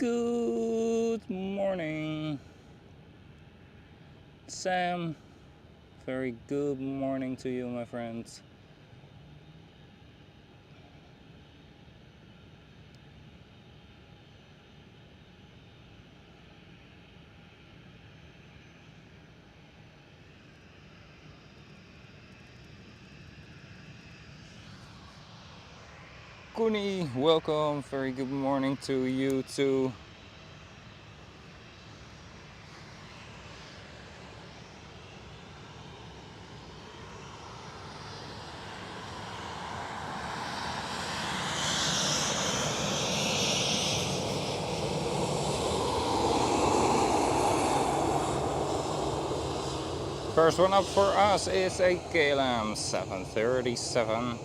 Good morning, Sam. Very good morning to you, my friends. Kuni, welcome. Very good morning to you too. First one up for us is a KLM 737.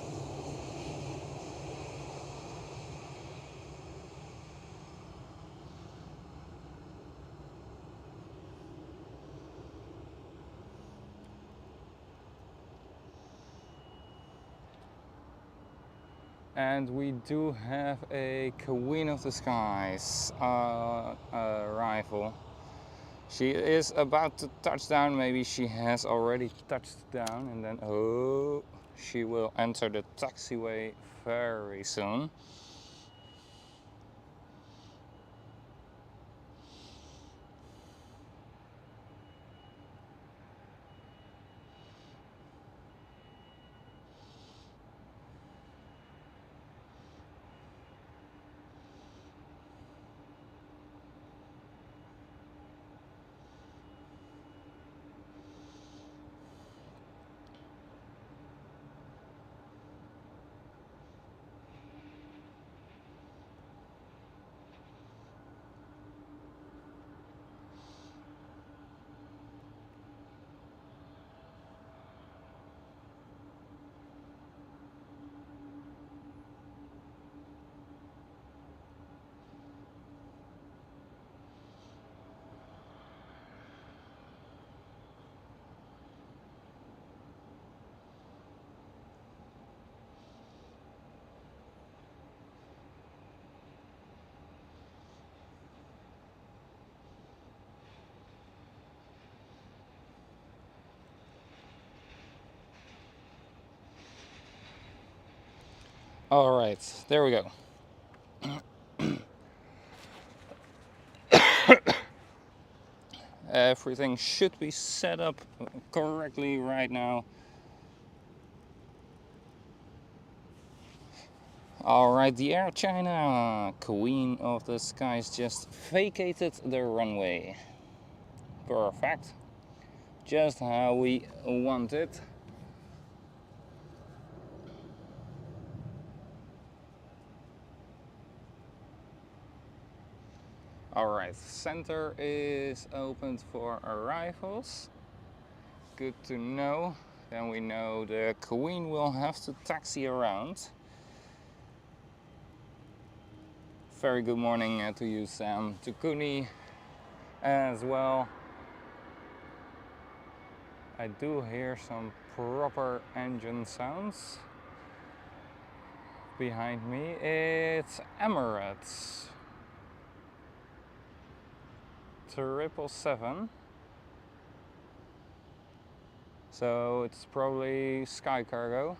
And we do have a Queen of the Skies arrival. She is about to touch down. Maybe she has already touched down, and then she will enter the taxiway very soon. All right, there we go. Everything should be set up correctly right now. All right, the Air China Queen of the Skies just vacated the runway. Perfect. Just how we want it. Alright, center is opened for arrivals. Good to know. Then we know the Queen will have to taxi around. Very good morning to you, Sam. To Kuni as well. I do hear some proper engine sounds behind me. It's Emirates 777. So it's probably Sky Cargo.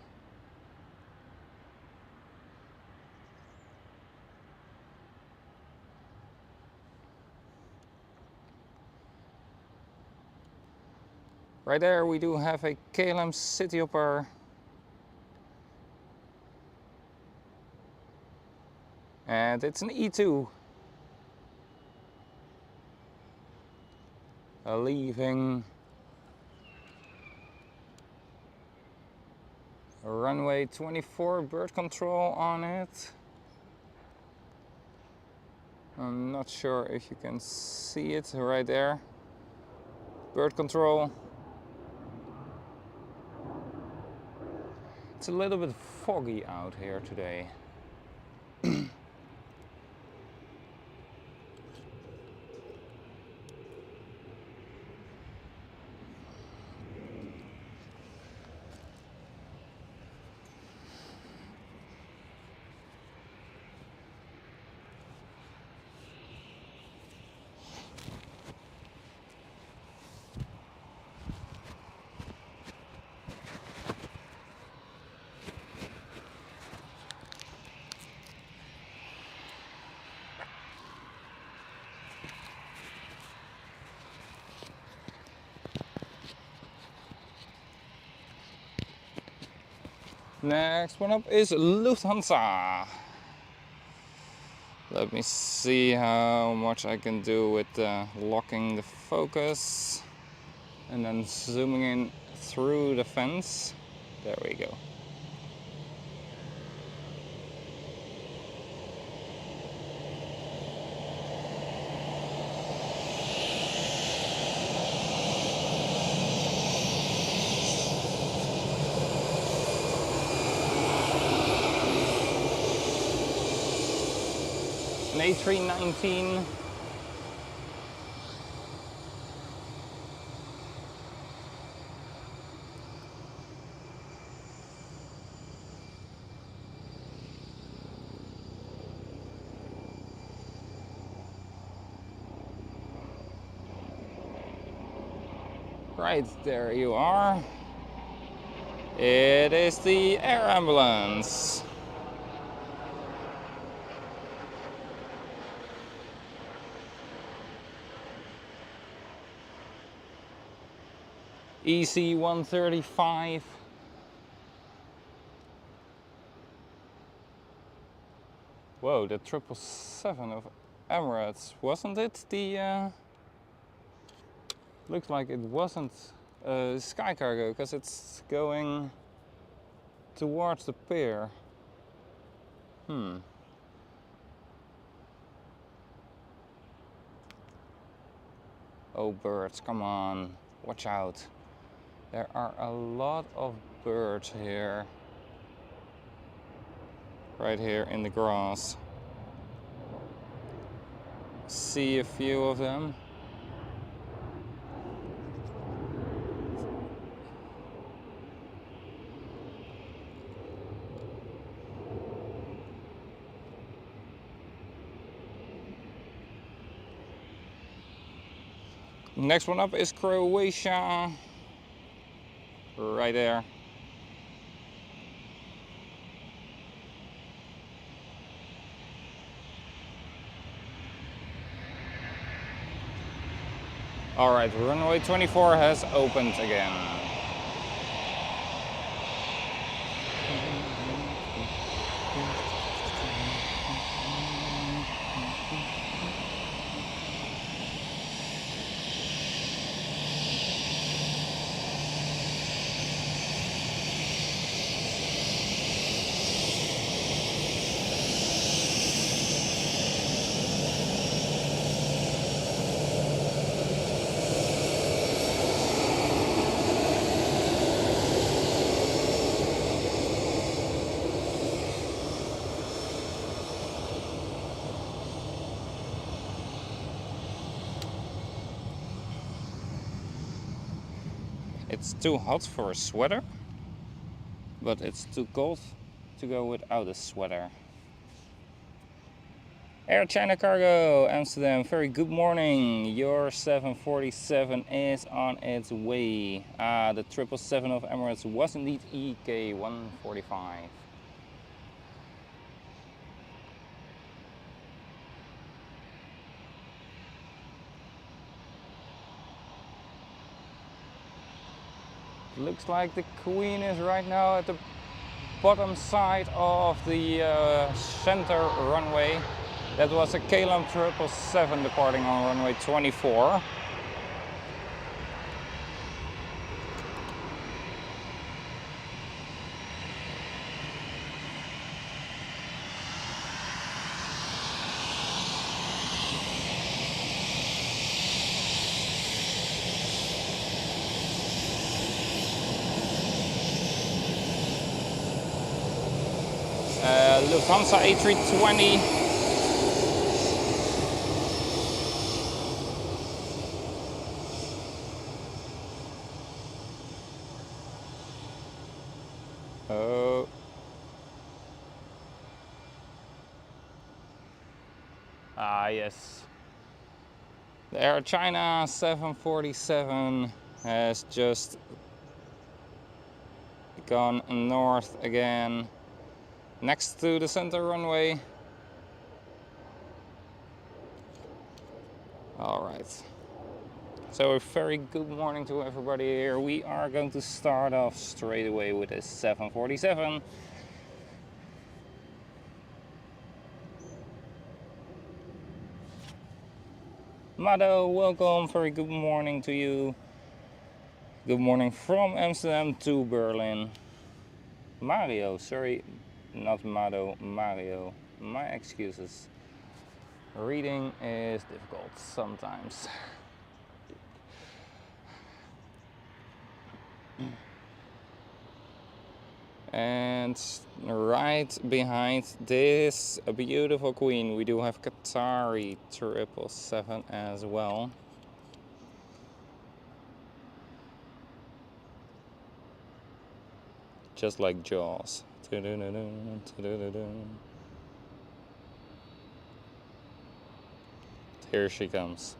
Right there we do have a KLM Cityhopper. And it's an E2. Leaving runway 24, bird control on it. I'm not sure if you can see it right there. Bird control. It's a little bit foggy out here today. Next one up is Lufthansa. Let me see how much I can do with locking the focus and then zooming in through the fence. There we go. An A319. Right, there you are. It is the air ambulance. EC 135. Whoa, the 777 of Emirates, wasn't it? The looks like it wasn't Sky Cargo because it's going towards the pier. Oh, birds, come on, watch out. There are a lot of birds here. Right here in the grass. See a few of them. Next one up is Croatia. Right there. Alright, runway 24 has opened again. It's too hot for a sweater, but it's too cold to go without a sweater. Air China Cargo, Amsterdam, very good morning. Your 747 is on its way. The 777 of Emirates was indeed EK 145. Looks like the Queen is right now at the bottom side of the center runway. That was a KLM 777 departing on runway 24. Lufthansa A320. Oh. Yes. The Air China 747 has just gone north again, next to the center runway. All right. So a very good morning to everybody here. We are going to start off straight away with a 747. Mado, welcome, very good morning to you. Good morning from Amsterdam to Berlin. Mario, sorry, not Mado, Mario. My excuses. Reading is difficult sometimes. And right behind this beautiful queen, we do have Qatari 777 as well. Just like Jaws. Here she comes.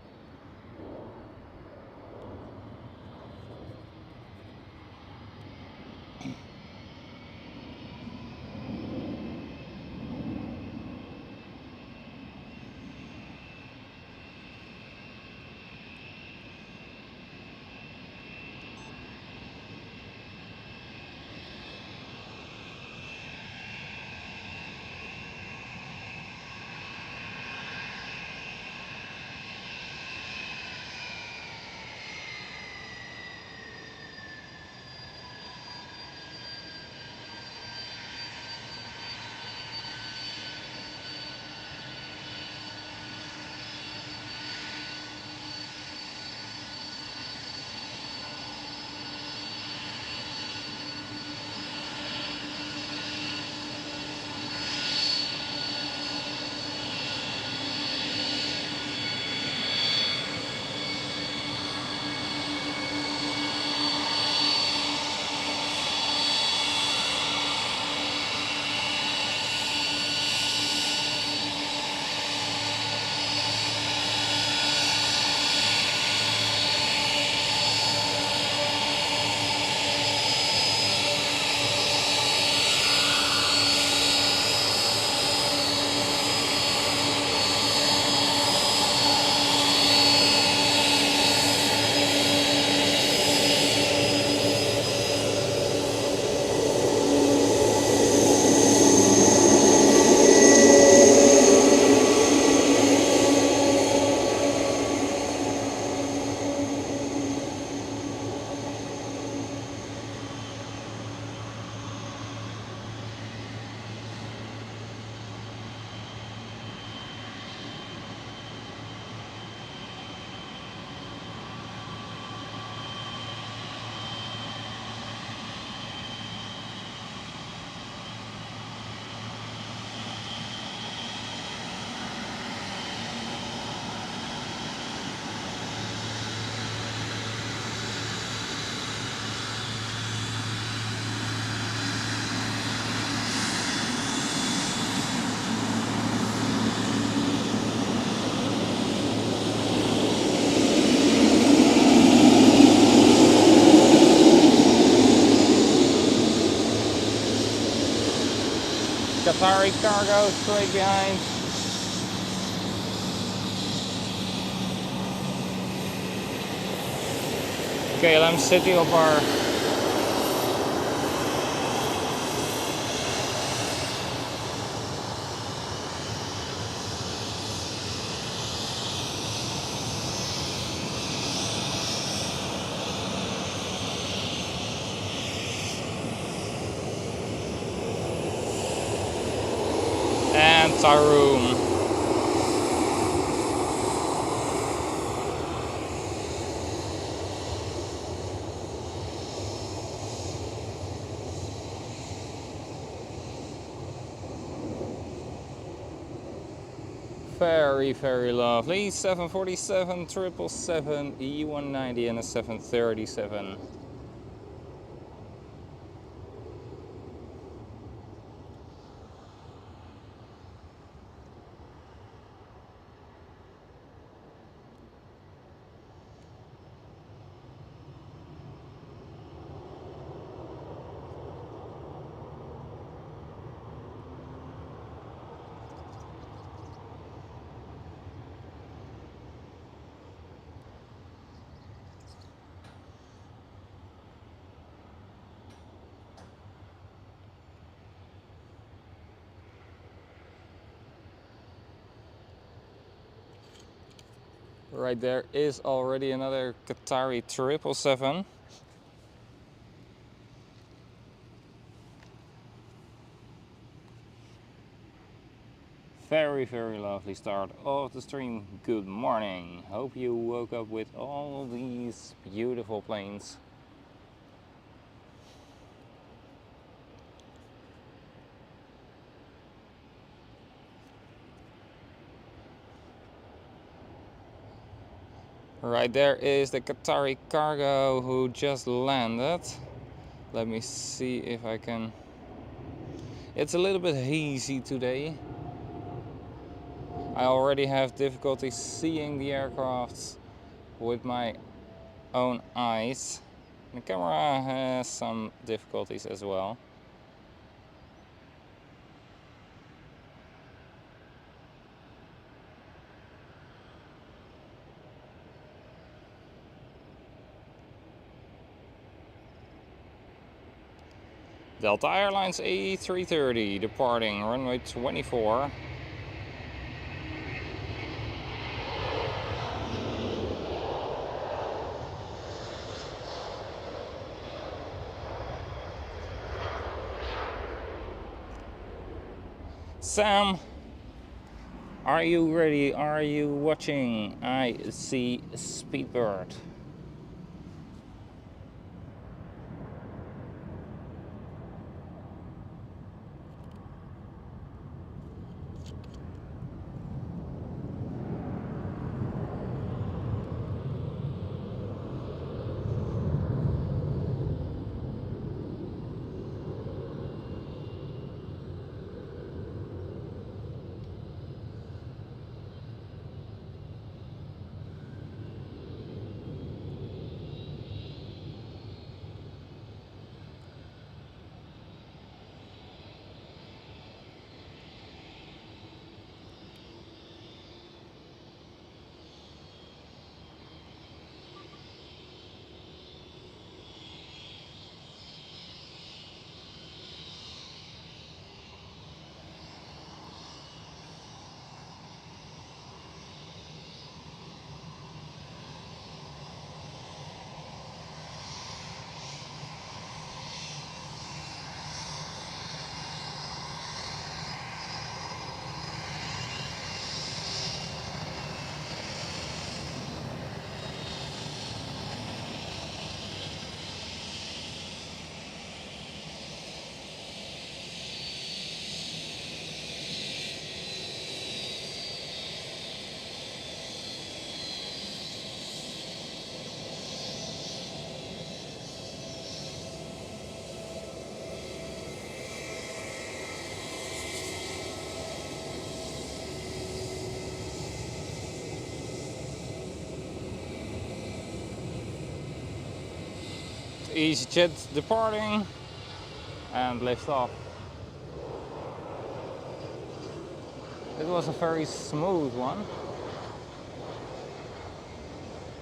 Qatari cargo straight behind. KLM City Hopper. And Taroom. Very, very lovely. 747, 777, E190 and a 737. Right there is already another Qatari 777. Very, very lovely start of the stream. Good morning. Hope you woke up with all these beautiful planes. Right there is the Qatari cargo who just landed. Let me see if I can. It's a little bit hazy today. I already have difficulty seeing the aircraft with my own eyes. The camera has some difficulties as well. Delta Airlines A330 departing runway 24. Sam, are you ready? Are you watching? I see Speedbird. EasyJet departing and lift off. It was a very smooth one,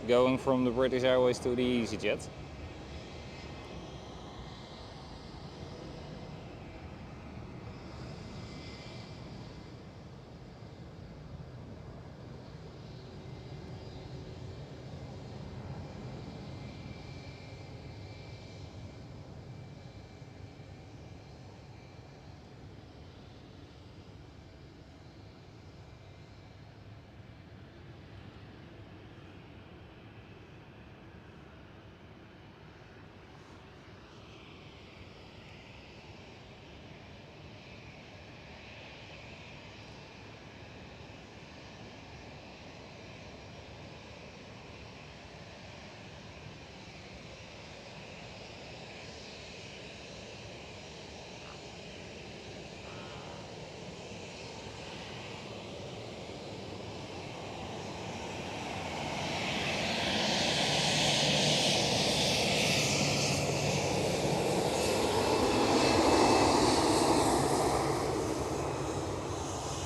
going from the British Airways to the EasyJet.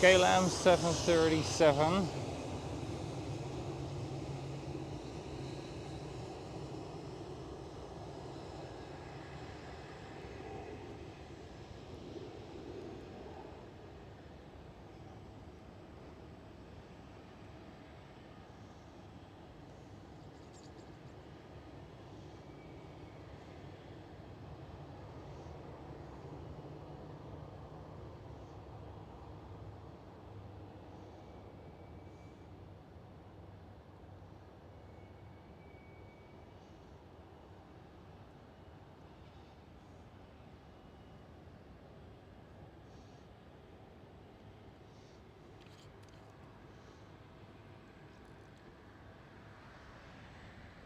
KLM 737.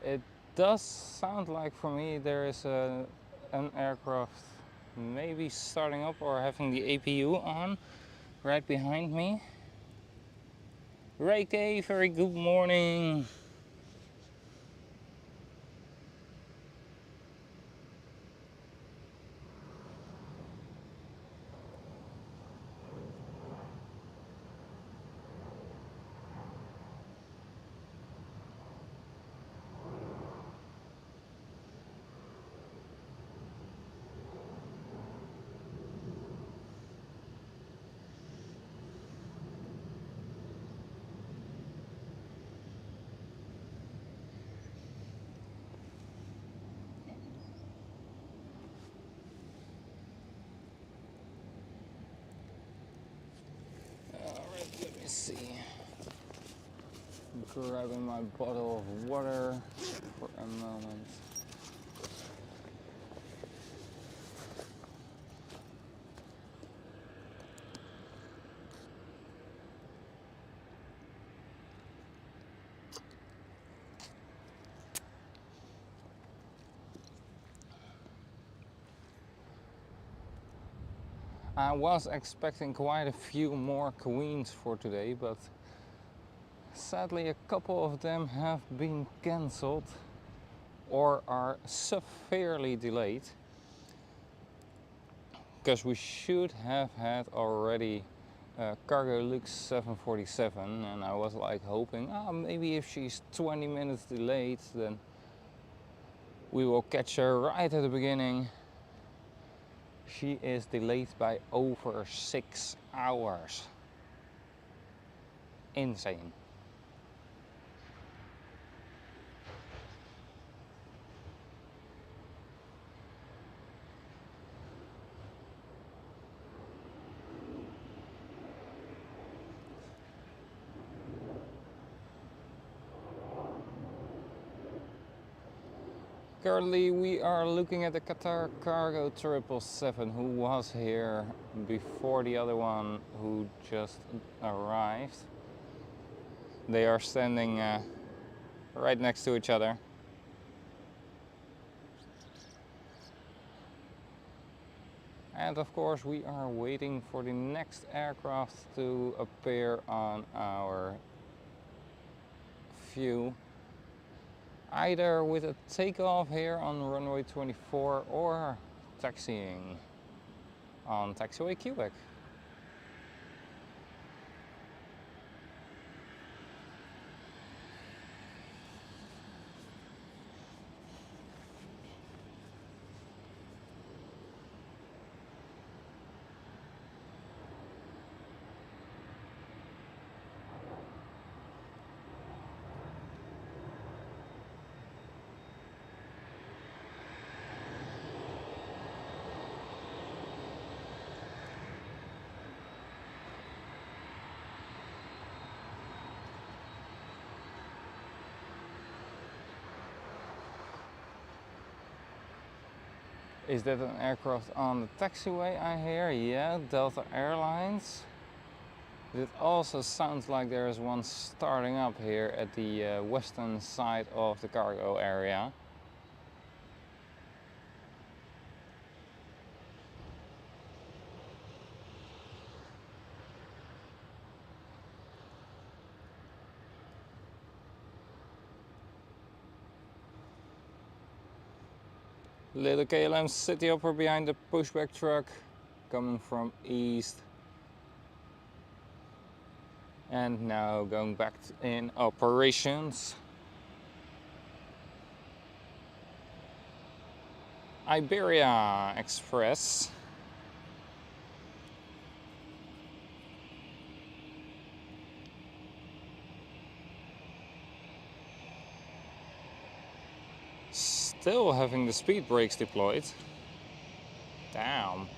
It does sound like for me there is an aircraft maybe starting up or having the APU on right behind me. Reike, very good morning. Alright, let me see. Grabbing my bottle of water for a moment. I was expecting quite a few more queens for today, but sadly a couple of them have been cancelled or are severely delayed, because we should have had already Cargo Lux 747, and I was like hoping, maybe if she's 20 minutes delayed then we will catch her right at the beginning. She is delayed by over 6 hours. Insane. Currently we are looking at the Qatar Cargo 777 who was here before the other one who just arrived. They are standing right next to each other. And of course we are waiting for the next aircraft to appear on our view, either with a takeoff here on runway 24 or taxiing on taxiway Quebec. Is that an aircraft on the taxiway I hear? Yeah, Delta Airlines. It also sounds like there is one starting up here at the western side of the cargo area. Little KLM city hopper behind the pushback truck coming from east. And now going back in operations. Iberia Express. Still having the speed brakes deployed. Damn.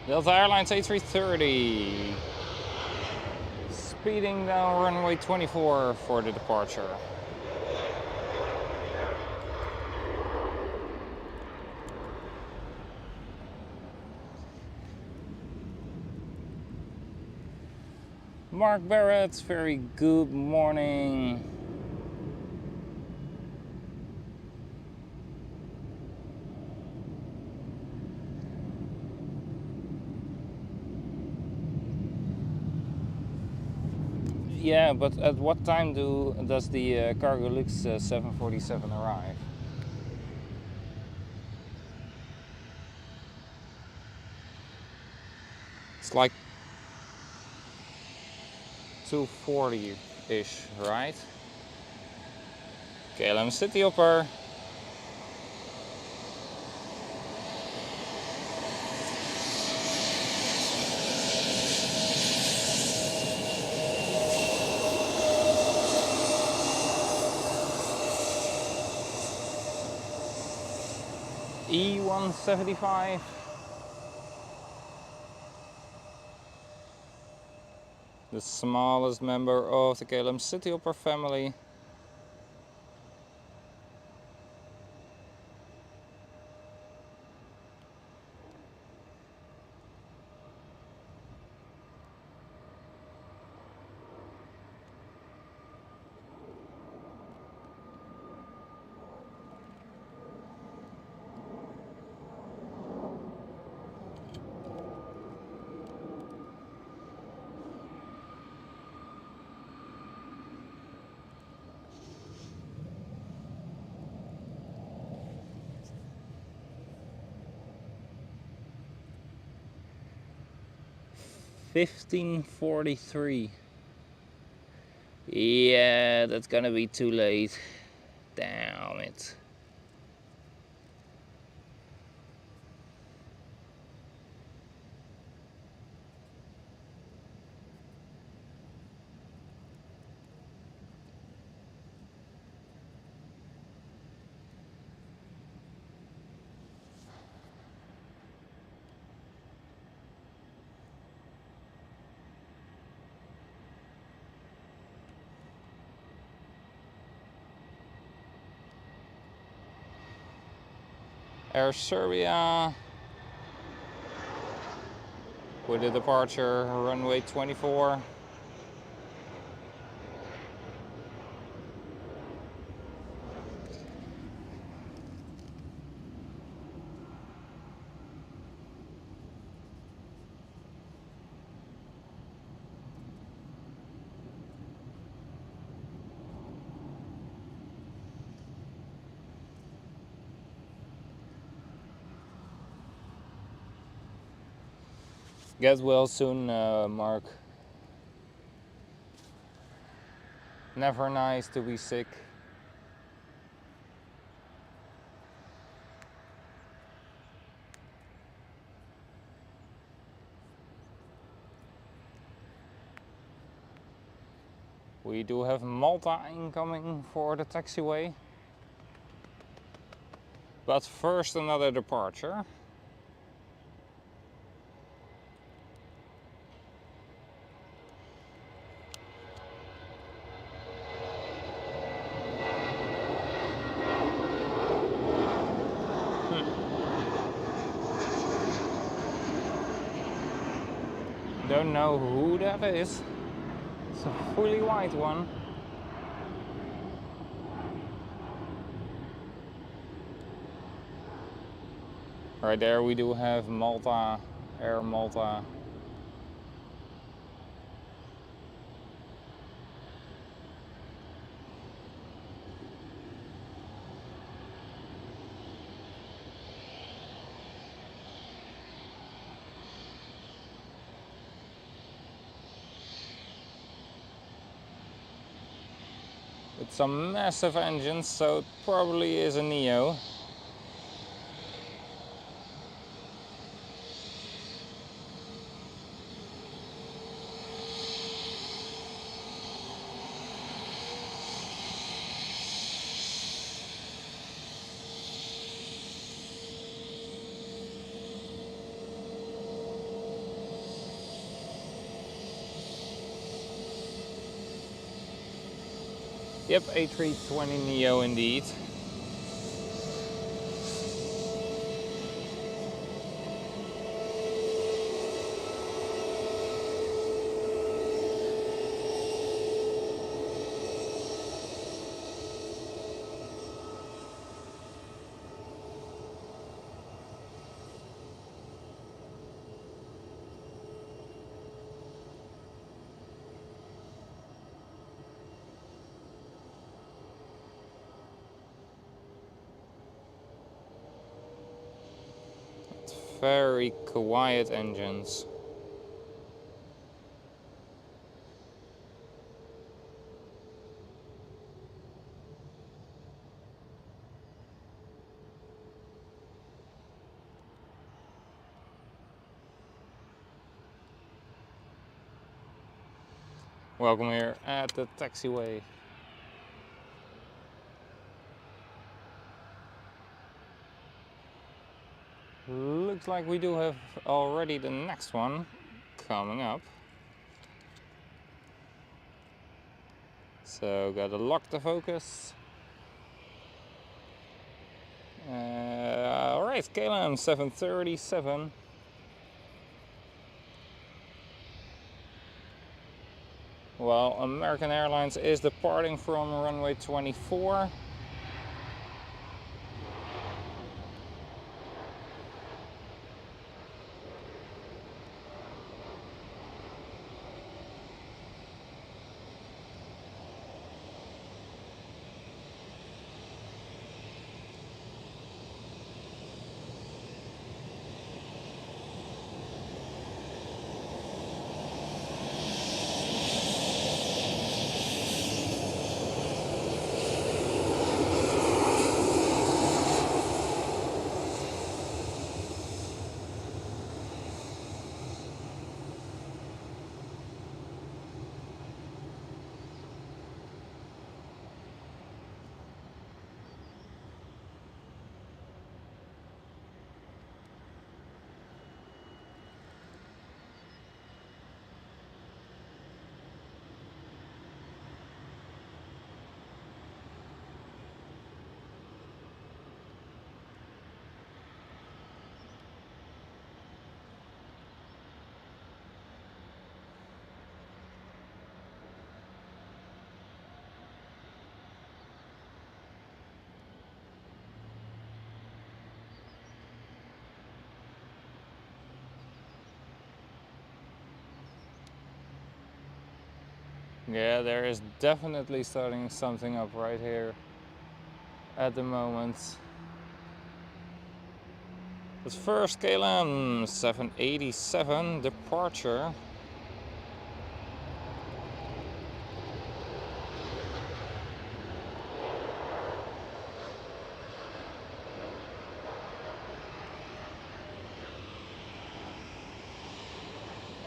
Delta Airlines A330. Speeding down runway 24 for the departure. Mark Barrett, very good morning. Yeah, but at what time does the Cargo Lux 747 arrive? It's like 2:40-ish, right? KLM City Hopper. E175. The smallest member of the KLM City Hopper family. $15.43. Yeah, that's gonna be too late. Damn it. Air Serbia with the departure runway 24. Get well soon, Mark. Never nice to be sick. We do have Malta incoming for the taxiway. But first another departure. Don't know who that is. It's a fully white one. Right there we do have Malta, Air Malta. It's a massive engine, so it probably is a Neo. Yep, A320neo indeed. Very quiet engines. Welcome here at the taxiway. Looks like we do have already the next one coming up. So gotta lock the focus. Alright, KLM 737. Well, American Airlines is departing from runway 24. Yeah, there is definitely starting something up right here at the moment. But first, KLM 787 departure.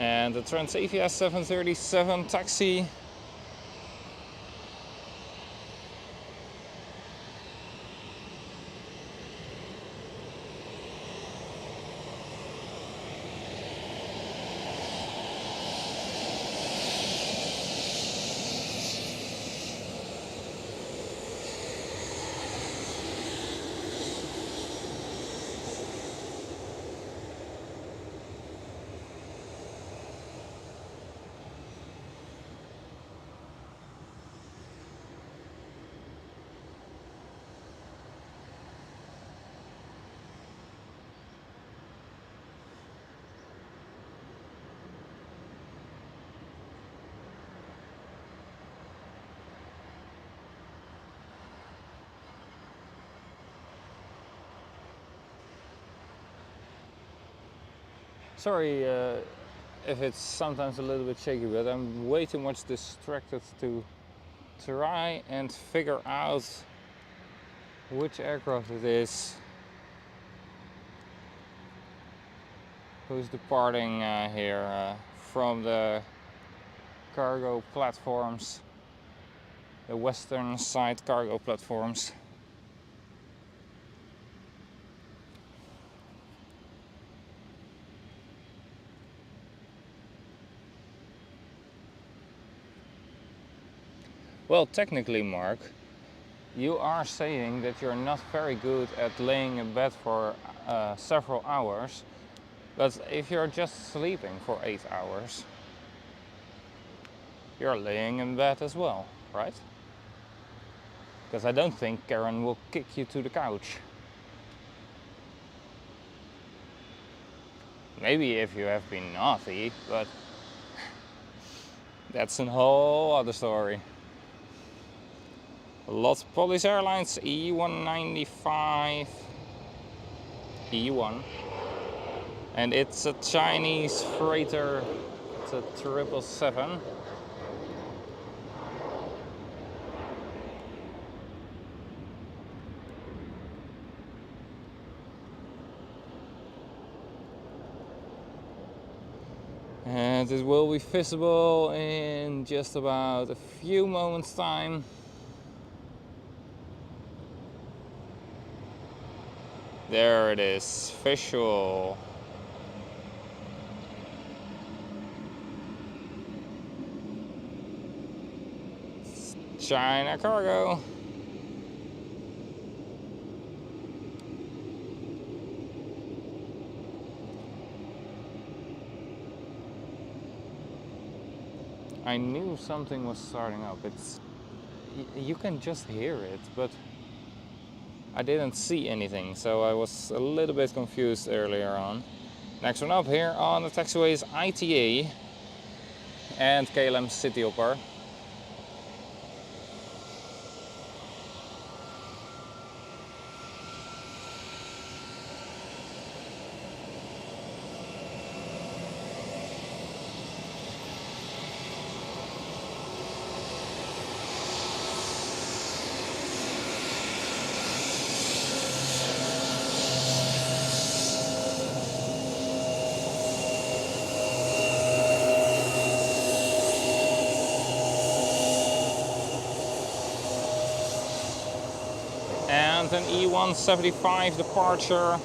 And the Transavia 737 taxi. Sorry if it's sometimes a little bit shaky, but I'm way too much distracted to try and figure out which aircraft it is who's departing here from the cargo platforms, the western side cargo platforms. Well, technically, Mark, you are saying that you're not very good at laying in bed for several hours, but if you're just sleeping for 8 hours, you're laying in bed as well, right? Because I don't think Karen will kick you to the couch. Maybe if you have been naughty, but that's a whole other story. Lots of Polish Airlines, E195, E1. And it's a Chinese freighter, it's a 777. And it will be visible in just about a few moments time. There it is, visual. China Cargo. I knew something was starting up. You can just hear it, but I didn't see anything, so I was a little bit confused earlier on. Next one up here on the taxiway is ITA and KLM City Hopper. And an E175 departure.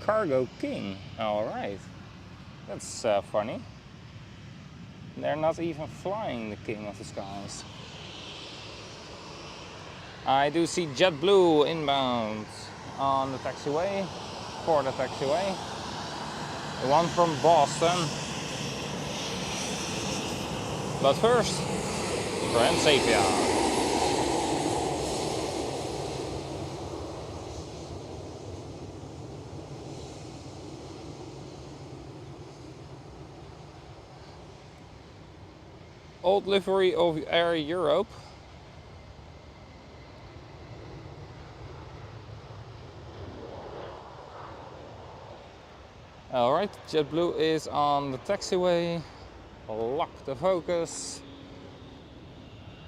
Cargo King, alright. That's funny. They're not even flying the King of the Skies. I do see JetBlue inbound on the taxiway, for the taxiway. The one from Boston. But first, Transavia. Old livery of Air Europe. Alright, JetBlue is on the taxiway. Lock the focus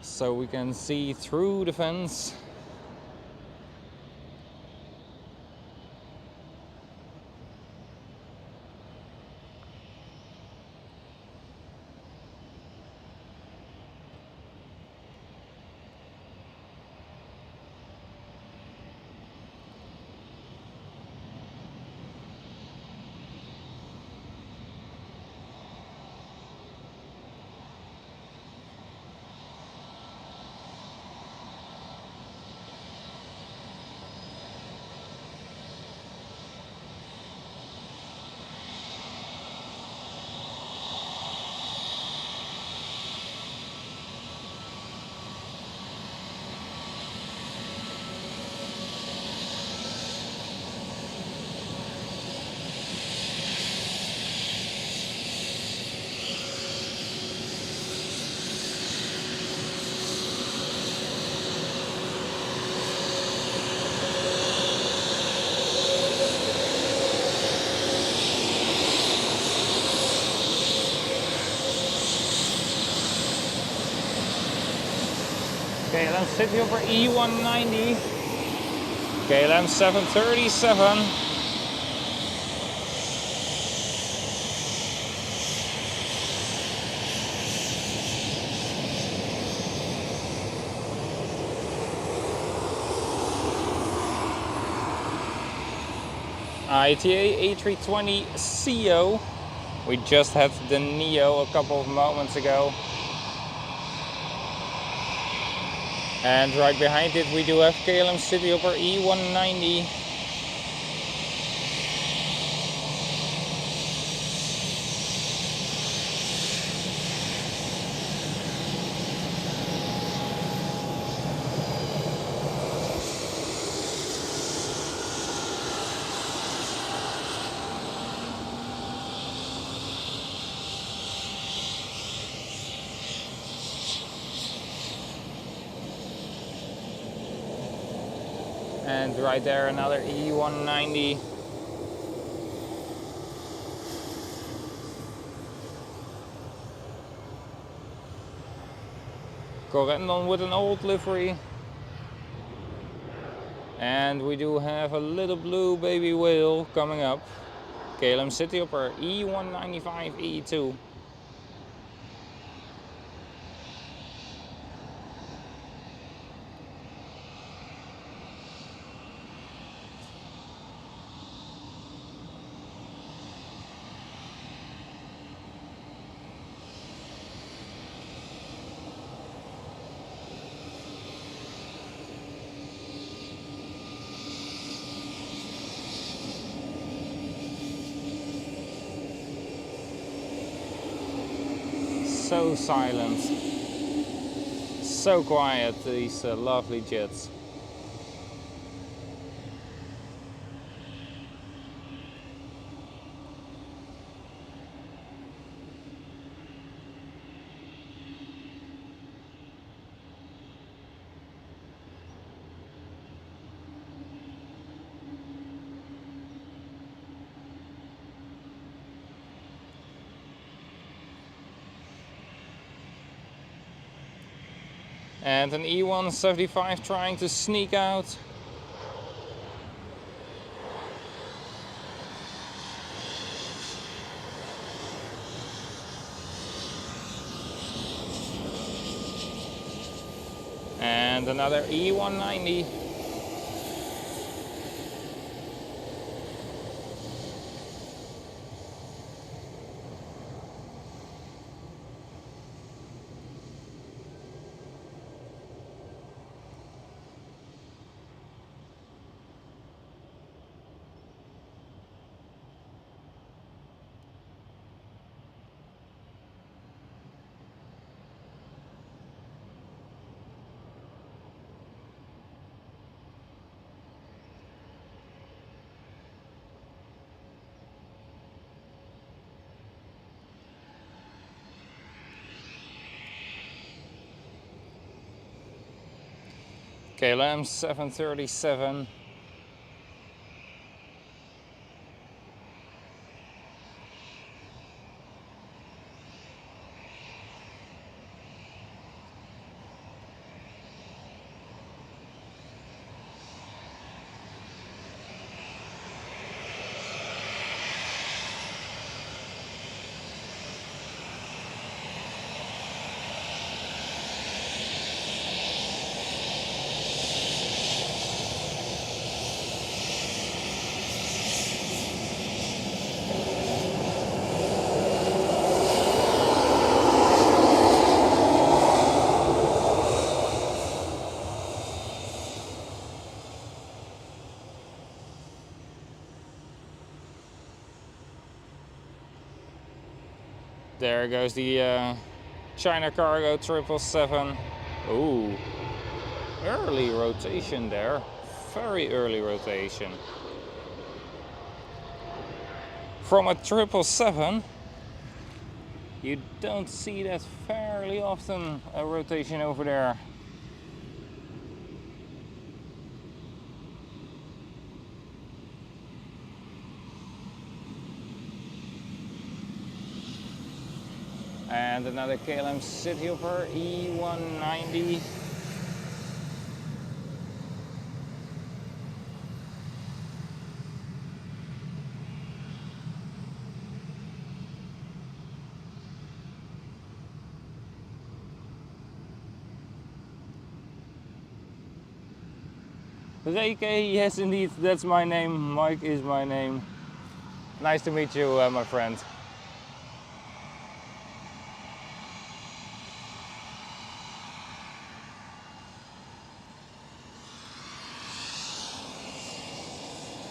so we can see through the fence. Okay, then City Hopper E190. KLM 737. ITA A320ceo. We just had the Neo a couple of moments ago. And right behind it we do have KLM Cityhopper E190. And right there another E190. Corendon with an old livery. And we do have a little blue baby whale coming up. KLM Cityhopper E195E2. So silent, so quiet, these lovely jets. And an E175 trying to sneak out. And another E190. KLM 737. There goes the China Cargo 777. Ooh, early rotation there. Very early rotation. From a 777, you don't see that fairly often, a rotation over there. And another KLM Cityhopper E190. Reke, yes indeed, that's my name. Mike is my name. Nice to meet you, my friend.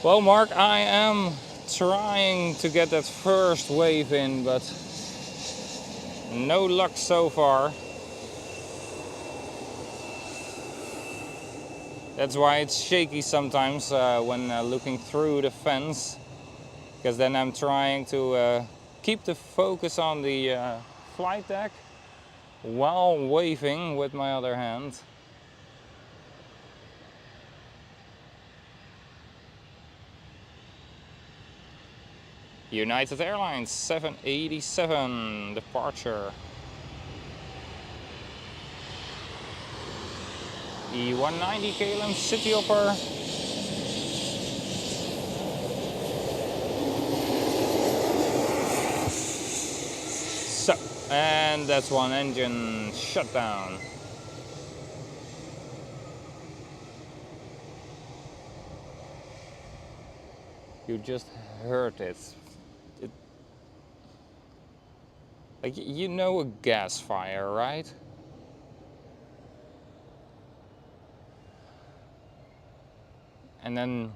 Well, Mark, I am trying to get that first wave in, but no luck so far. That's why it's shaky sometimes when looking through the fence, because then I'm trying to keep the focus on the flight deck while waving with my other hand. United Airlines 787 departure. E190 KLM Cityhopper. So, and that's one engine shut down. You just heard it. Like, you know a gas fire, right? And then,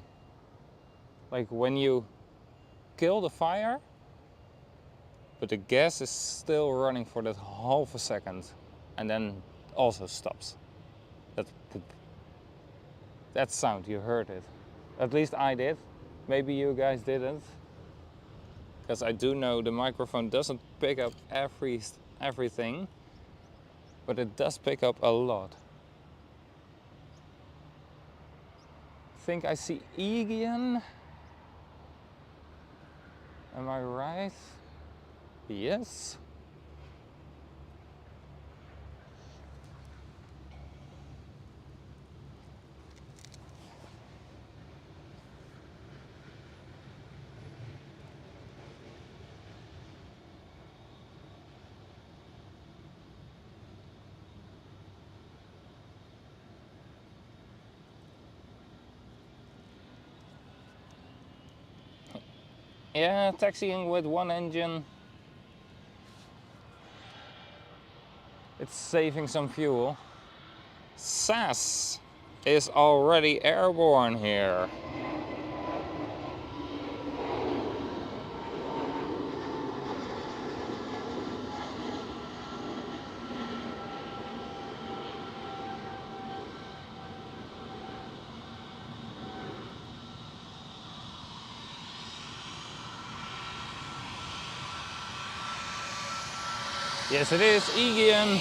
like, when you kill the fire, but the gas is still running for that half a second, and then also stops. That sound, you heard it. At least I did. Maybe you guys didn't. Because I do know the microphone doesn't pick up everything, but it does pick up a lot. I think I see Egean. Am I right? Yes. Yeah, taxiing with one engine. It's saving some fuel. SAS is already airborne here. Yes, it is Egean.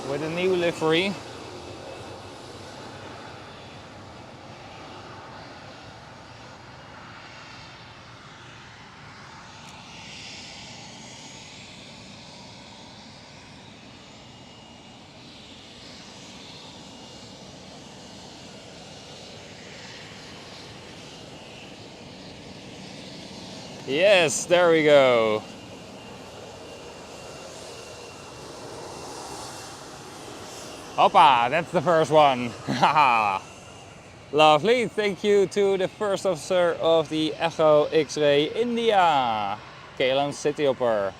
With a new livery. Yes, there we go. Hoppa, that's the first one. Haha. Lovely, thank you to the first officer of the Echo X-Ray India, KLM Cityhopper.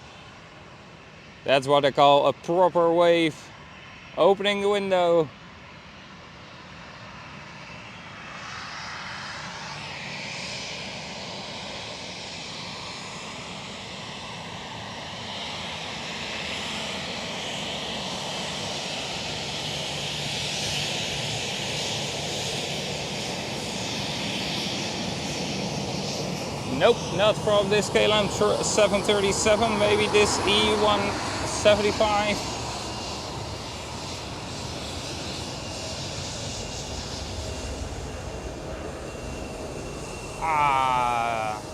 That's what I call a proper wave. Opening the window. Nope, not from this KLM 737, maybe this E175.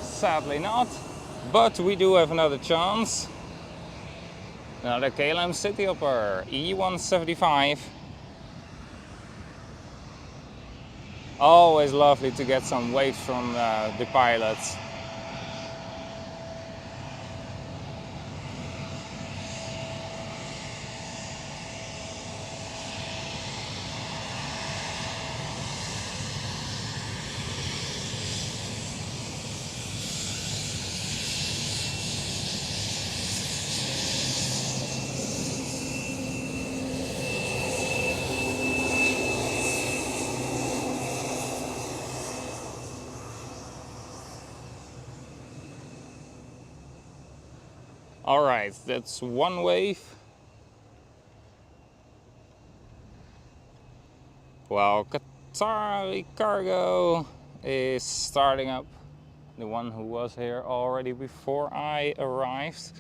Sadly not, but we do have another chance. Another KLM Cityhopper, E175. Always lovely to get some waves from the pilots. Alright, that's one wave. Well, Qatari cargo is starting up. The one who was here already before I arrived.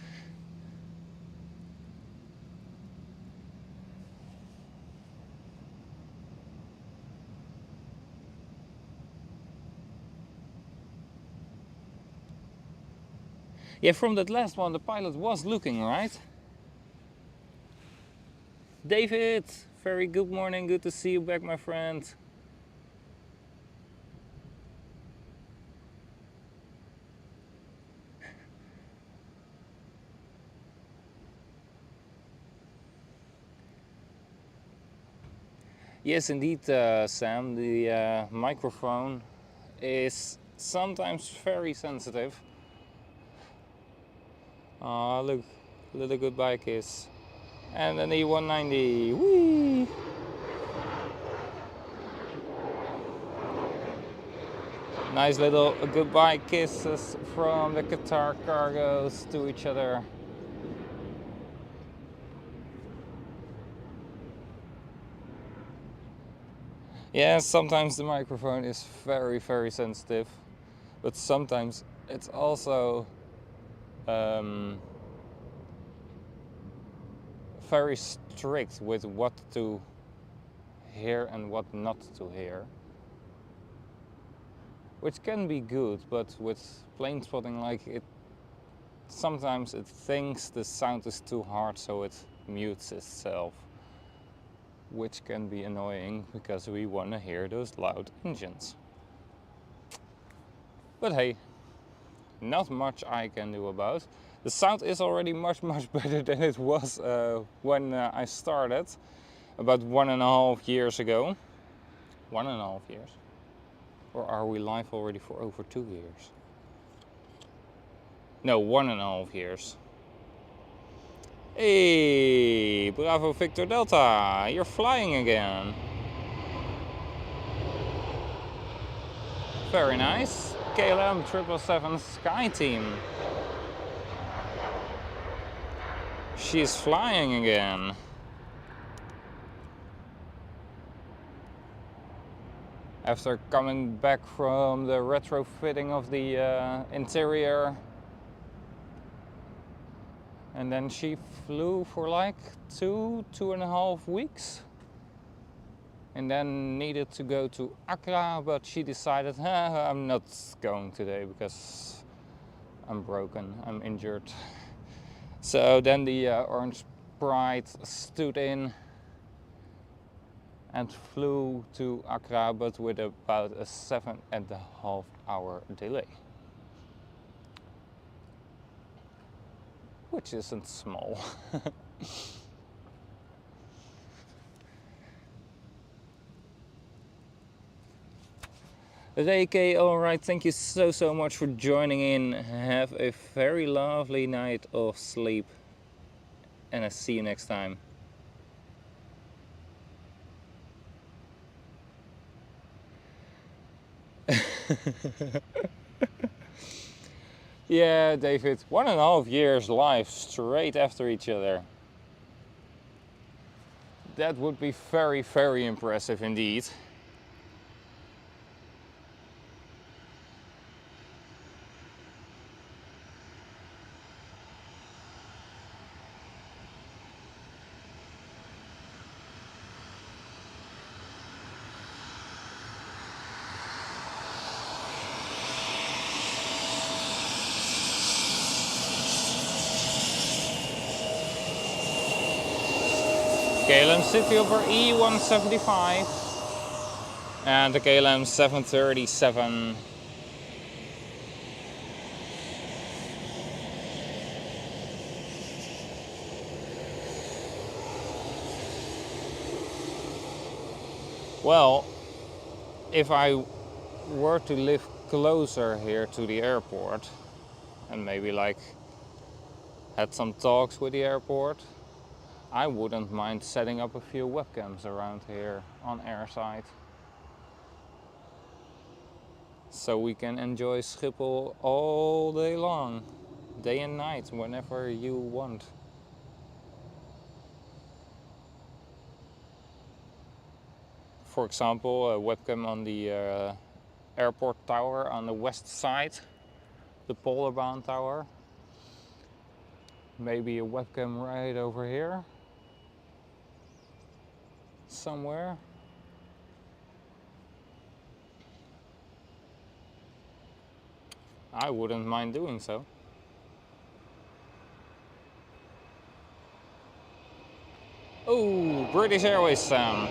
Yeah, from that last one the pilot was looking, right? David, very good morning, good to see you back, my friend. Yes, indeed, Sam, the microphone is sometimes very sensitive. Ah, look, little goodbye kiss. And an E190, whee! Nice little goodbye kisses from the Qatar cargos to each other. Yeah, sometimes the microphone is very, very sensitive, but sometimes it's also very strict with what to hear and what not to hear. Which can be good, but with plane spotting, like it, sometimes it thinks the sound is too hard, so it mutes itself. Which can be annoying because we want to hear those loud engines. But hey, not much I can do about. The sound is already much better than it was when I started about 1.5 years ago. 1.5 years? Or are we live already for over 2 years? No, 1.5 years. Hey, Bravo Victor Delta, you're flying again. Very nice. KLM 777 Sky Team. She's flying again. After coming back from the retrofitting of the interior. And then she flew for like 2.5 weeks. And then needed to go to Accra, but she decided, I'm not going today because I'm broken, I'm injured. So then the Orange Pride stood in and flew to Accra, but with about a 7.5 hour delay. Which isn't small. Reike, alright, thank you so much for joining in. Have a very lovely night of sleep. And I'll see you next time. Yeah, David, 1.5 years live straight after each other. That would be very impressive indeed. KLM City over E175. And the KLM 737. Well, if I were to live closer here to the airport and maybe like had some talks with the airport, I wouldn't mind setting up a few webcams around here on airside. So we can enjoy Schiphol all day long, day and night, whenever you want. For example, a webcam on the airport tower on the west side, the Polarbound tower. Maybe a webcam right over here, somewhere. I wouldn't mind doing so. Oh, British Airways, Sam.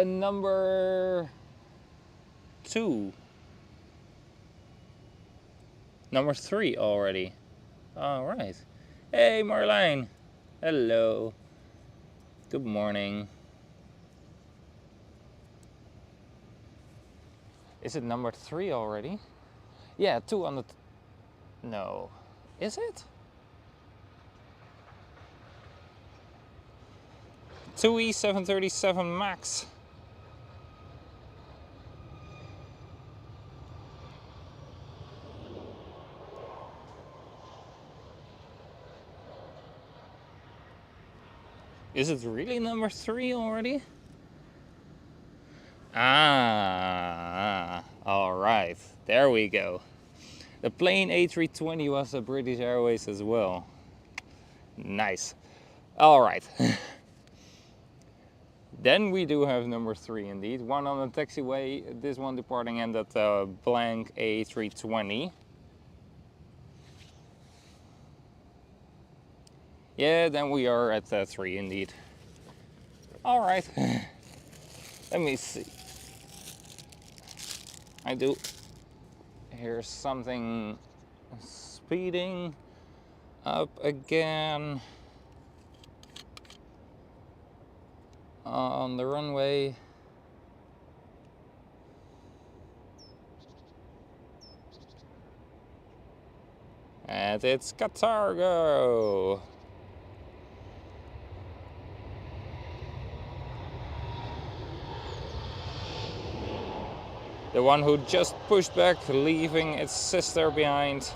Number 2. Number 3 already. All right. Hey, Marlene. Hello. Good morning. Is it number 3 already? Yeah, 2 on the... No. Is it? 2E737 Max. Is it really number 3 already? All right. There we go. The plane A320 was a British Airways as well. Nice. All right. Then we do have number 3 indeed. One on the taxiway, this one departing and that blank A320. Yeah, then we are at 3 indeed. All right. Let me see. I do hear something speeding up again on the runway. And it's Qatargo. The one who just pushed back, leaving its sister behind.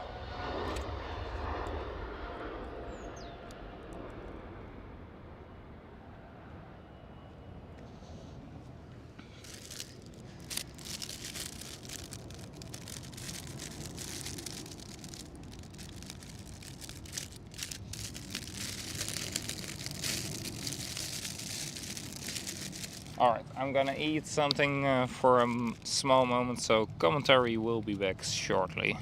Alright, I'm gonna eat something for a small moment, so commentary will be back shortly.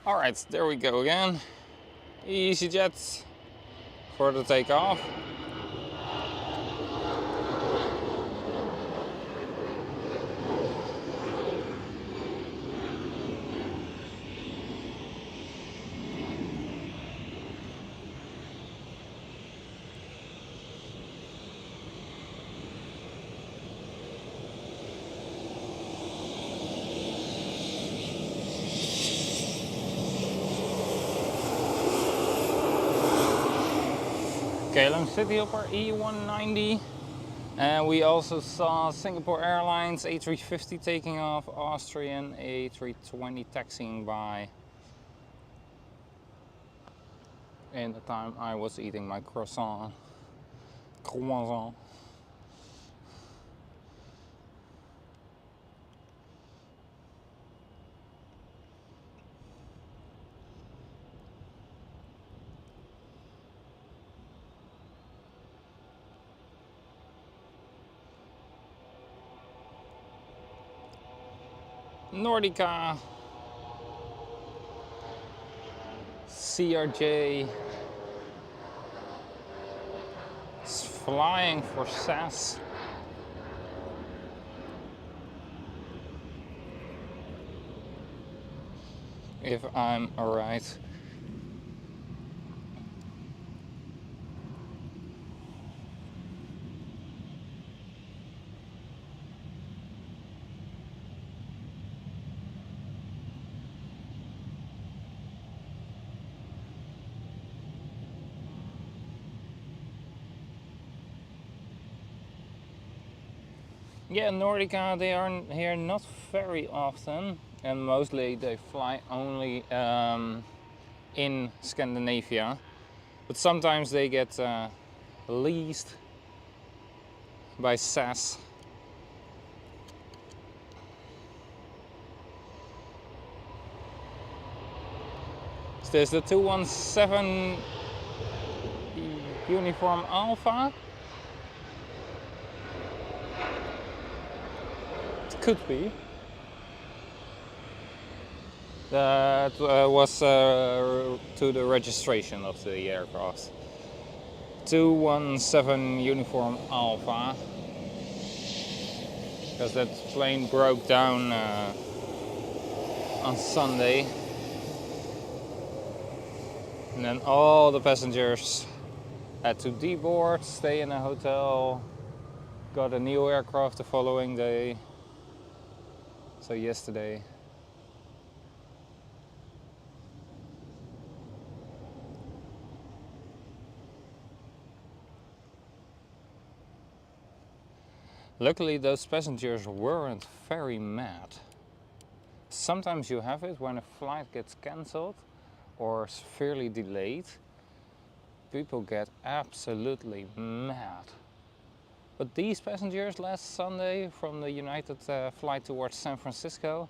All right, there we go again. EasyJet for the takeoff. KLM City Hopper E190, and we also saw Singapore Airlines A350 taking off, Austrian A320 taxiing by in the time I was eating my croissant. Nordica, CRJ is flying for SAS. If I'm alright. Yeah, Nordica, they are here not very often, and mostly they fly only in Scandinavia, but sometimes they get leased by SAS. So there's the 217 Uniform Alpha. Could be. That was to the registration of the aircraft. 217 Uniform Alpha. Because that plane broke down on Sunday. And then all the passengers had to deboard, stay in a hotel, got a new aircraft the following day. So yesterday. Luckily those passengers weren't very mad. Sometimes you have it when a flight gets cancelled or severely delayed. People get absolutely mad. But these passengers last Sunday from the United flight towards San Francisco,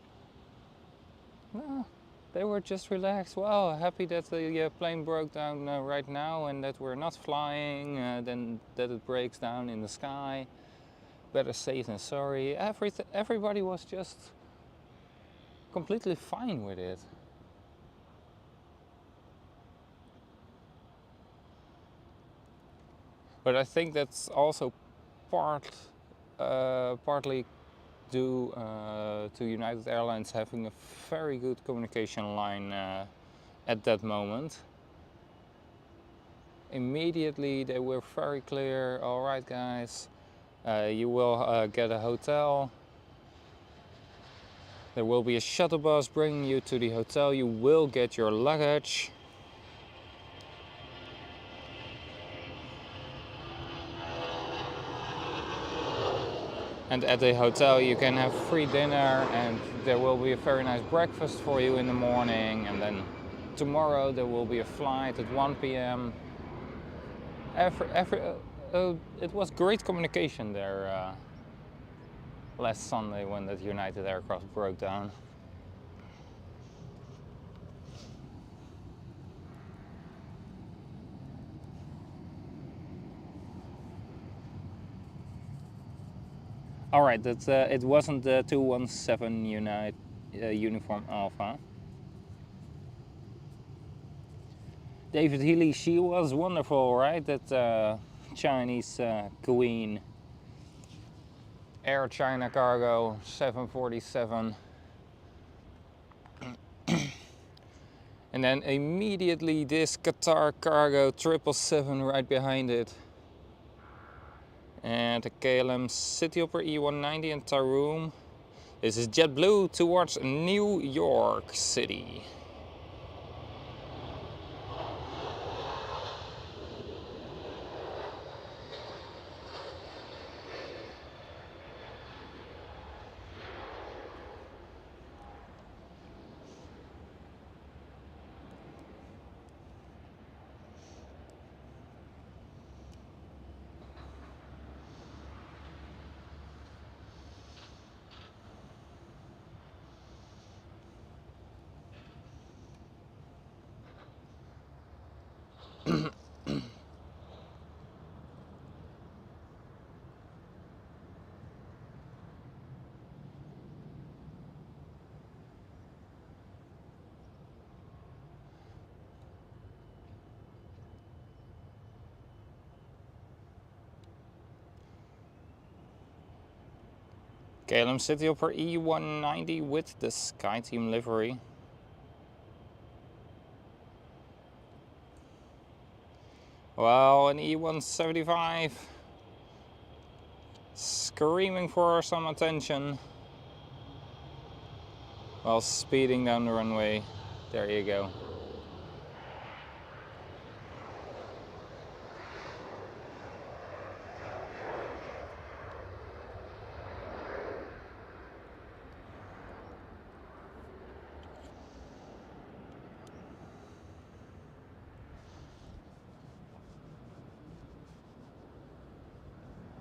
no, they were just relaxed. Wow, happy that the plane broke down right now and that we're not flying, then that it breaks down in the sky. Better safe than sorry. Everybody was just completely fine with it. But I think that's also partly due to United Airlines having a very good communication line at that moment. Immediately they were very clear, all right guys, you will get a hotel. There will be a shuttle bus bringing you to the hotel. You will get your luggage. And at the hotel you can have free dinner and there will be a very nice breakfast for you in the morning. And then tomorrow there will be a flight at 1 p.m. It was great communication there last Sunday when that United aircraft broke down. All right, it wasn't the 217 Uniform Alpha. David Healy, she was wonderful, right? That Chinese queen. Air China Cargo 747. And then immediately this Qatar Cargo 777 right behind it. And the KLM Cityhopper E190 in Taroom. This is JetBlue towards New York City. KLM Cityhopper E190 with the SkyTeam livery. Well, an E175 screaming for some attention while speeding down the runway. There you go.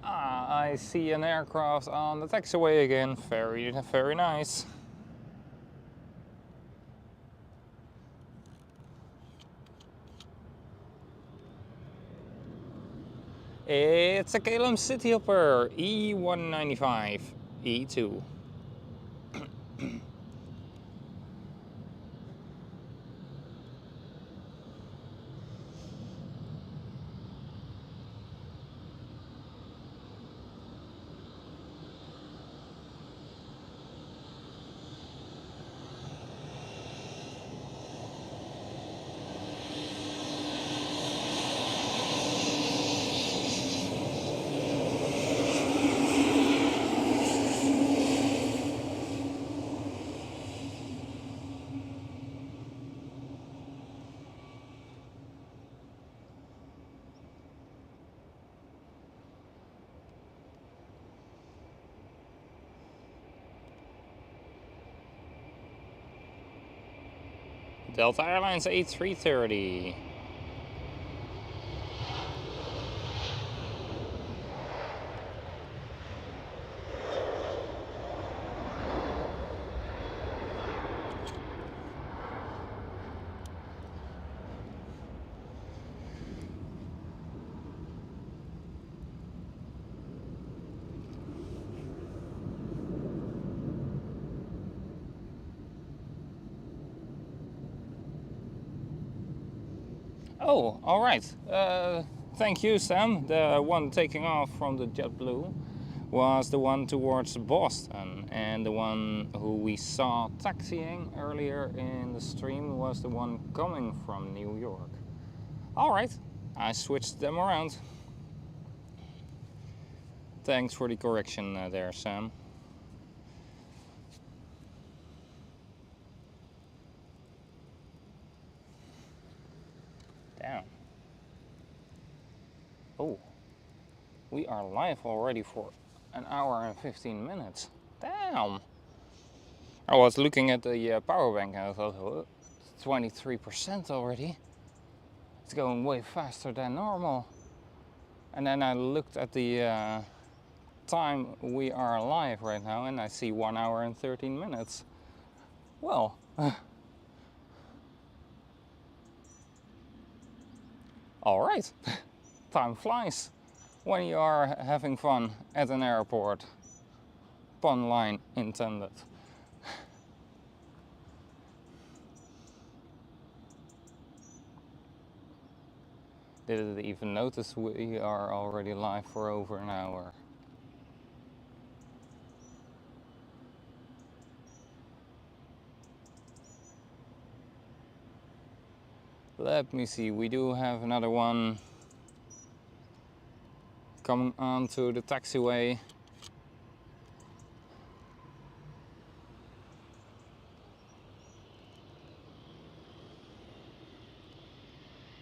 I see an aircraft on the taxiway again. Very, very nice. It's a KLM Cityhopper E195 E2. Delta Airlines A330. Oh, all right. Thank you, Sam. The one taking off from the JetBlue was the one towards Boston, and the one who we saw taxiing earlier in the stream was the one coming from New York. All right, I switched them around. Thanks for the correction there, Sam. Damn. Oh, we are live already for an hour and 15 minutes. Damn. I was looking at the power bank and I thought, oh, 23% already. It's going way faster than normal. And then I looked at the time we are live right now and I see 1 hour and 13 minutes. Well, all right. Time flies when you are having fun at an airport. Pun line intended. Didn't even notice we are already live for over an hour. Let me see, we do have another one coming onto the taxiway.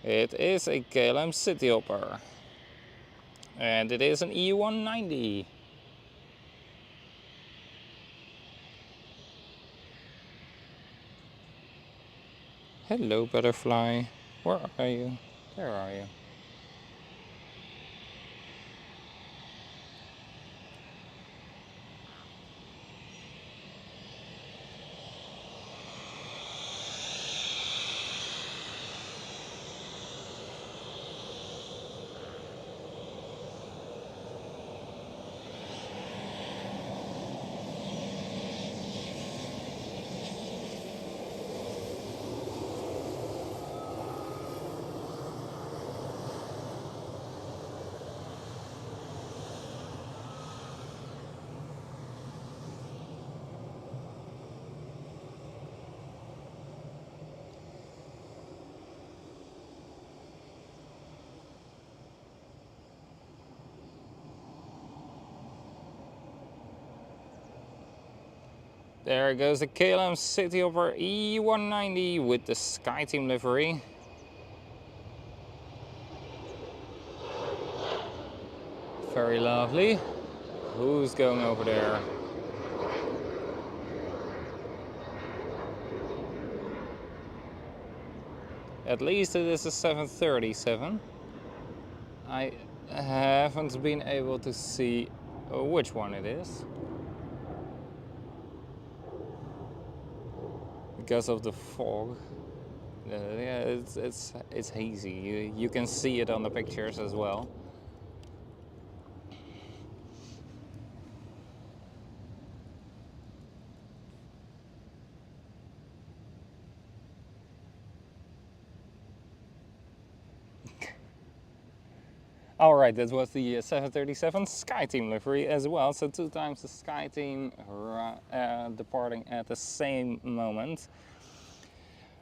It is a KLM City Hopper, and it is an E190. Hello, butterfly. Where are you? There are you. There goes the KLM City Hopper E190 with the SkyTeam livery. Very lovely. Who's going over there? At least it is a 737. I haven't been able to see which one it is because of the fog. Yeah, it's hazy. You can see it on the pictures as well. Alright, that was the 737 SkyTeam livery as well. So 2 times the SkyTeam departing at the same moment.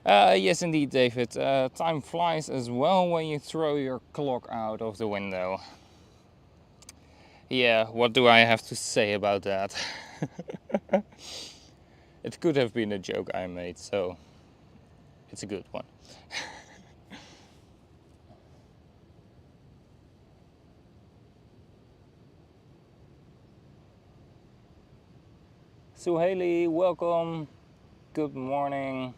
Yes, indeed, David. Time flies as well when you throw your clock out of the window. Yeah, what do I have to say about that? It could have been a joke I made, so it's a good one. Suhaili, welcome. Good morning.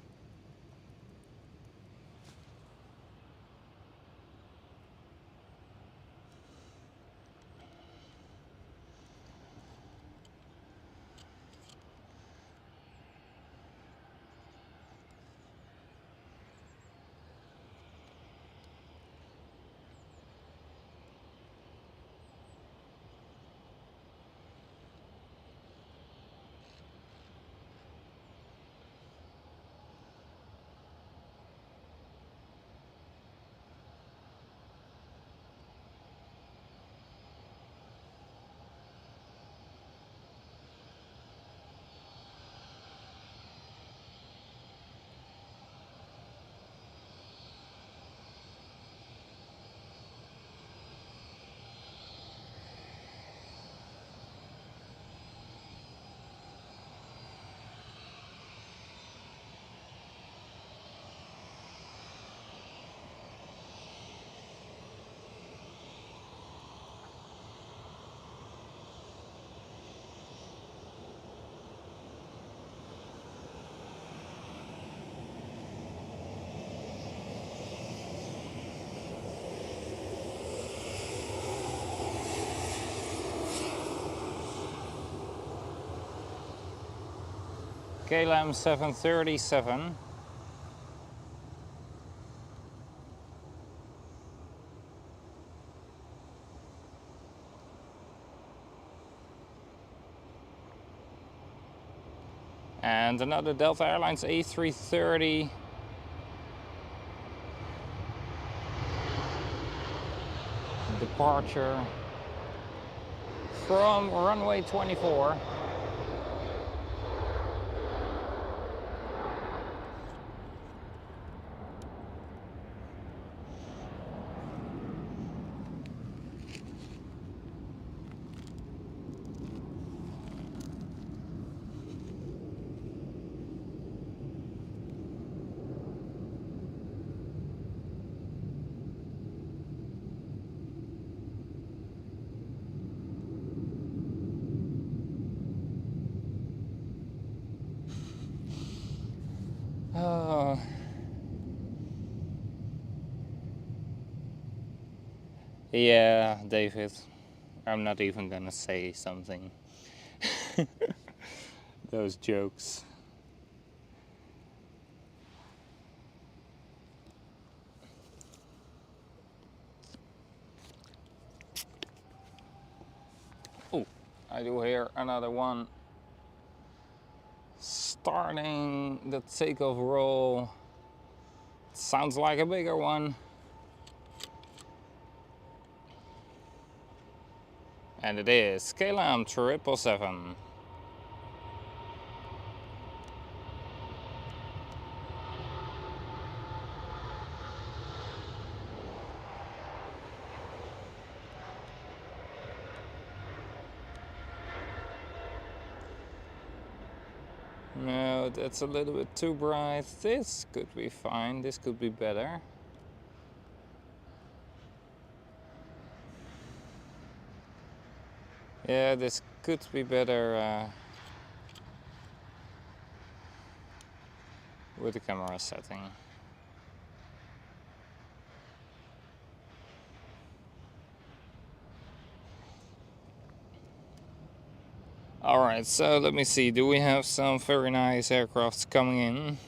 KLM 737. And another Delta Airlines A330. departure from runway 24. Yeah, David, I'm not even gonna say something. Those jokes. Oh, I do hear another one starting the takeoff roll. It sounds like a bigger one. And it is Schiphol Amsterdam 777. No, that's a little bit too bright. This could be fine, this could be better. Yeah, this could be better with the camera setting. Alright, so let me see, do we have some very nice aircrafts coming in?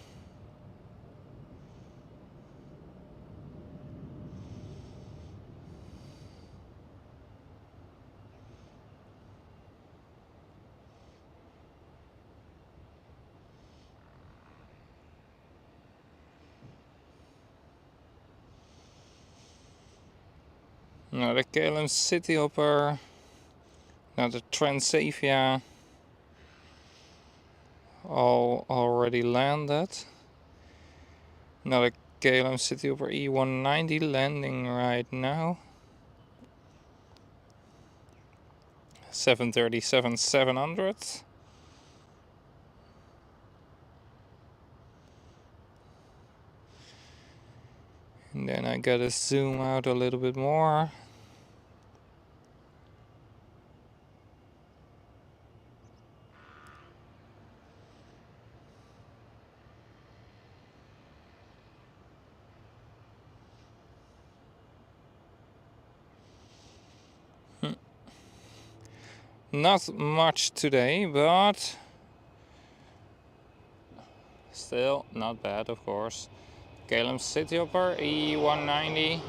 Another KLM City Hopper, another Transavia, all already landed. Another KLM City Hopper E190 landing right now. 737-700. And then I gotta zoom out a little bit more. Not much today, but still not bad, of course. KLM City Hopper E190.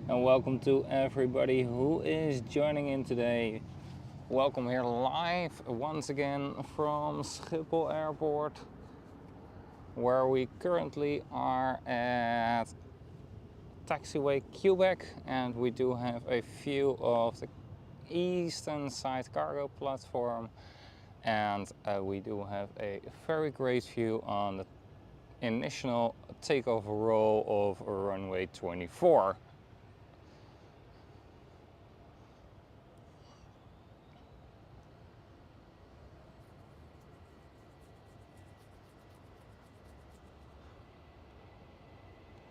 And welcome to everybody who is joining in today. Welcome here live once again from Schiphol Airport, where we currently are at taxiway Quebec, and we do have a view of the eastern side cargo platform, and we do have a very great view on the initial takeoff roll of runway 24.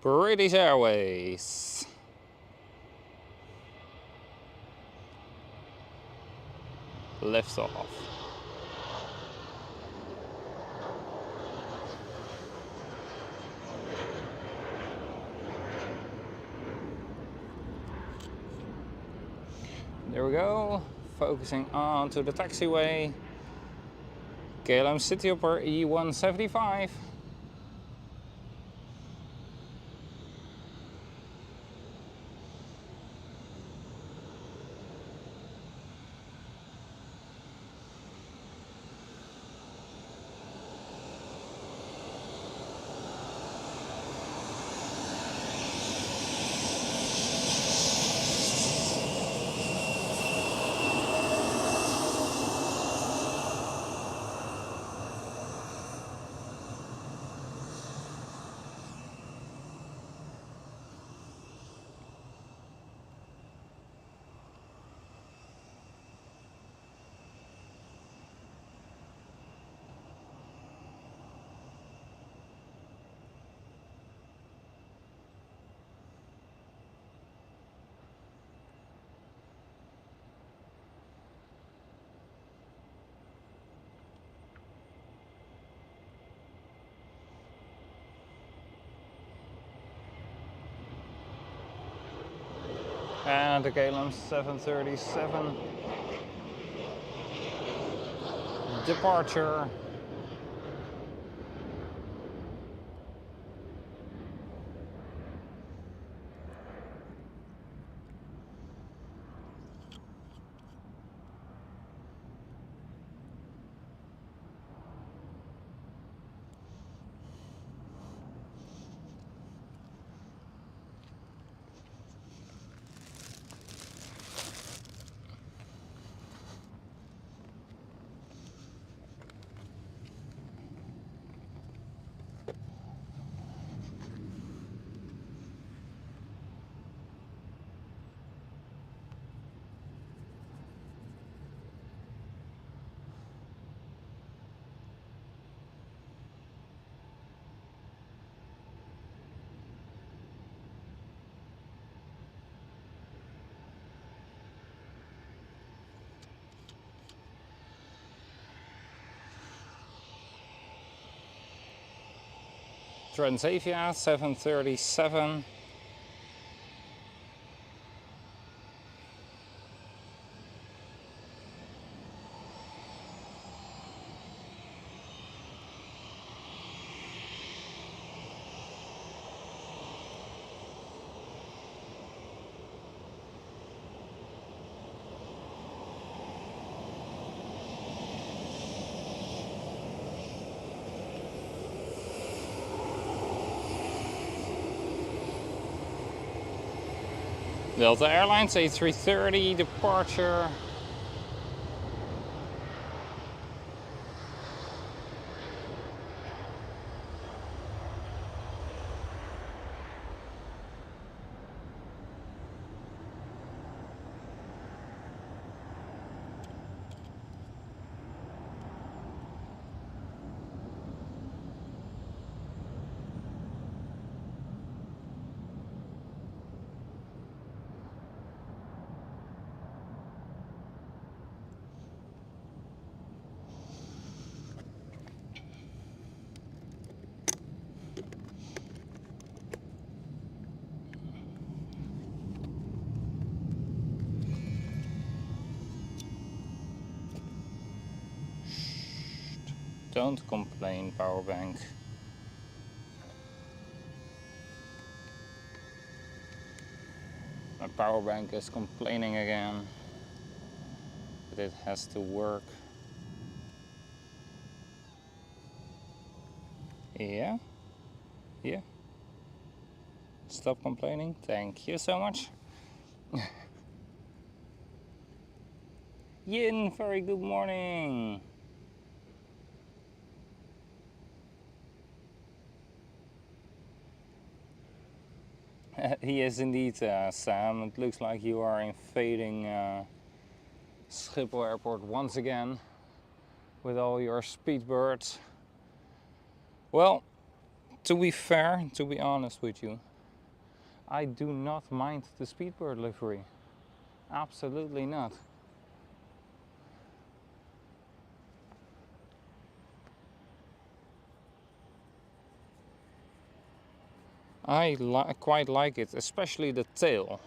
British Airways. Lift off. There we go. Focusing on to the taxiway. KLM City Hopper E175. And the KLM 737 departure. Transavia 737. Delta Airlines A330 departure. Don't complain, power bank. My power bank is complaining again, but it has to work. Yeah? Yeah? Stop complaining. Thank you so much. Yin, very good morning. He is indeed, Sam. It looks like you are invading Schiphol Airport once again with all your speedbirds. Well, to be fair, to be honest with you, I do not mind the speedbird livery. Absolutely not. I quite like it, especially the tail.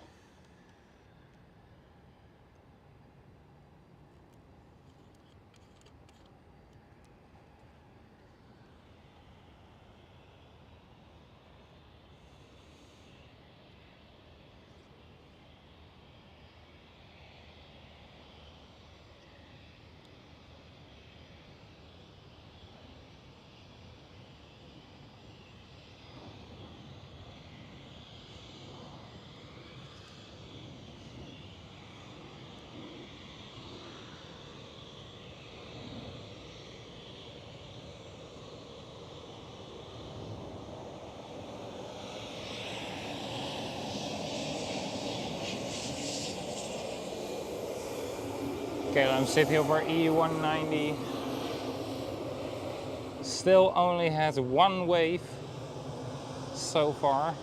KLM City over E190 still only has one wave so far.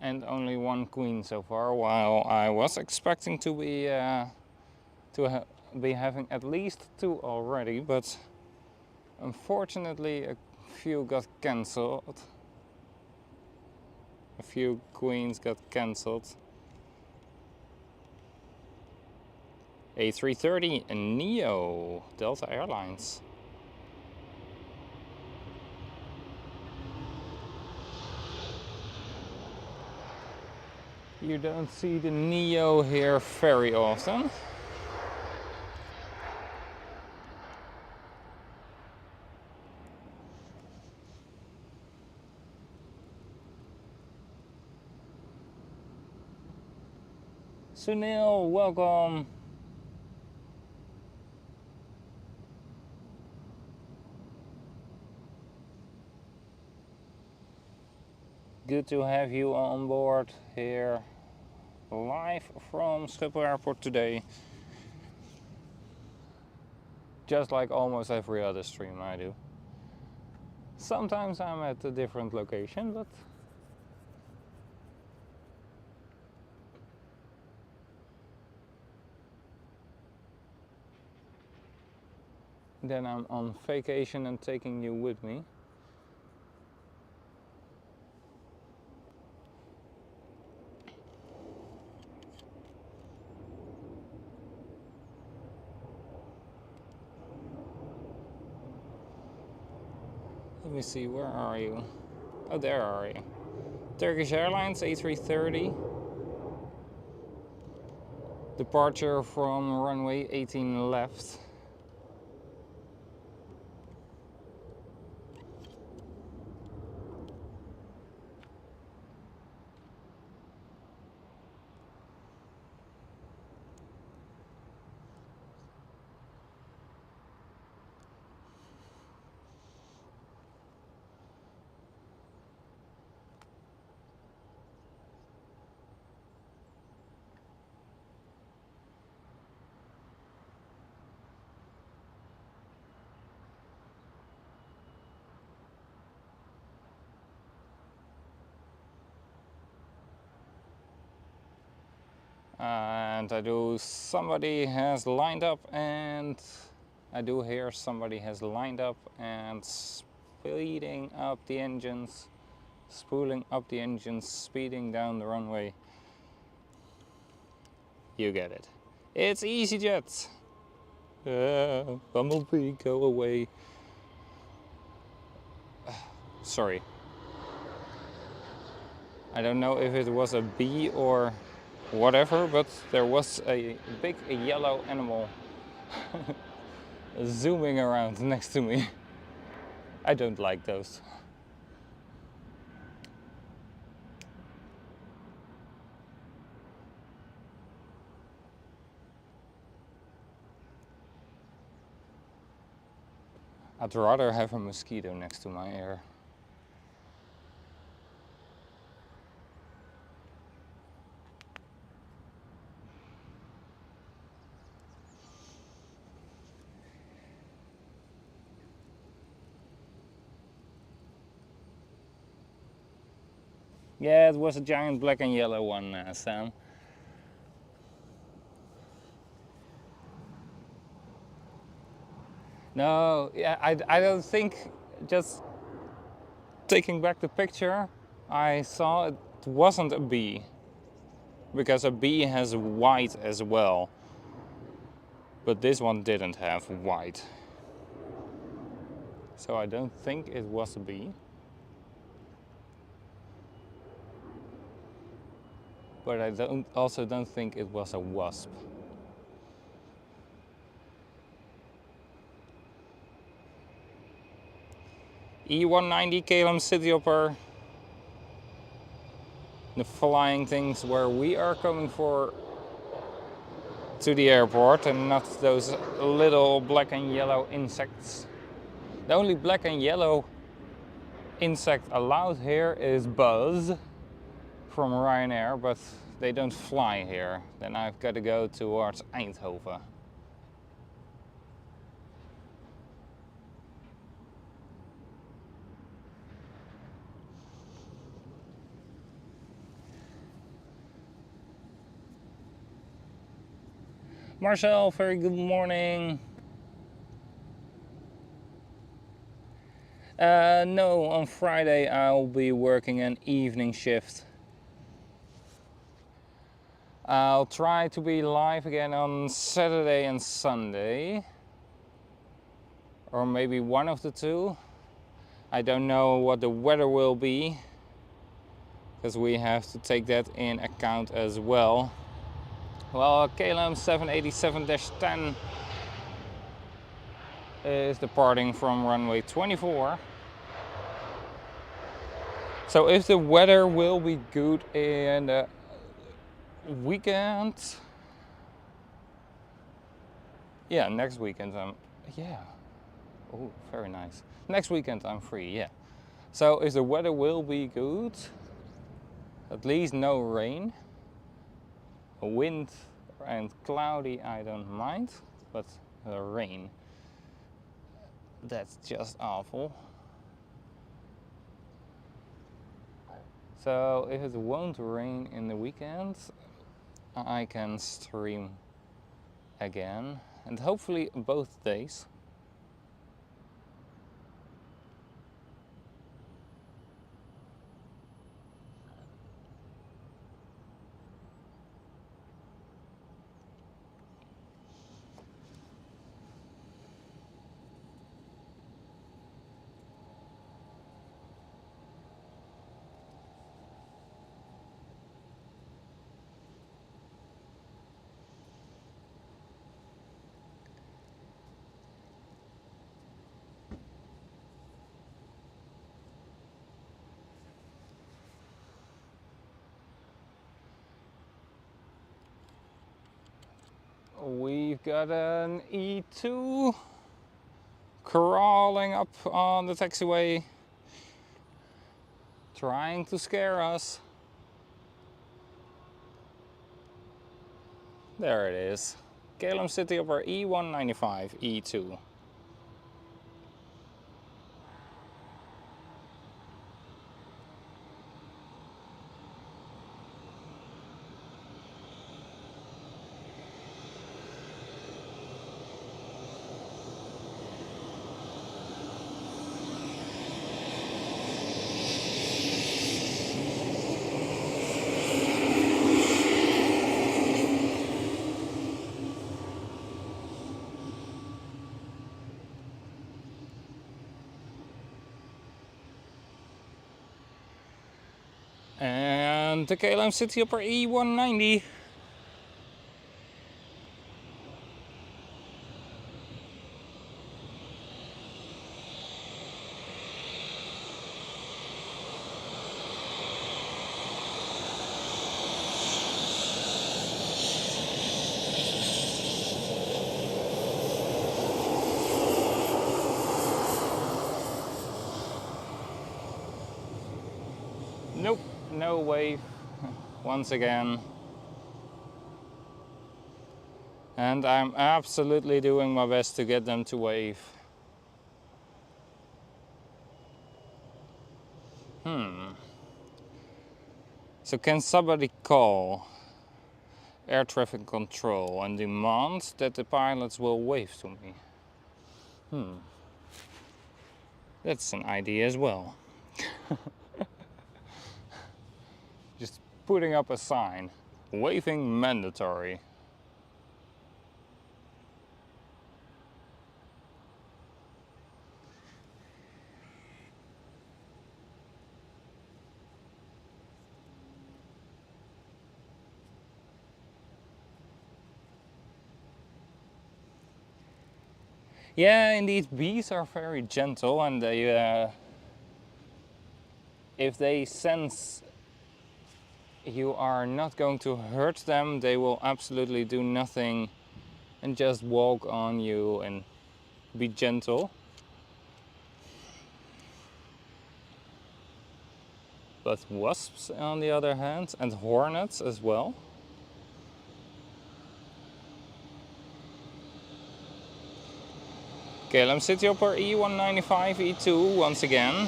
and only one queen so far, while I was expecting to be having at least 2 already, but unfortunately a few got cancelled. A few queens got cancelled. A330 and Neo, Delta Airlines. You don't see the Neo here very often. Sunil, welcome. Good to have you on board here, live from Schiphol Airport today. Just like almost every other stream I do. Sometimes I'm at a different location, but then I'm on vacation and taking you with me. Let me see, where are you? Oh, there are you. Turkish Airlines A330. Departure from runway 18 left. And somebody has lined up, and I do hear somebody has lined up and speeding up the engines, spooling up the engines, speeding down the runway. You get it. It's EasyJet. Bumblebee, go away. Sorry. I don't know if it was a bee or whatever, but there was a big yellow animal zooming around next to me. I don't like those. I'd rather have a mosquito next to my ear. Yeah, it was a giant black and yellow one, Sam. No, yeah, I don't think, just taking back the picture, I saw it wasn't a bee. Because a bee has white as well. But this one didn't have white. So I don't think it was a bee. But I also don't think it was a wasp. E190 KLM Cityhopper. The flying things where we are coming for to the airport, and not those little black and yellow insects. The only black and yellow insect allowed here is Buzz from Ryanair, but they don't fly here. Then I've got to go towards Eindhoven. Marcel, very good morning. No, on Friday I'll be working an evening shift. I'll try to be live again on Saturday and Sunday. Or maybe one of the two. I don't know what the weather will be, because we have to take that in account as well. Well, KLM 787-10 is departing from runway 24. So if the weather will be good in the weekend, yeah, next weekend oh, very nice. Next weekend I'm free, yeah. So if the weather will be good, at least no rain, wind and cloudy I don't mind, but rain, that's just awful. So if it won't rain in the weekend, I can stream again, and hopefully both days. We've got an E2 crawling up on the taxiway, trying to scare us. There it is. KLM City Hopper E195 E2. And the KLM City Hopper E190. Nope, no wave once again. And I'm absolutely doing my best to get them to wave. So can somebody call air traffic control and demand that the pilots will wave to me? That's an idea as well. Just putting up a sign, waving mandatory. Yeah, indeed, bees are very gentle, and they, if they sense you are not going to hurt them, they will absolutely do nothing and just walk on you and be gentle. But wasps, on the other hand, and hornets as well. KLM City Hopper E195 E2 once again.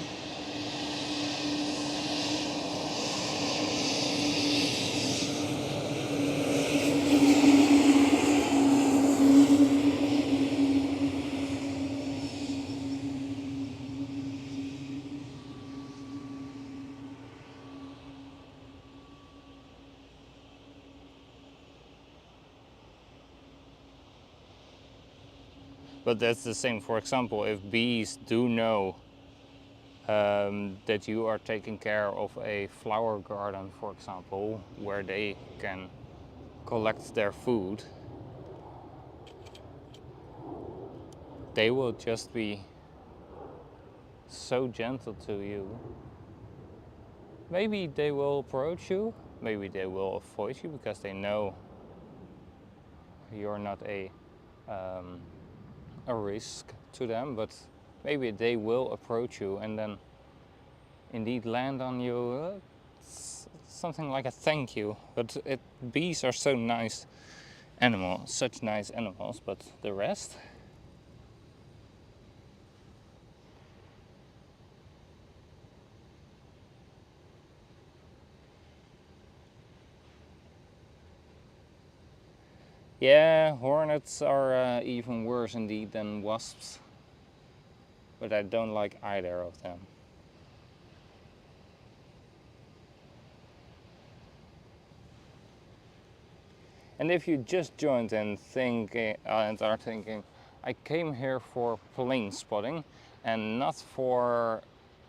But that's the same, for example, if bees do know that you are taking care of a flower garden, for example, where they can collect their food, they will just be so gentle to you. Maybe they will approach you, maybe they will avoid you because they know you're not a risk to them, but maybe they will approach you and then indeed land on you. Something like a thank you. But bees are so nice animals, such nice animals, but the rest? Yeah, hornets are even worse indeed than wasps, but I don't like either of them. And if you just joined and are thinking, I came here for plane spotting and not for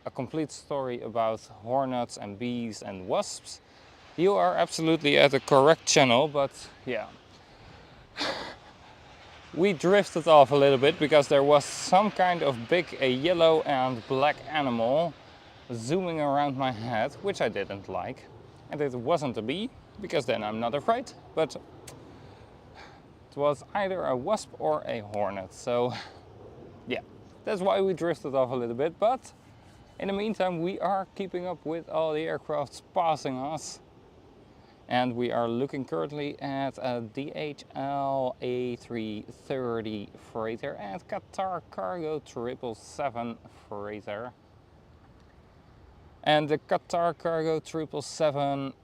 a complete story about hornets and bees and wasps, you are absolutely at the correct channel. But yeah, we drifted off a little bit because there was some kind of big yellow and black animal zooming around my head, which I didn't like. And it wasn't a bee, because then I'm not afraid, but it was either a wasp or a hornet. So yeah, that's why we drifted off a little bit. But in the meantime, we are keeping up with all the aircrafts passing us. And we are looking currently at a DHL A330 freighter and Qatar Cargo 777 freighter. And the Qatar Cargo 777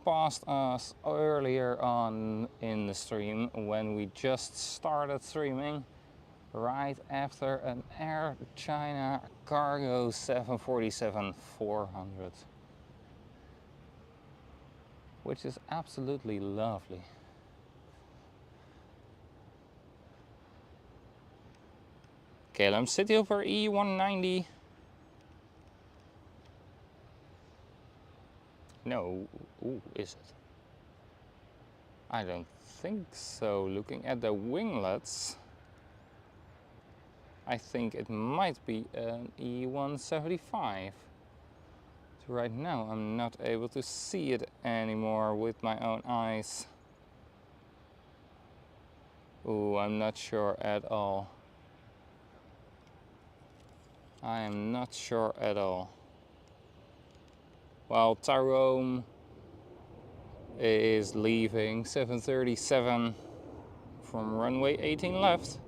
passed us earlier on in the stream when we just started streaming, right after an Air China Cargo 747-400, which is absolutely lovely. KLM City over E190. No, ooh, is it? I don't think so. Looking at the winglets, I think it might be an E175. So right now I'm not able to see it anymore with my own eyes. Ooh, I'm not sure at all. I am not sure at all. While Tyrone is leaving 737 from runway 18 left.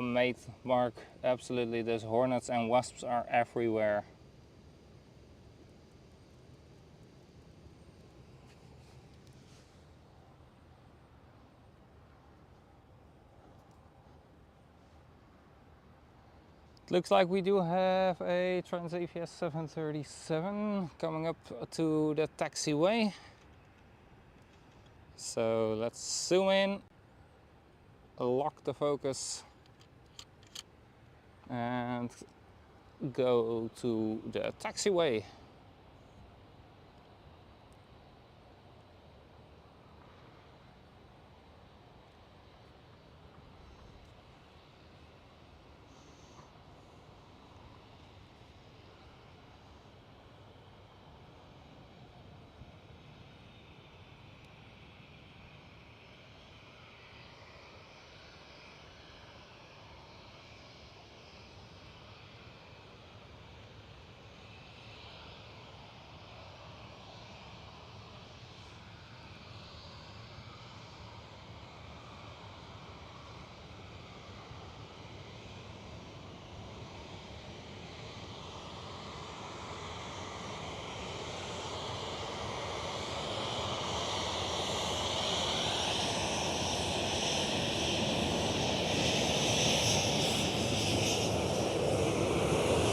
Mate, Mark, absolutely, those hornets and wasps are everywhere. It looks like we do have a Transavia 737 coming up to the taxiway. So let's zoom in, lock the focus, and go to the taxiway.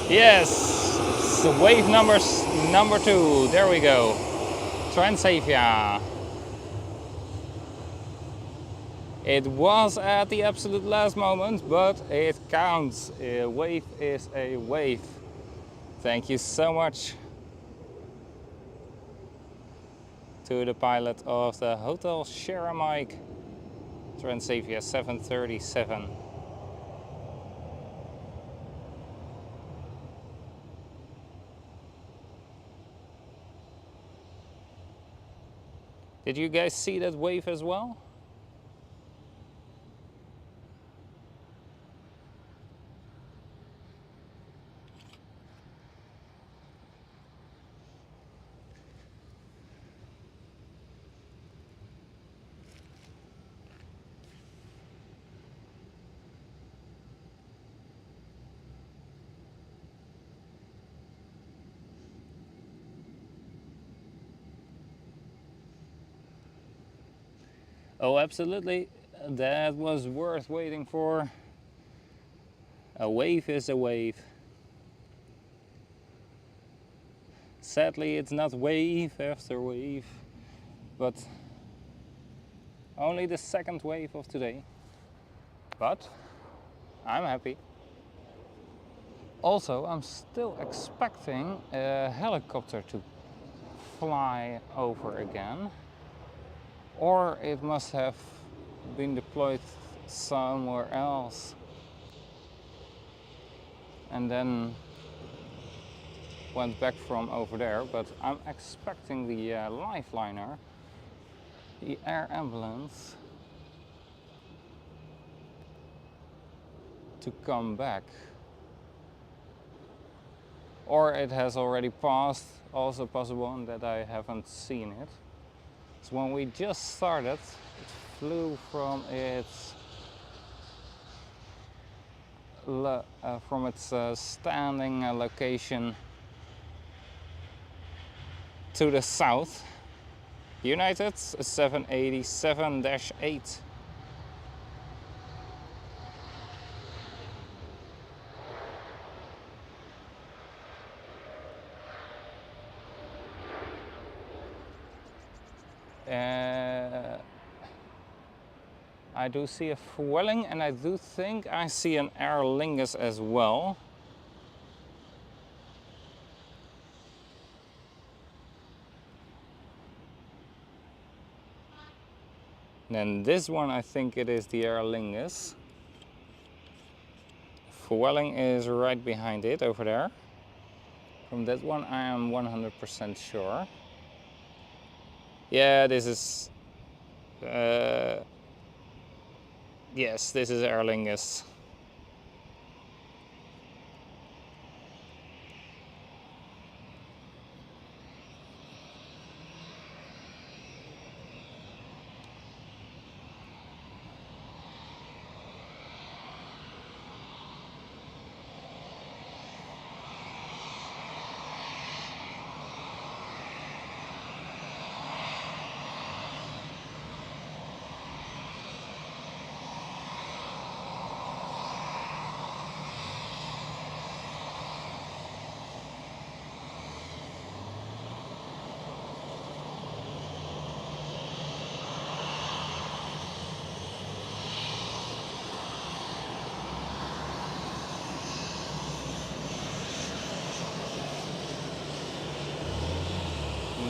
Yes, so wave number 2. There we go. Transavia. It was at the absolute last moment, but it counts. A wave is a wave. Thank you so much to the pilot of the Hotel Sharamike Transavia 737. Did you guys see that wave as well? Oh, absolutely. That was worth waiting for. A wave is a wave. Sadly, it's not wave after wave, but only the second wave of today. But I'm happy. Also, I'm still expecting a helicopter to fly over again, or it must have been deployed somewhere else and then went back from over there. But I'm expecting the lifeliner, the air ambulance, to come back. Or it has already passed, also possible, and that I haven't seen it. So when we just started, it flew from its standing location to the south. United 787-8. I do see a Vueling, and I do think I see an Aer Lingus as well. Then this one, I think it is the Aer Lingus. Vueling is right behind it over there. From that one I am 100% sure. Yeah, this is yes, this is Aer Lingus.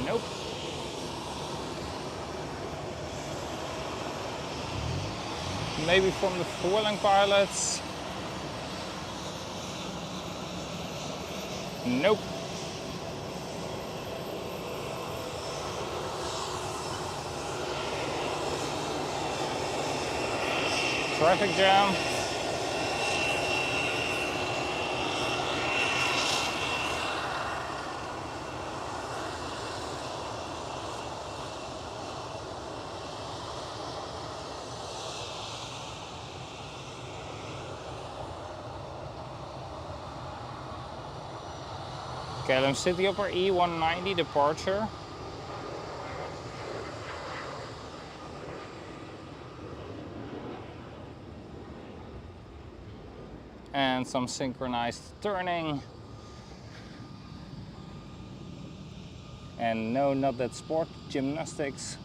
Nope. Maybe from the Vueling pilots. Nope. Traffic jam. KLM Cityhopper E190 departure. And some synchronized turning And no, not that sport, gymnastics.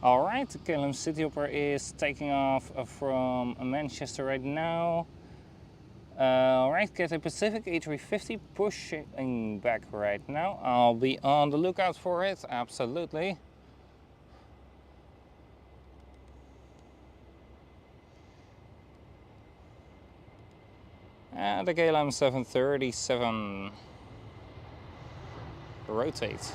Alright, KLM Cityhopper is taking off from Manchester right now. Alright, Cathay Pacific A350 pushing back right now. I'll be on the lookout for it, absolutely. And the KLM 737 rotate.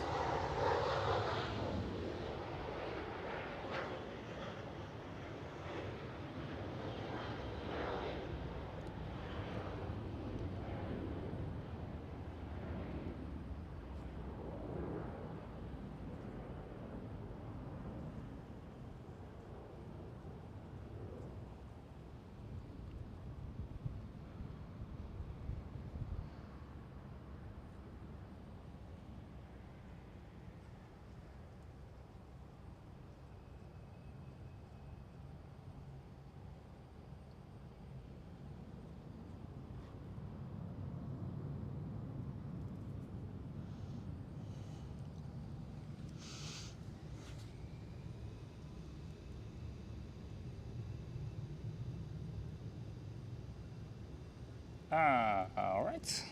All right.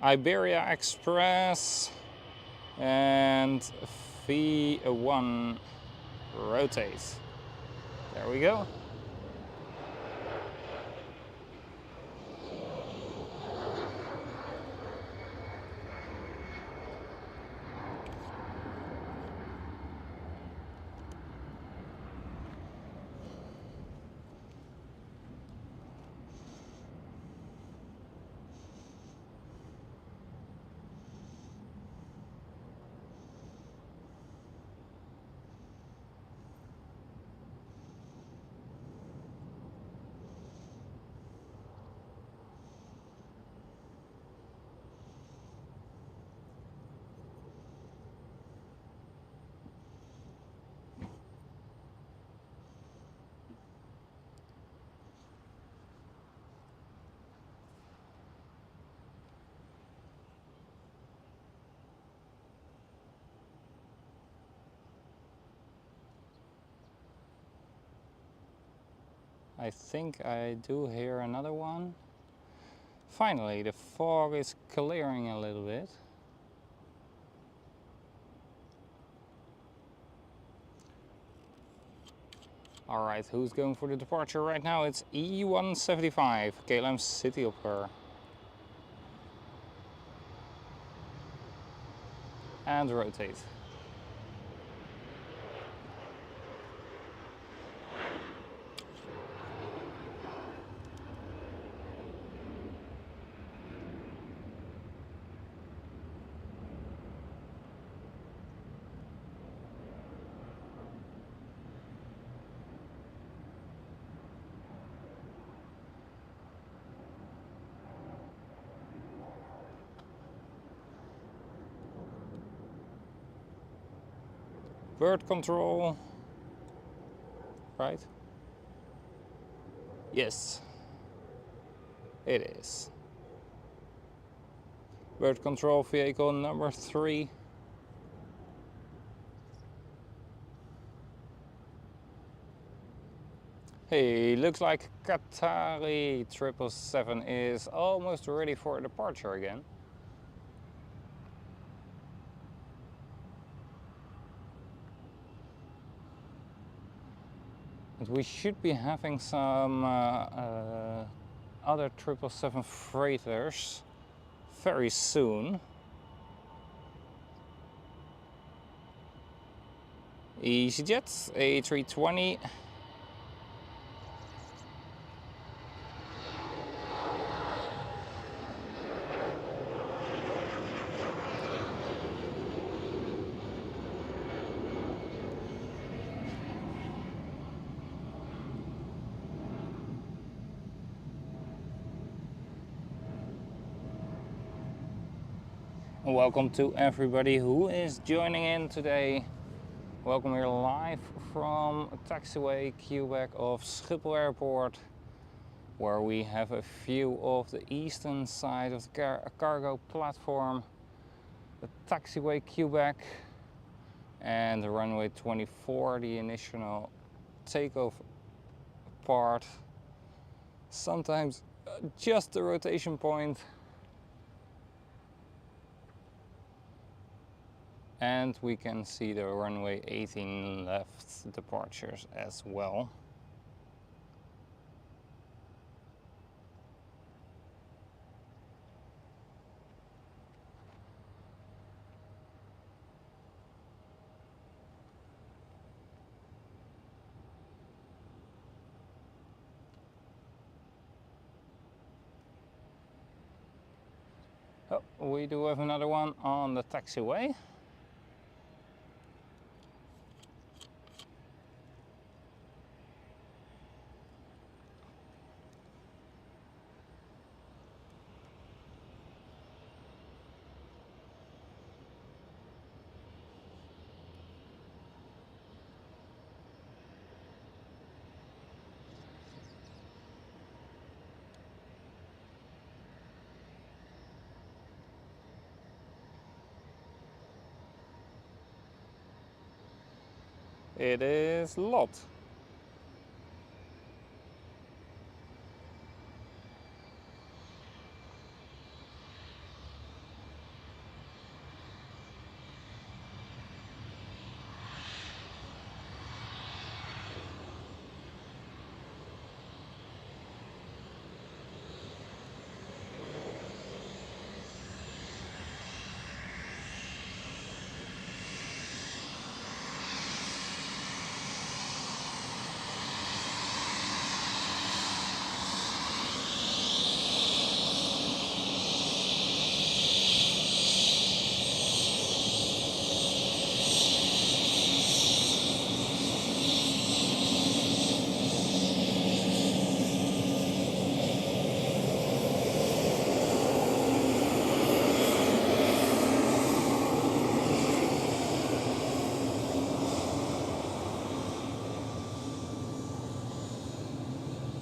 Iberia Express and V1 rotate. There we go. I think I do hear another one. Finally, the fog is clearing a little bit. Alright, who's going for the departure right now? It's E175, KLM Cityhopper. And rotate. Bird control, right? Yes, it is. Bird control vehicle number 3. Hey, looks like Qatari 777 is almost ready for departure again. And we should be having some other 777 freighters very soon. EasyJet A320. Welcome to everybody who is joining in today. Welcome here live from taxiway Quebec of Schiphol Airport, where we have a view of the eastern side of the cargo platform, the taxiway Quebec, and the runway 24, the initial takeoff part. Sometimes just the rotation point. And we can see the runway 18 left departures as well. Oh, we do have another one on the taxiway. It is Lot.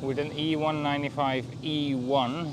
With an E195 E1.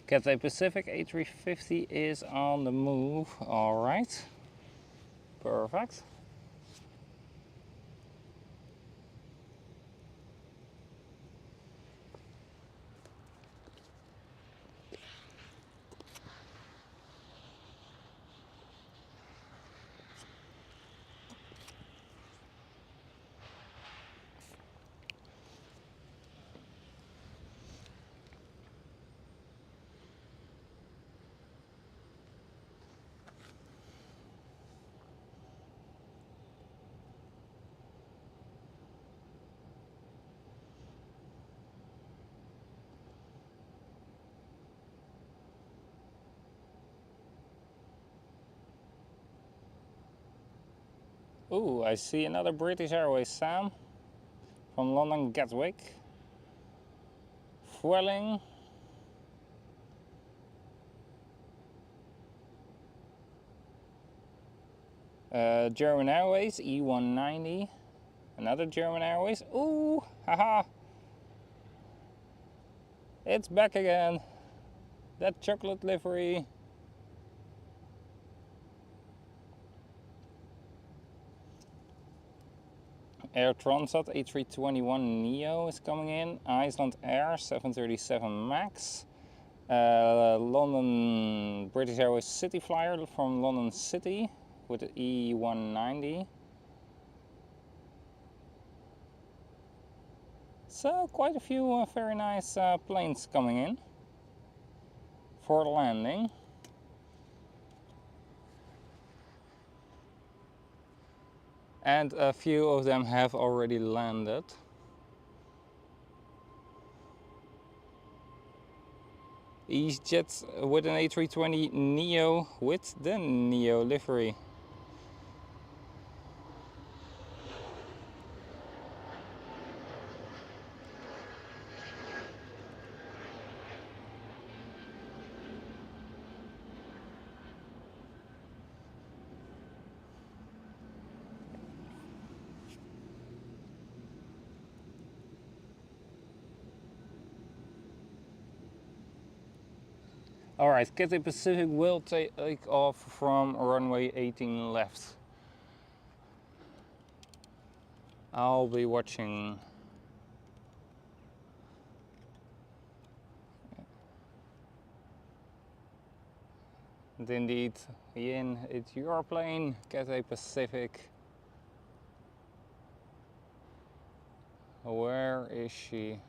Cathay Pacific A350 is on the move. All right, perfect. Ooh, I see another British Airways Sam from London Gatwick. Vueling. German Airways E190. Another German Airways. Ooh, haha. It's back again. That chocolate livery. Air Transat A321neo is coming in. Iceland Air 737 MAX. London British Airways City flyer from London City with the E190. So quite a few very nice planes coming in for landing. And a few of them have already landed. EasyJet with an A320neo with the neo livery. Alright, Cathay Pacific will take off from runway 18 left. I'll be watching. And indeed, Yin, it's your plane, Cathay Pacific. Where is she?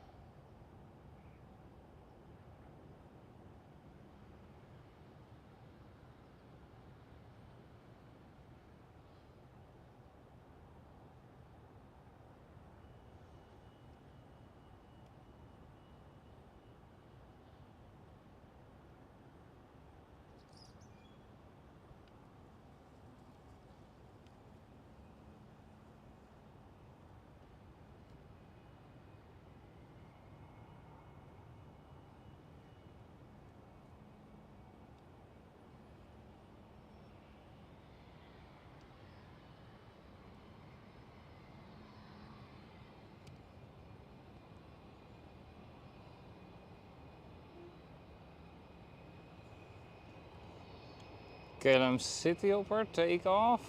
KLM City Hopper takeoff.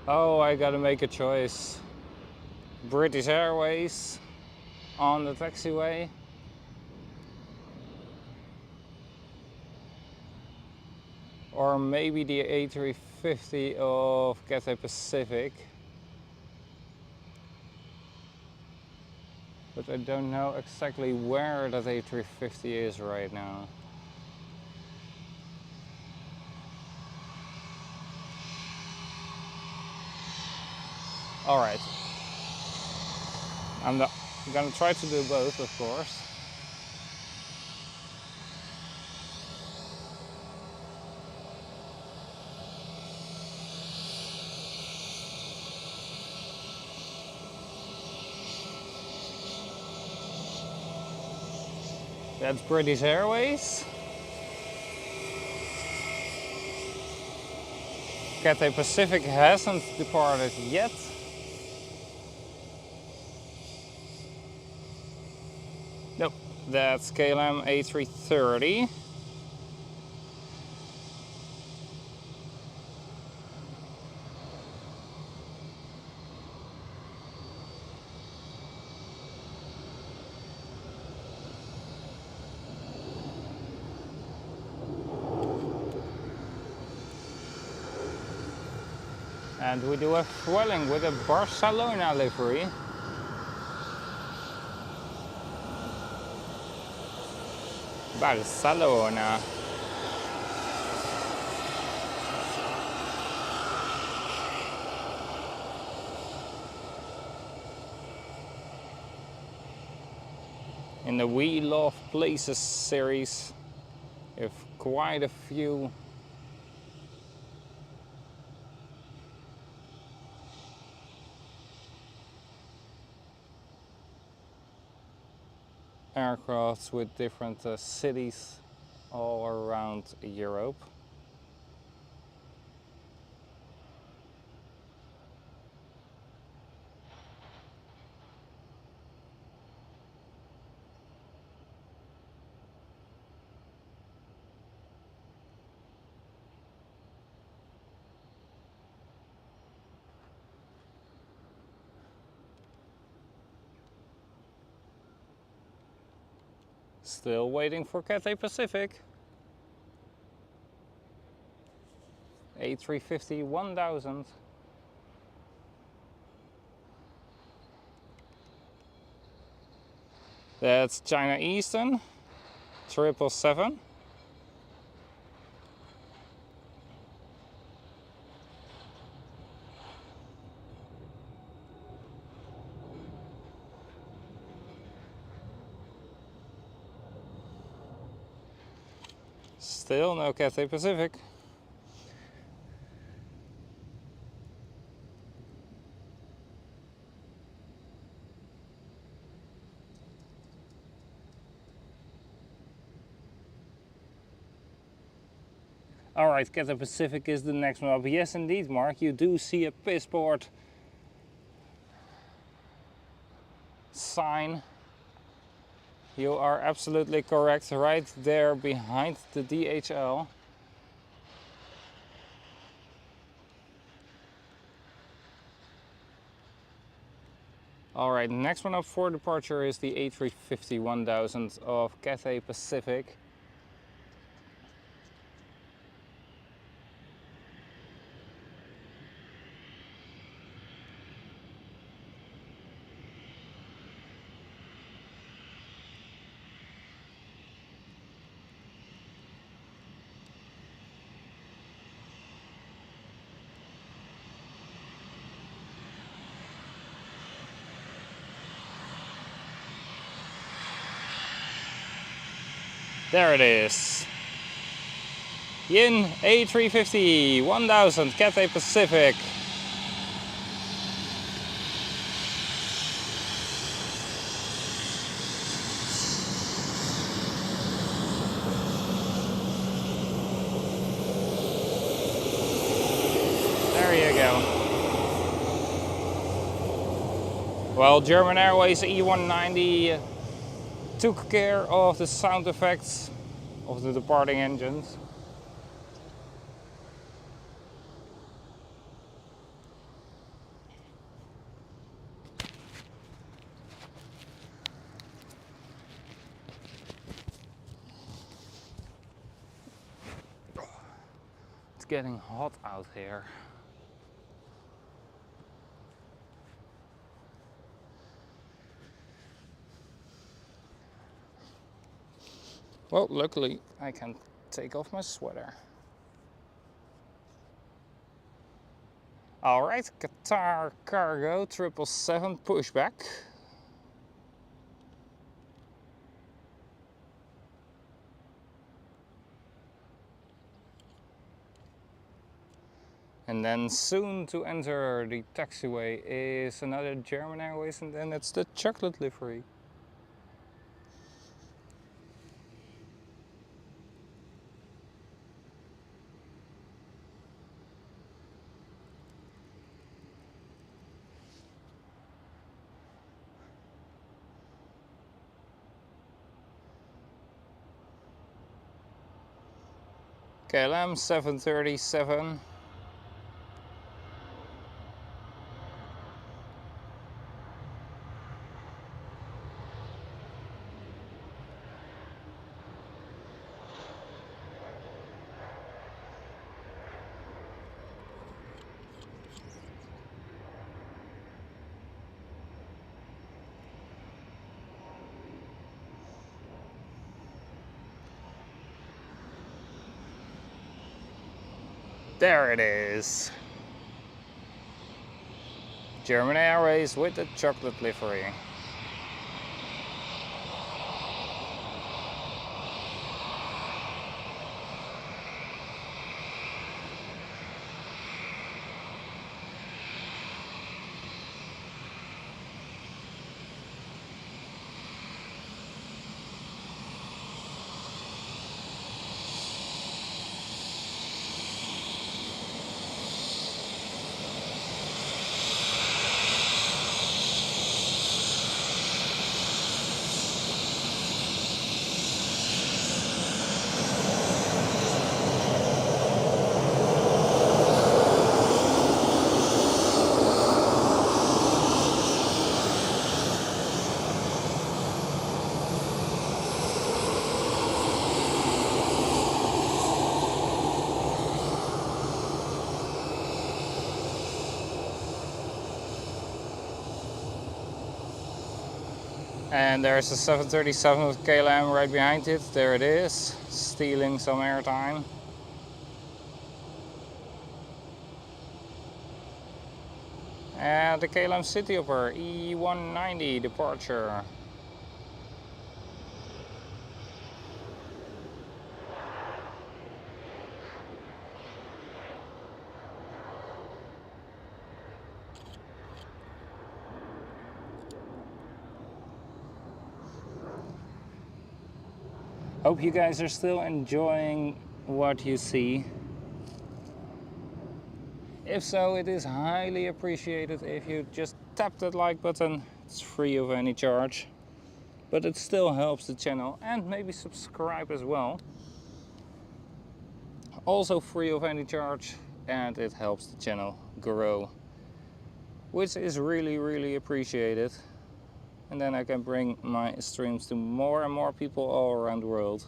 Oh, I gotta make a choice. British Airways on the taxiway. Or maybe the A350 of Cathay Pacific. But I don't know exactly where that A350 is right now. Alright. I'm gonna try to do both, of course. That's British Airways. Cathay Pacific hasn't departed yet. Nope, that's KLM A330. And we do a Vueling with a Barcelona livery. Barcelona. In the We Love Places series, we have quite a few aircrafts with different cities all around Europe. Still waiting for Cathay Pacific. A350-1000. That's China Eastern 777. Still no Cathay Pacific. Alright, Cathay Pacific is the next one up. Yes indeed, Mark, you do see a passport sign. You are absolutely correct, right there behind the DHL. Alright, next one up for departure is the A350-1000 of Cathay Pacific. There it is. Yin A350-1000 Cathay Pacific. There you go. Well, German Airways E190 took care of the sound effects of the departing engines. It's getting hot out here. Well, luckily I can take off my sweater. Alright, Qatar Cargo 777 pushback. And then soon to enter the taxiway is another German Airways, and then it's the chocolate livery. KLM 737. There it is. German Airways with the chocolate livery. And there's a 737 with KLM right behind it. There it is, stealing some airtime. And the KLM City Hopper E190 departure. Hope you guys are still enjoying what you see. If so, it is highly appreciated if you just tap that like button. It's free of any charge, but it still helps the channel, and maybe subscribe as well. Also free of any charge, and it helps the channel grow, which is really appreciated. And then I can bring my streams to more and more people all around the world.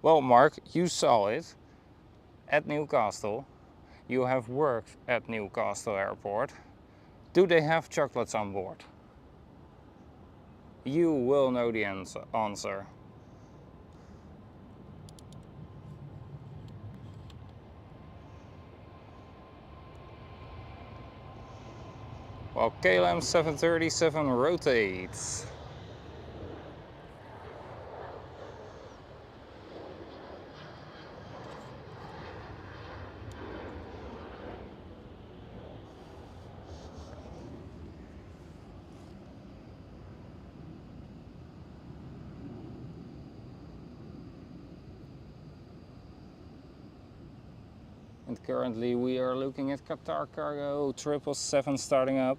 Well, Mark, you saw it at Newcastle. You have worked at Newcastle Airport. Do they have chocolates on board? You will know the answer. While KLM 737 rotates. And currently we are looking at Qatar Cargo 777 starting up.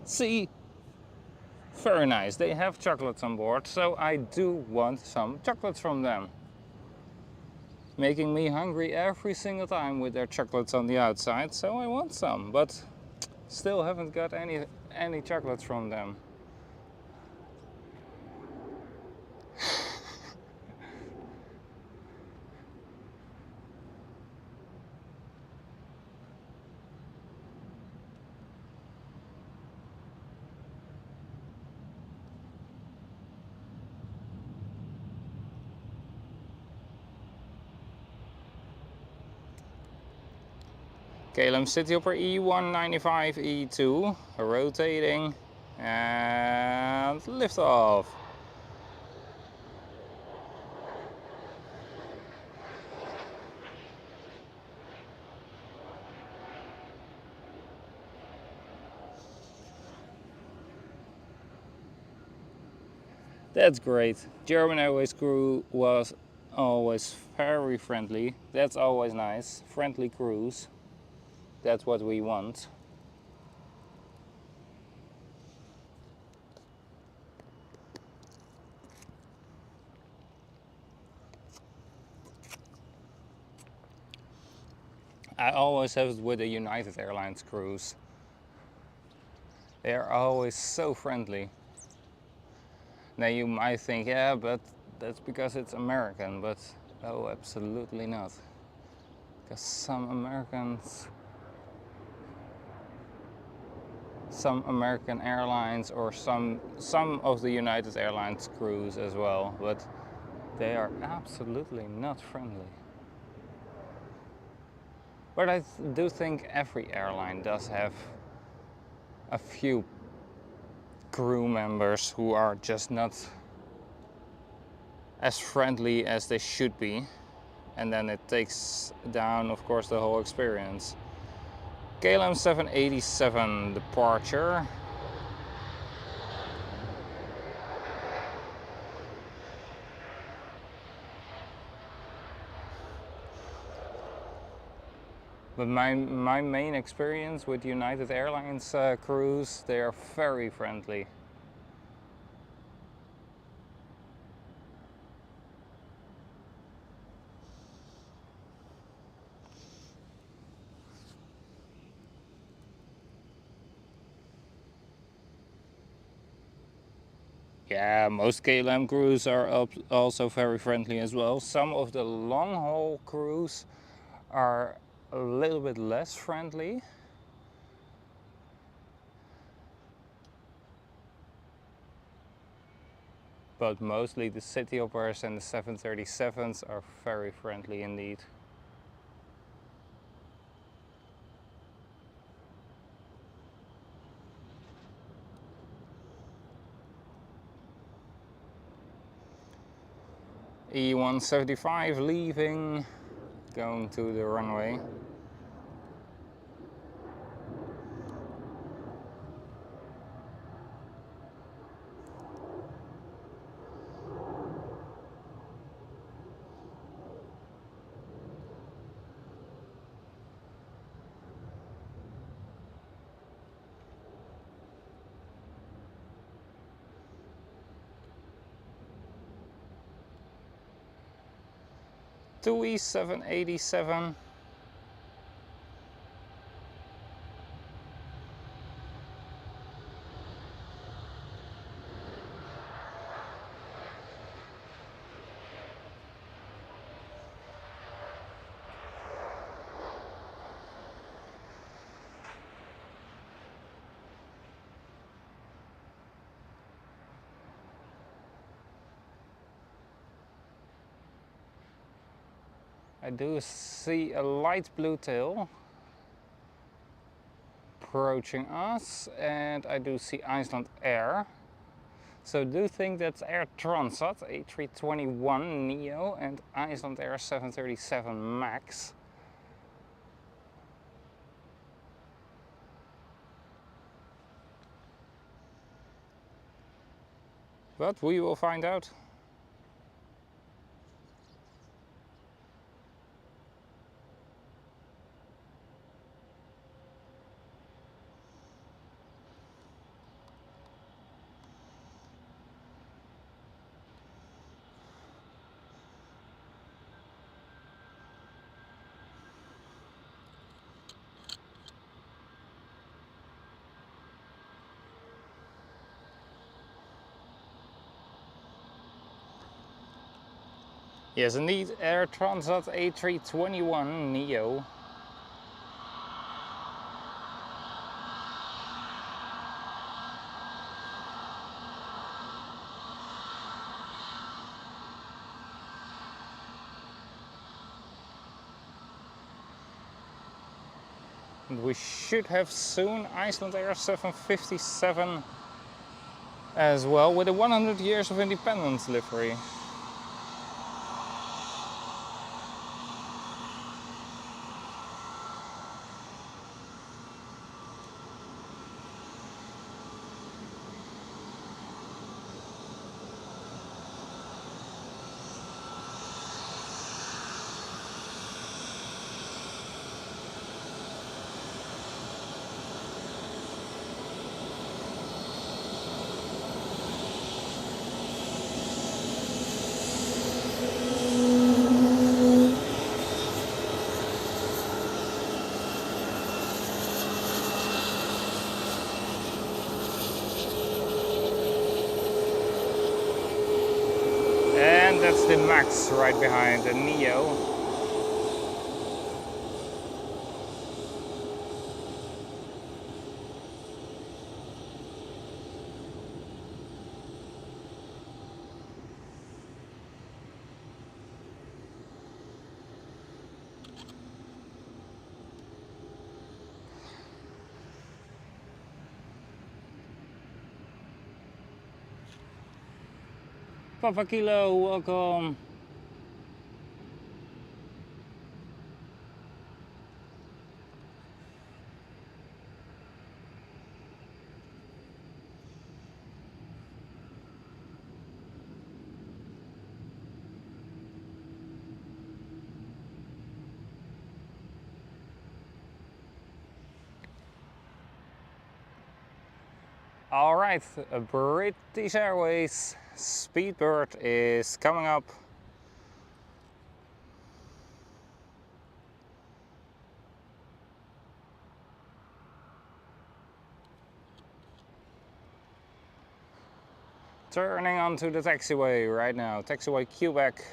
See, very nice. They have chocolates on board, so I do want some chocolates from them. Making me hungry every single time with their chocolates on the outside, so I want some, but still haven't got any chocolates from them. KLM City Hopper E195 E2 rotating and liftoff. That's great. German Airways crew was always very friendly. That's always nice. Friendly crews. That's what we want. I always have it with the United Airlines crews. They are always so friendly. Now you might think, yeah, but that's because it's American, but oh, absolutely not. Because some American airlines or some of the United Airlines crews as well, but they are absolutely not friendly. But I do think every airline does have a few crew members who are just not as friendly as they should be, and then it takes down, of course, the whole experience. KLM 787 departure. But my main experience with United Airlines crews, they are very friendly. Yeah, most KLM crews are also very friendly as well. Some of the long haul crews are a little bit less friendly. But mostly the city hoppers and the 737s are very friendly indeed. E175 leaving, going to the runway. Two E787. I do see a light blue tail approaching us, and I do see Iceland Air. So I do think that's Air Transat A321 Neo and Iceland Air 737 MAX. But we will find out. Yes, indeed, Air Transat A321 Neo. And we should have soon Iceland Air 757 as well, with a 100 years of independence livery. And that's the MAX right behind the Neo. Papa Kilo, welcome. All right, British Airways Speedbird is coming up. Turning onto the taxiway right now, taxiway Quebec.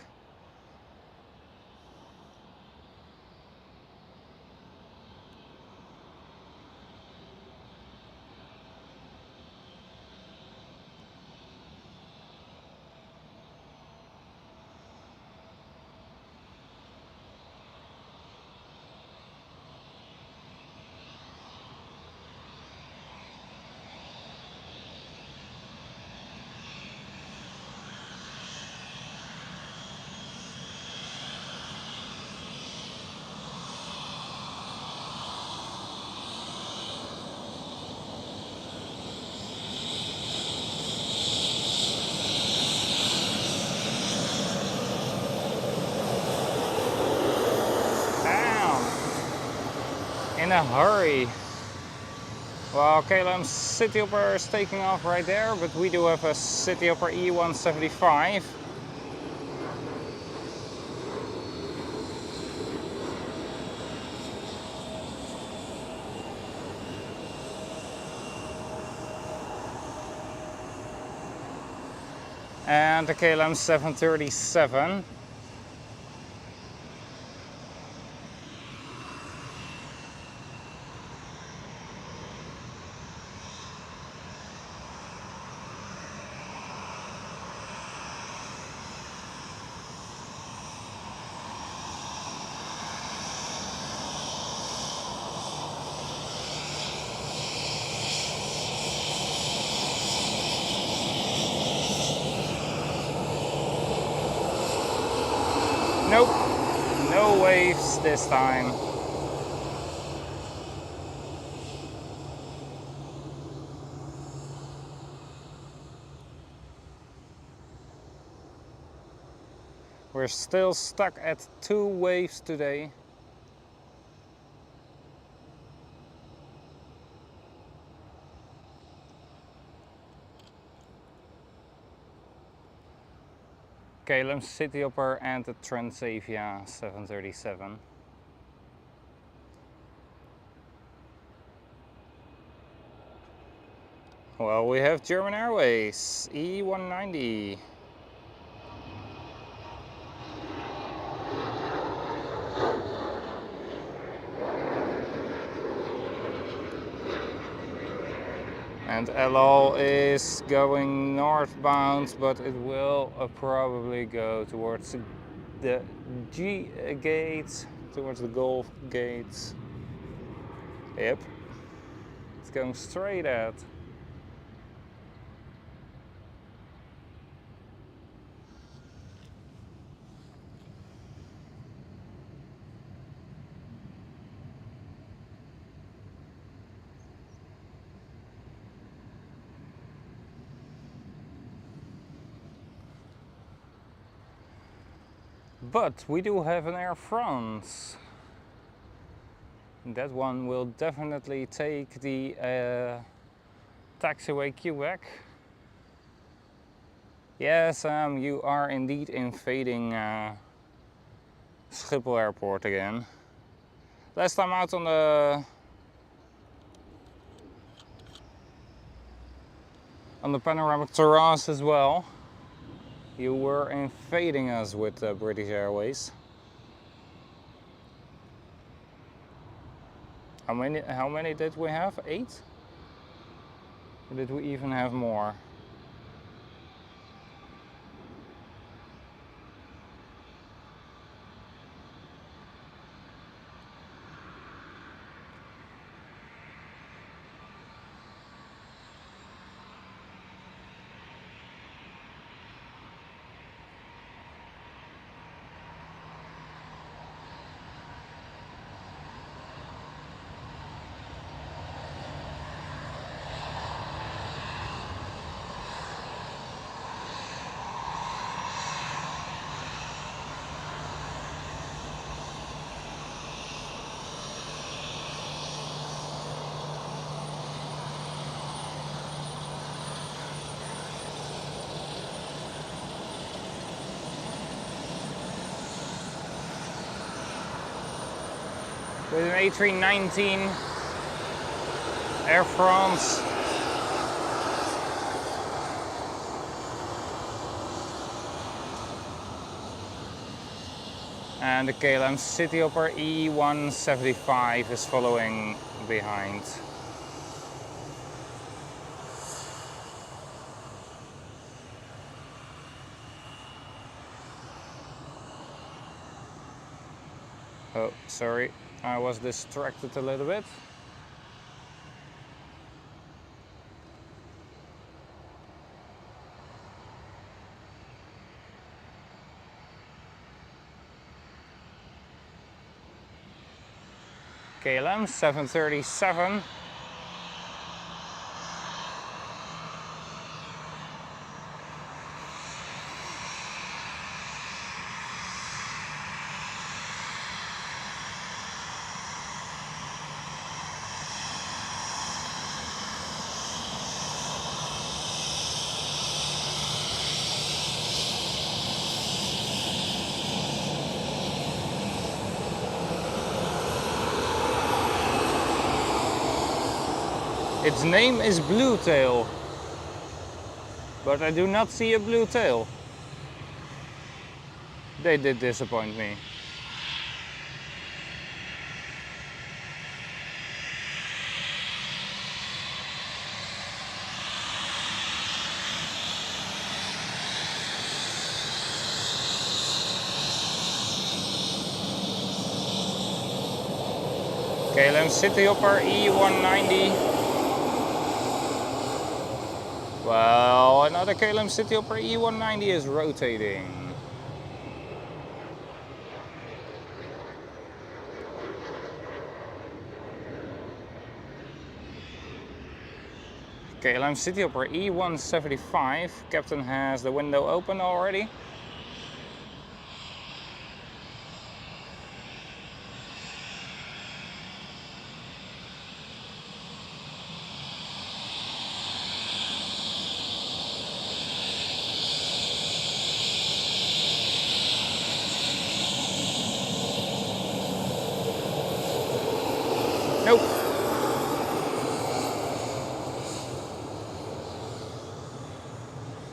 a hurry. Well, KLM City Hopper is taking off right there, but we do have a City Hopper E175. And the KLM 737. Nope, no waves this time. We're still stuck at 2 waves today. KLM City Hopper and the Transavia 737. Well, we have German Airways E190. And LL is going northbound, but it will probably go towards the G gate, towards the Gulf gates. Yep, it's going straight at. But we do have an Air France. That one will definitely take the taxiway Quebec. Yes, you are indeed invading Schiphol Airport again. Last time out on the panoramic terrace as well. You were invading us with British Airways. How many did we have? 8? Or did we even have more? With an A319 Air France. And the KLM City Hopper E175 is following behind. Oh, sorry, I was distracted a little bit. KLM 737. Its name is Blue Tail, but I do not see a blue tail. They did disappoint me. KLM Cityhopper E190. Well, another KLM Cityhopper E190 is rotating. KLM Cityhopper E175. Captain has the window open already. Nope.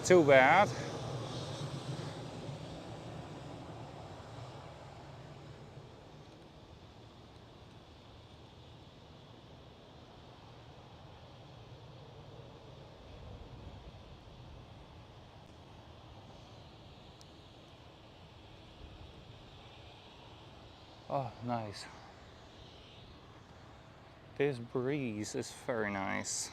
Too bad. Oh, nice. This breeze is very nice.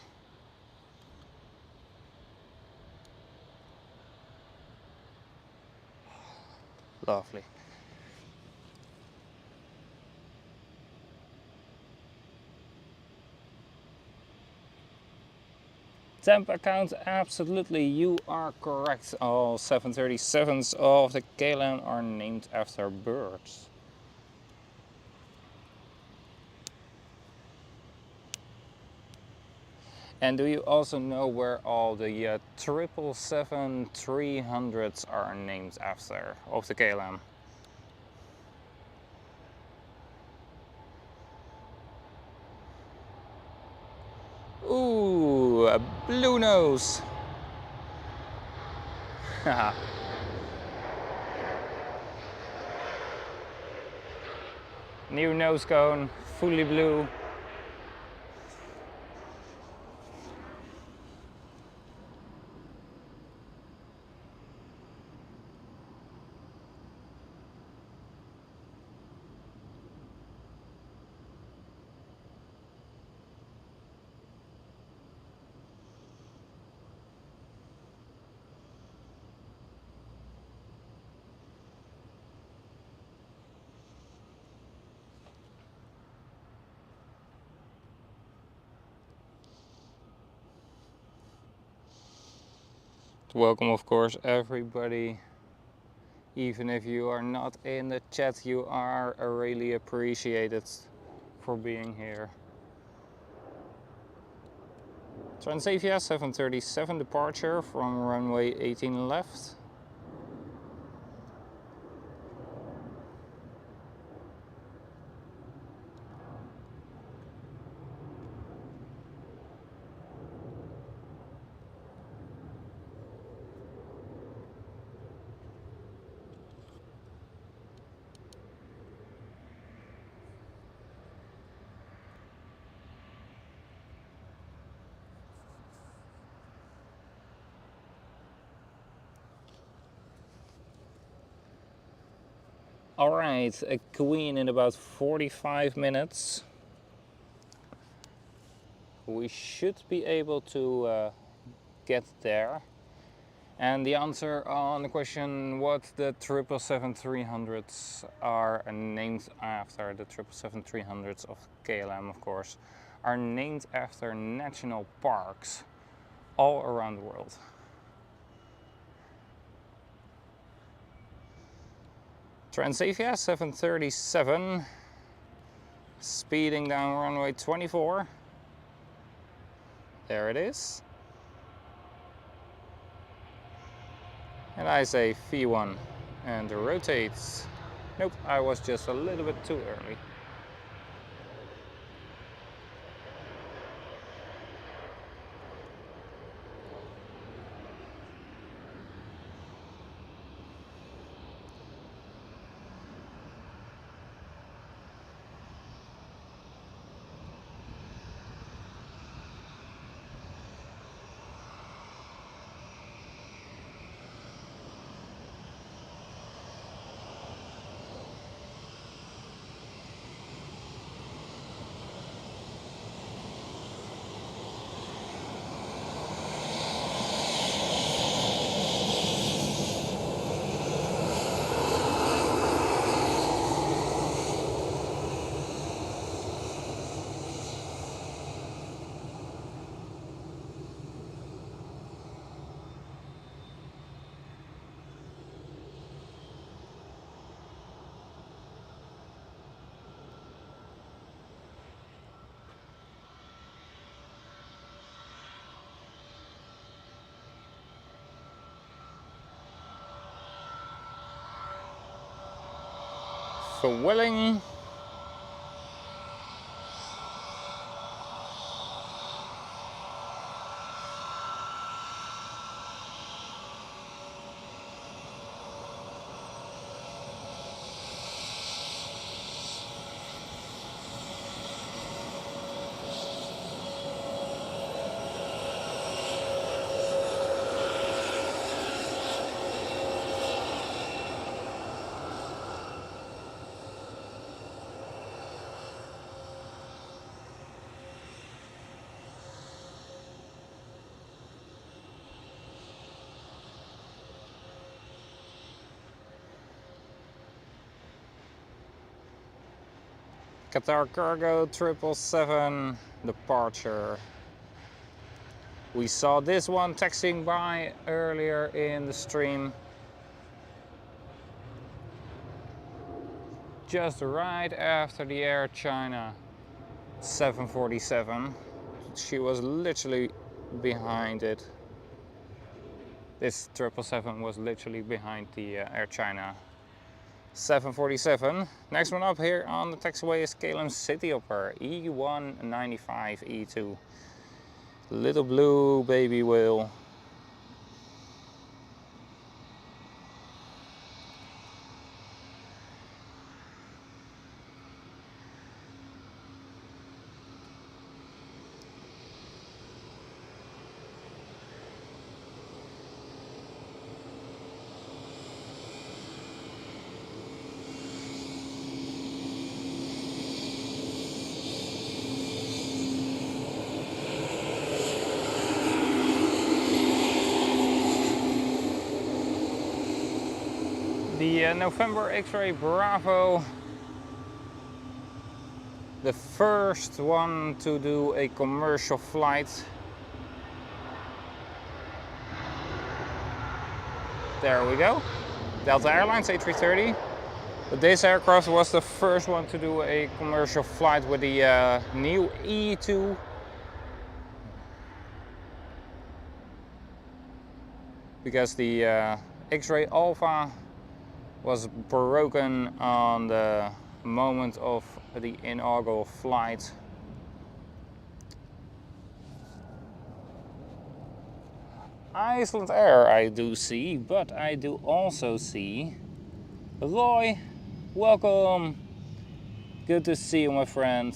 Lovely. Temp account, absolutely, you are correct. All 737s of the KLM are named after birds. And do you also know where all the 777-300s are named after of the KLM? Ooh, a blue nose. New nose cone, fully blue. Welcome, of course, everybody. Even if you are not in the chat, you are really appreciated for being here. Transavia 737 departure from runway 18 left. Alright, a Queen in about 45 minutes. We should be able to get there. And the answer on the question what the 777-300s are named after, the 777-300s of KLM, of course, are named after national parks all around the world. Transavia 737 speeding down runway 24. There it is. And I say V1 and rotates. Nope, I was just a little bit too early. willing. Qatar Cargo 777 departure. We saw this one taxiing by earlier in the stream. Just right after the Air China 747. She was literally behind it. This 777 was literally behind the Air China 747. Next one up here on the taxiway is KLM City Hopper E195E2. Little blue baby whale. The November X-Ray Bravo, the first one to do a commercial flight. There we go. Delta Airlines A330. But this aircraft was the first one to do a commercial flight with the new E2. Because the X-Ray Alpha was broken on the moment of the inaugural flight. Iceland Air I do see, but I do also see Roy. Welcome. Good to see you, my friend.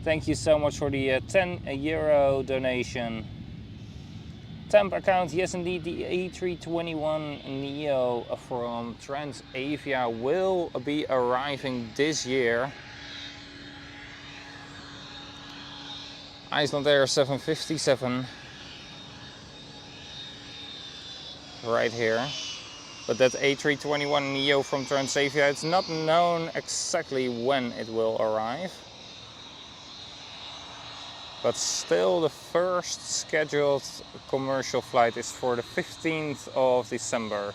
Thank you so much for the €10 donation. Temp account, yes indeed, the A321neo from Transavia will be arriving this year. Iceland Air 757 right here. But that A321neo from Transavia, it's not known exactly when it will arrive. But still, the first scheduled commercial flight is for the 15th of December.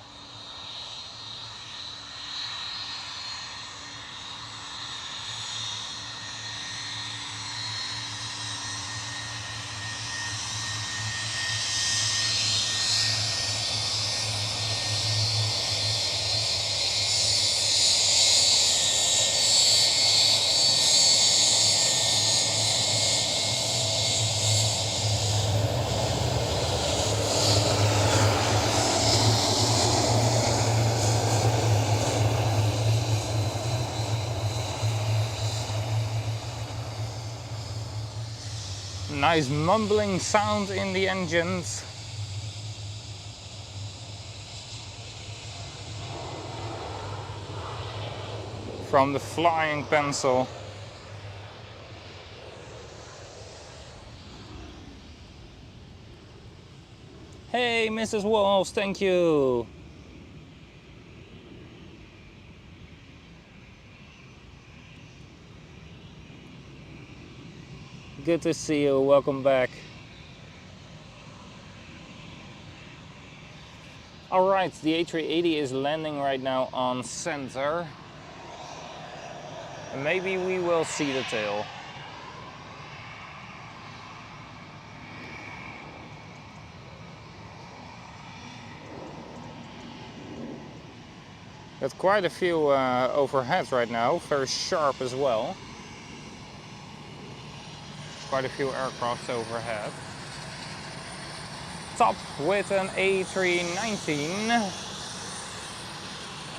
Nice mumbling sound in the engines. From the flying pencil. Hey, Mrs. Walls, thank you. Good to see you, welcome back. Alright, the A380 is landing right now on center. And maybe we will see the tail. Got quite a few overhead right now, very sharp as well. Quite a few aircrafts overhead. Top with an A319.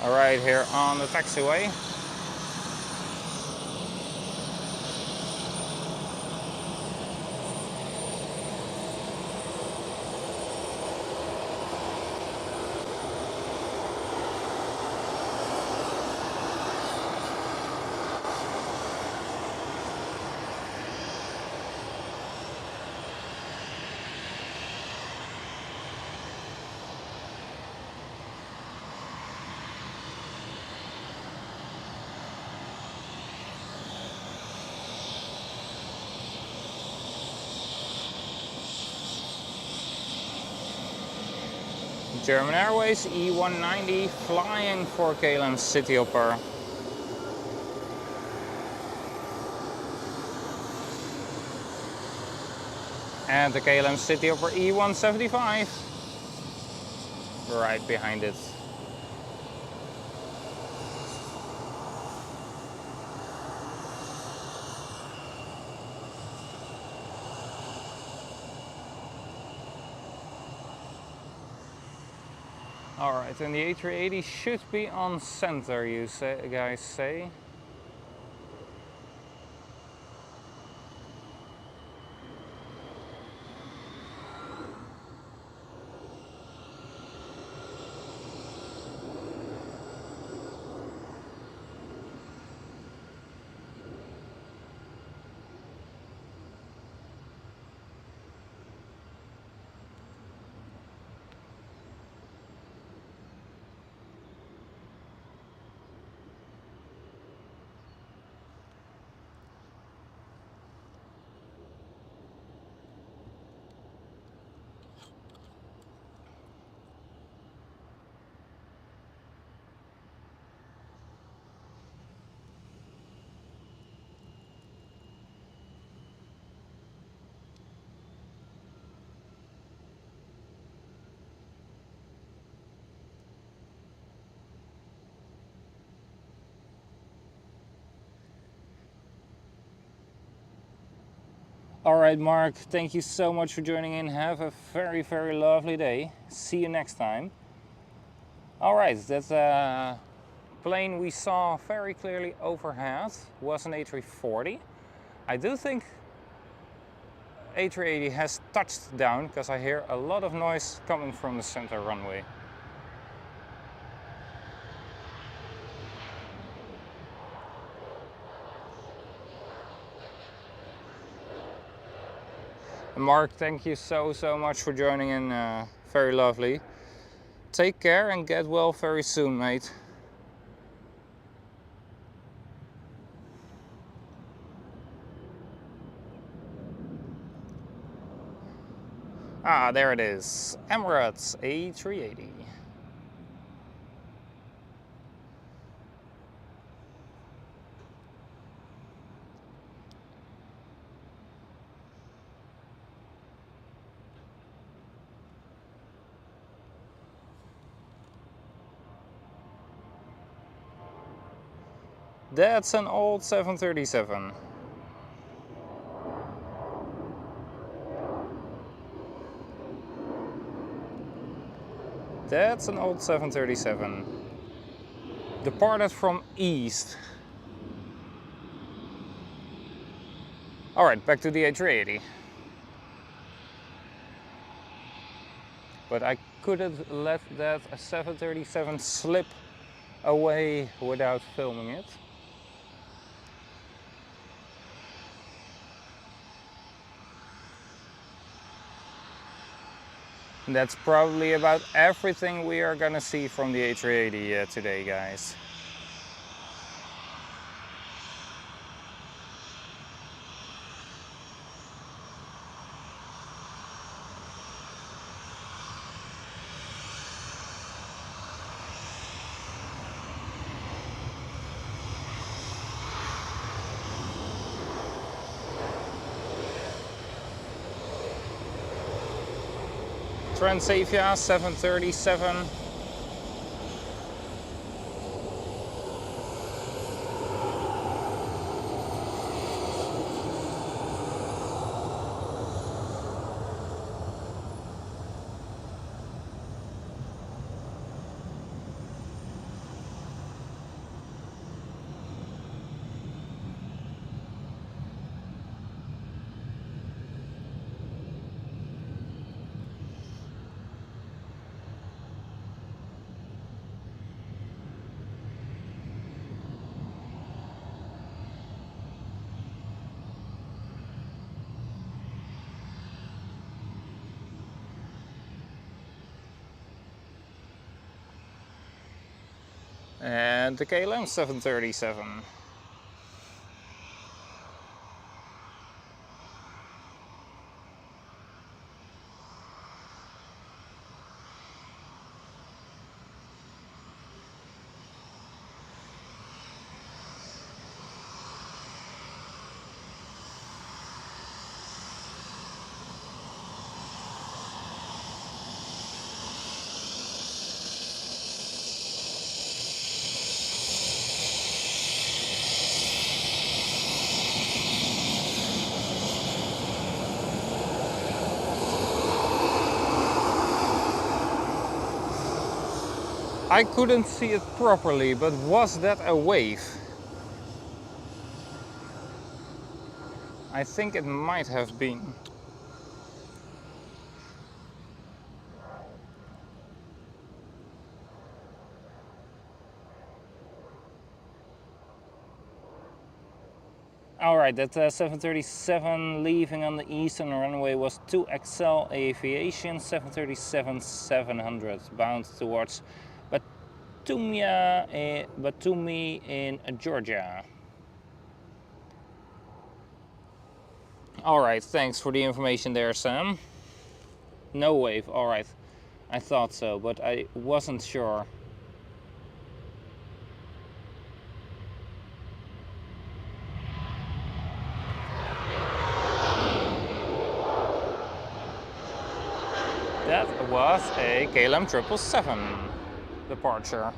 Right here on the taxiway. German Airways E190 flying for KLM City Hopper. And the KLM City Hopper E175 right behind it. Alright, and the A380 should be on center, you guys say. Alright Mark, thank you so much for joining in. Have a very, very lovely day. See you next time. Alright, that plane we saw very clearly overhead was an A340. I do think A380 has touched down because I hear a lot of noise coming from the center runway. Mark, thank you so much for joining in. Very lovely. Take care and get well very soon, mate. Ah, there it is. Emirates A380. That's an old 737. That's an old 737. Departed from East. Alright, back to the A380. But I couldn't let that 737 slip away without filming it. And that's probably about everything we are gonna see from the A380 today, guys. Transavia 737. And the KLM 737. I couldn't see it properly, but was that a wave? I think it might have been. Alright, that 737 leaving on the eastern runway was 2XL Aviation 737-700 bound towards Batumi in Georgia. Alright, thanks for the information there, Sam. No wave, alright. I thought so, but I wasn't sure. That was a KLM 777 departure.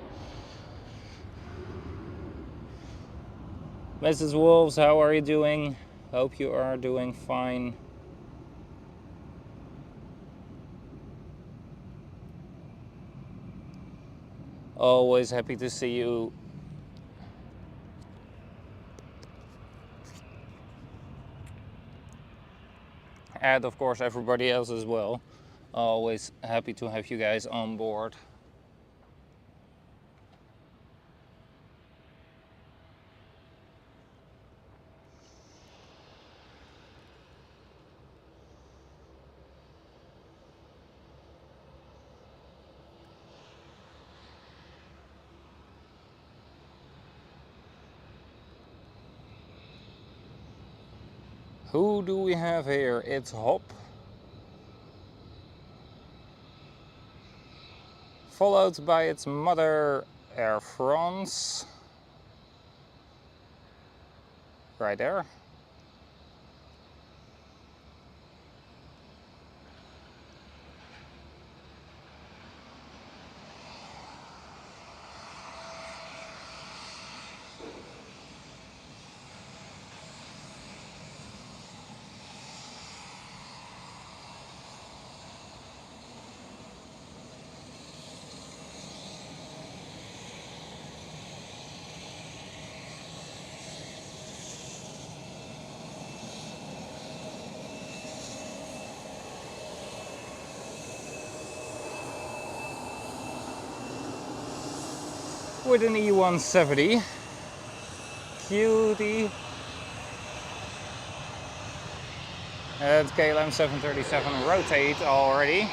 Mrs. Wolves, how are you doing? Hope you are doing fine. Always happy to see you. And of course everybody else as well. Always happy to have you guys on board. Who do we have here? It's Hop. Followed by its mother, Air France. Right there. With an E170 cutie, and KLM 737 rotate already.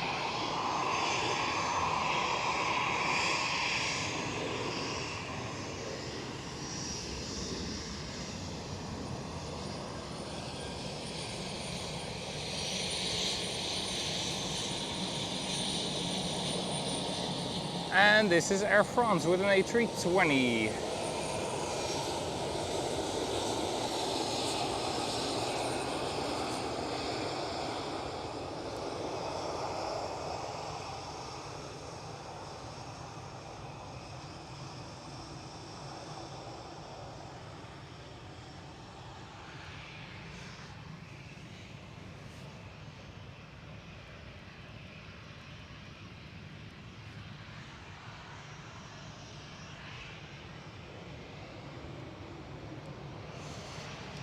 And this is Air France with an A320.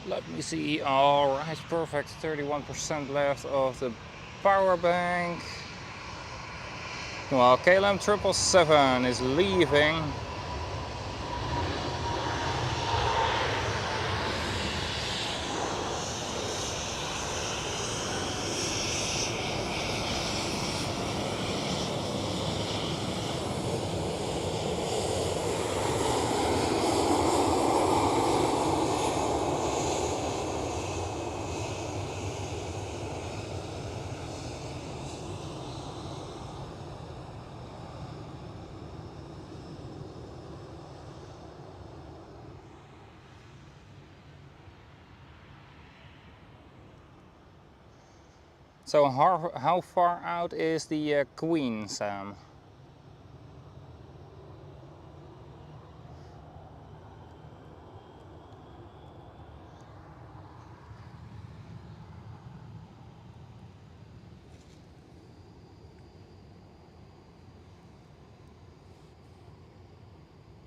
Let me see. All right, perfect. 31% left of the power bank. Well, KLM 777 is leaving. So how far out is the Queen, Sam?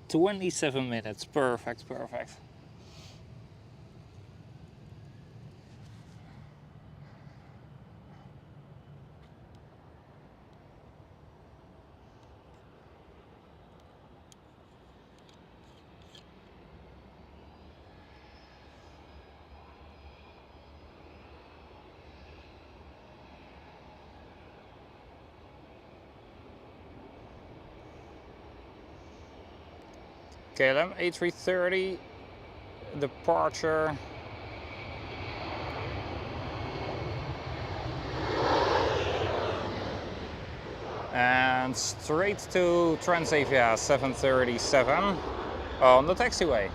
"27 minutes, perfect, perfect." KLM A330, departure. And straight to Transavia 737 on the taxiway.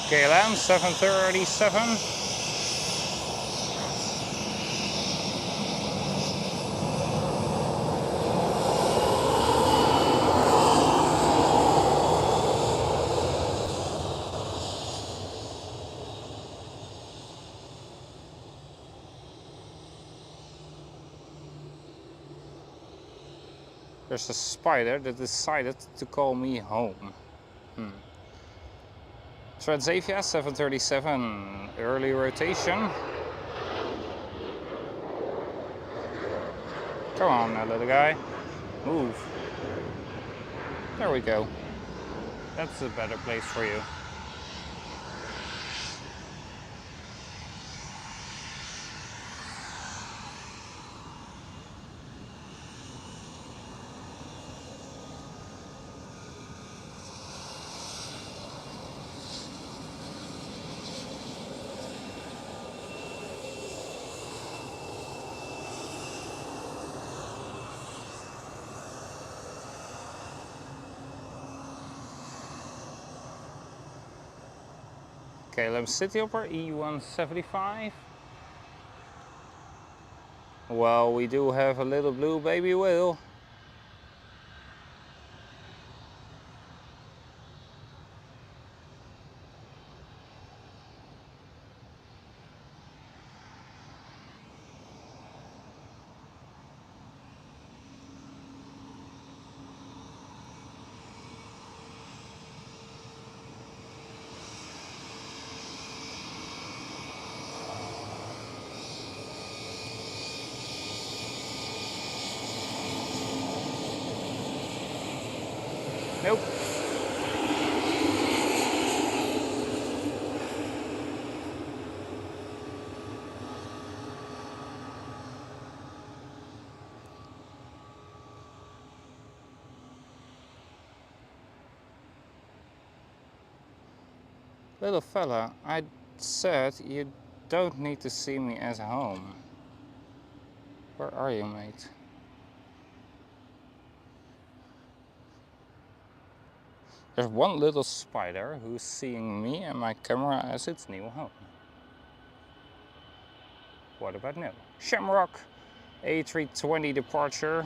KLM 737. There's a spider that decided to call me home. Transavia 737, early rotation. Come on now, little guy. Move. There we go. That's a better place for you. KLM City Hopper E175. Well, we do have a little blue baby whale. Nope. Little fella, I said you don't need to see me as home. Where are you, mate? There's one little spider who's seeing me and my camera as its new home. What about now? Shamrock A320 departure.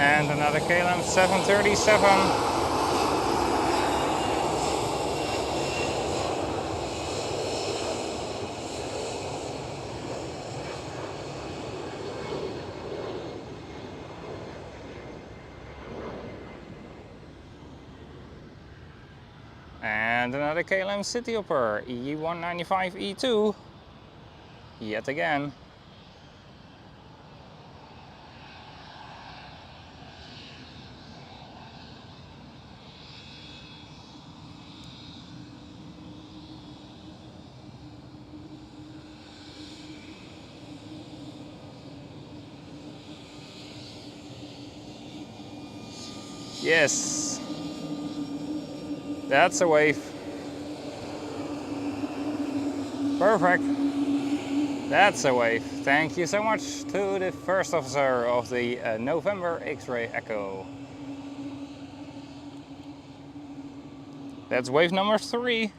And another KLM 737. And another KLM City Hopper E195E2. Yet again. Yes, that's a wave. Perfect. That's a wave. Thank you so much to the first officer of the November X-ray Echo. That's wave number 3.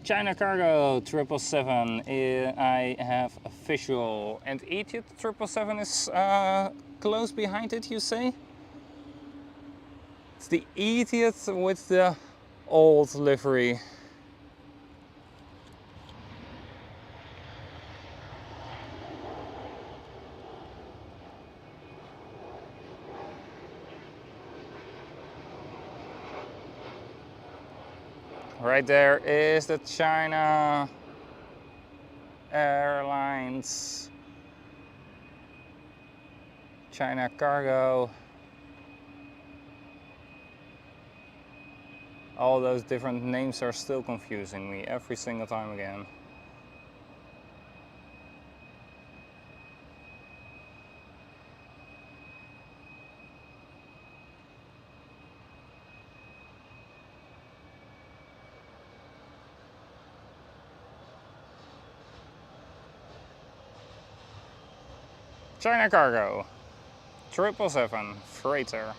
China Cargo 777, I have a visual, and Egypt 777 is close behind it, you say? It's the Etihad with the old livery. Right there is the China Airlines, China Cargo. All those different names are still confusing me every single time again. China Cargo 777 freighter.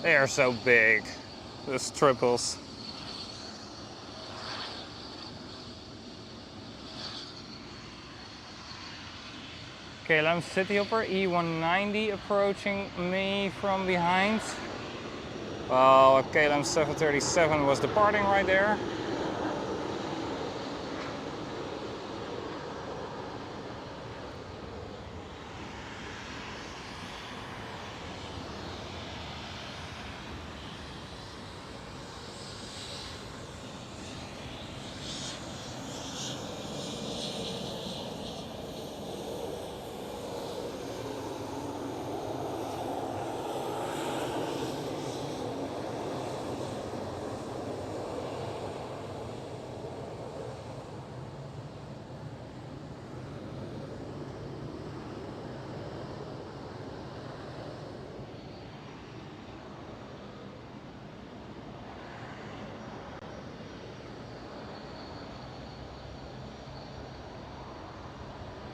They are so big, those triples. KLM City Hopper E190 approaching me from behind. Well, KLM 737 was departing right there.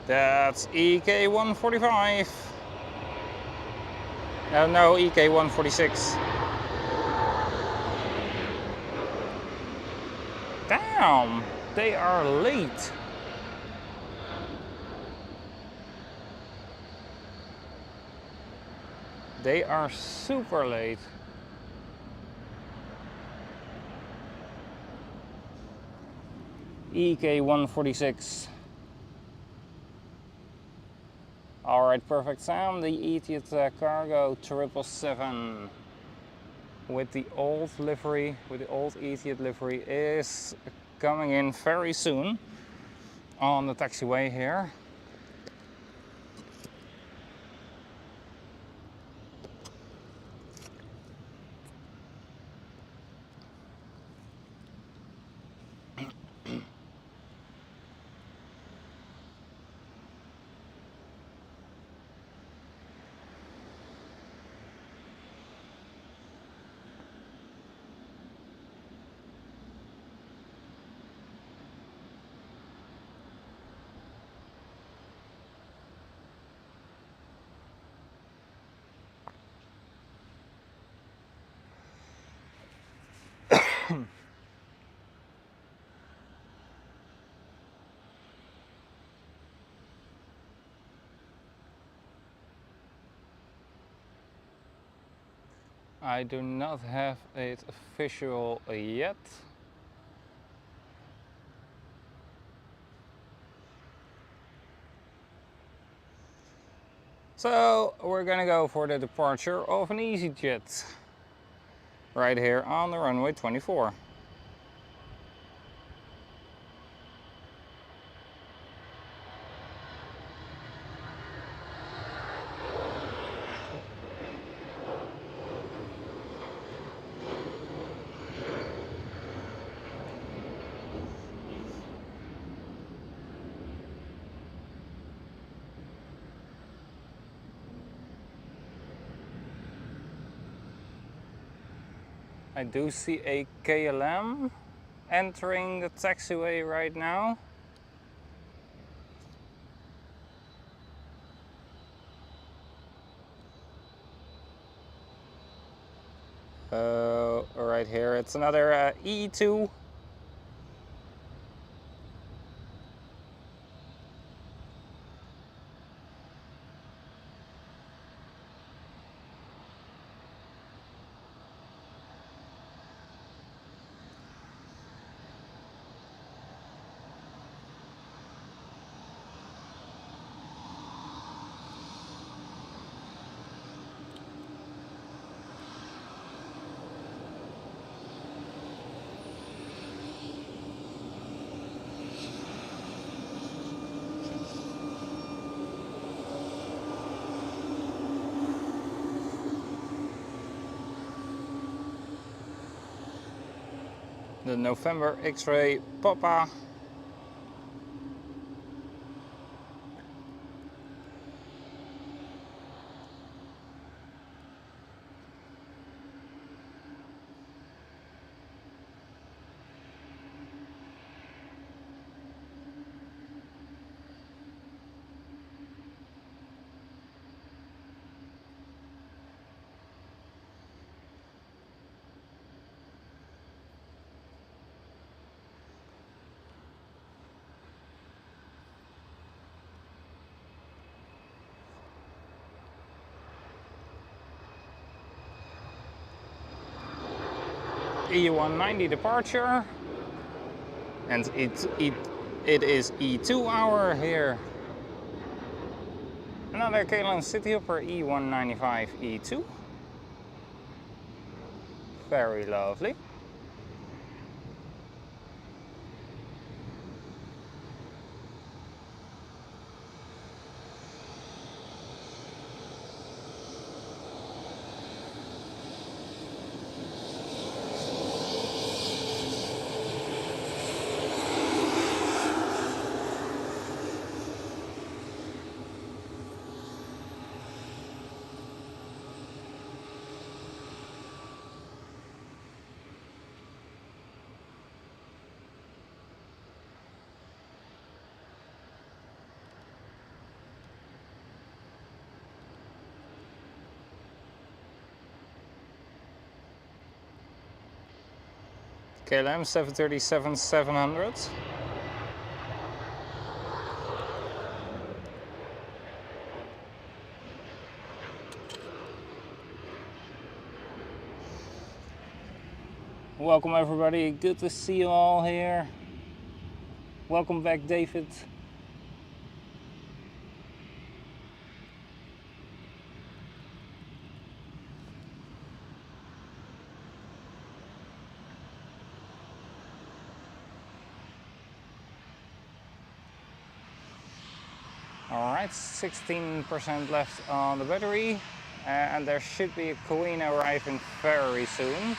That's EK145. No, EK146. Damn, they are late. They are super late. EK146. Alright, perfect Sam. The Etihad Cargo 777 with the old livery, with the old Etihad livery, is coming in very soon on the taxiway here. I do not have it official yet. So we're gonna go for the departure of an EasyJet right here on the runway 24. I do see a KLM entering the taxiway right now. Right here, it's another E2. The November X-ray Papa. E190 departure, and it is E2 hour here. Another KLM City Hopper E195 E2. Very lovely. KLM 737-700. Welcome everybody, good to see you all here. Welcome back, David. Alright, 16% left on the battery, and there should be a queen arriving very soon.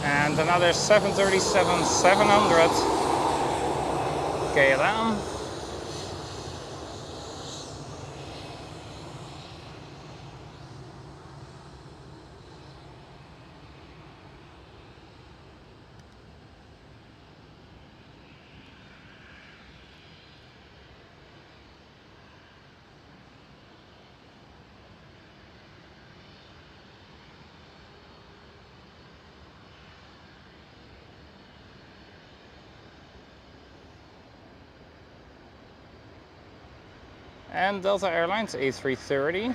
And another 737-700 KLM. And Delta Airlines A330.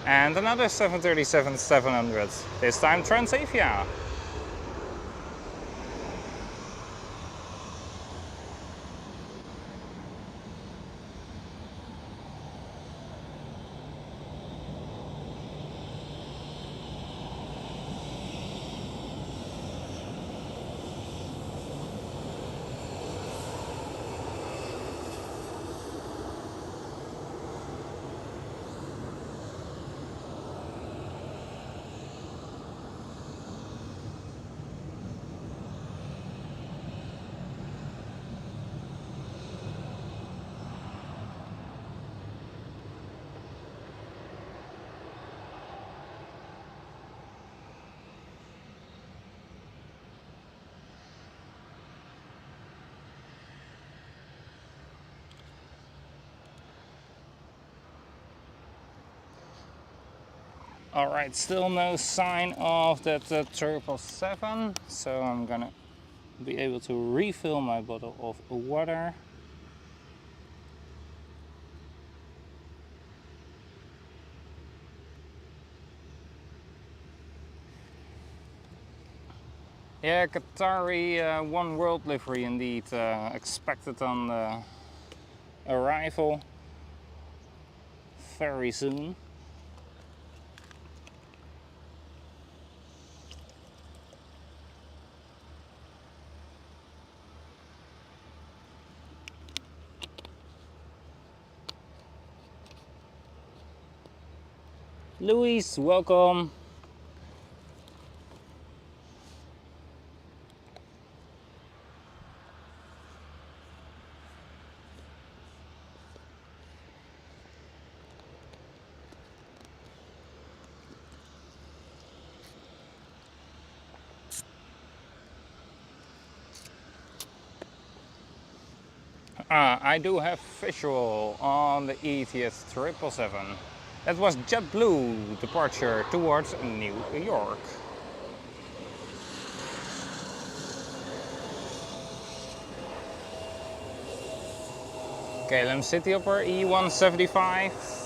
And another 737-700, this time Transavia. Alright, still no sign of that 777, so I'm gonna be able to refill my bottle of water. Yeah, Qatari One World livery indeed, expected on the arrival very soon. Luis, welcome. I do have visual on the ETS 777. That was JetBlue departure towards New York. KLM City Hopper E175.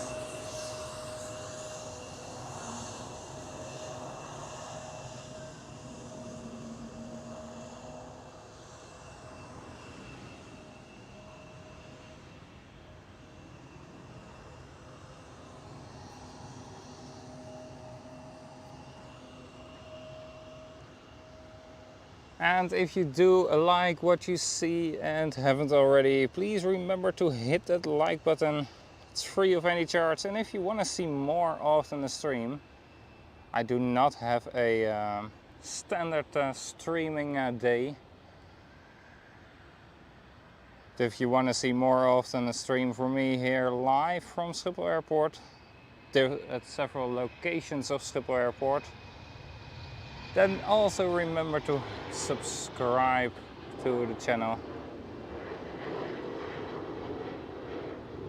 And if you do like what you see and haven't already, please remember to hit that like button. It's free of any charge. And if you want to see more often the stream, I do not have a standard streaming day. If you want to see more often a stream for me here live from Schiphol Airport, at several locations of Schiphol Airport, then also remember to subscribe to the channel.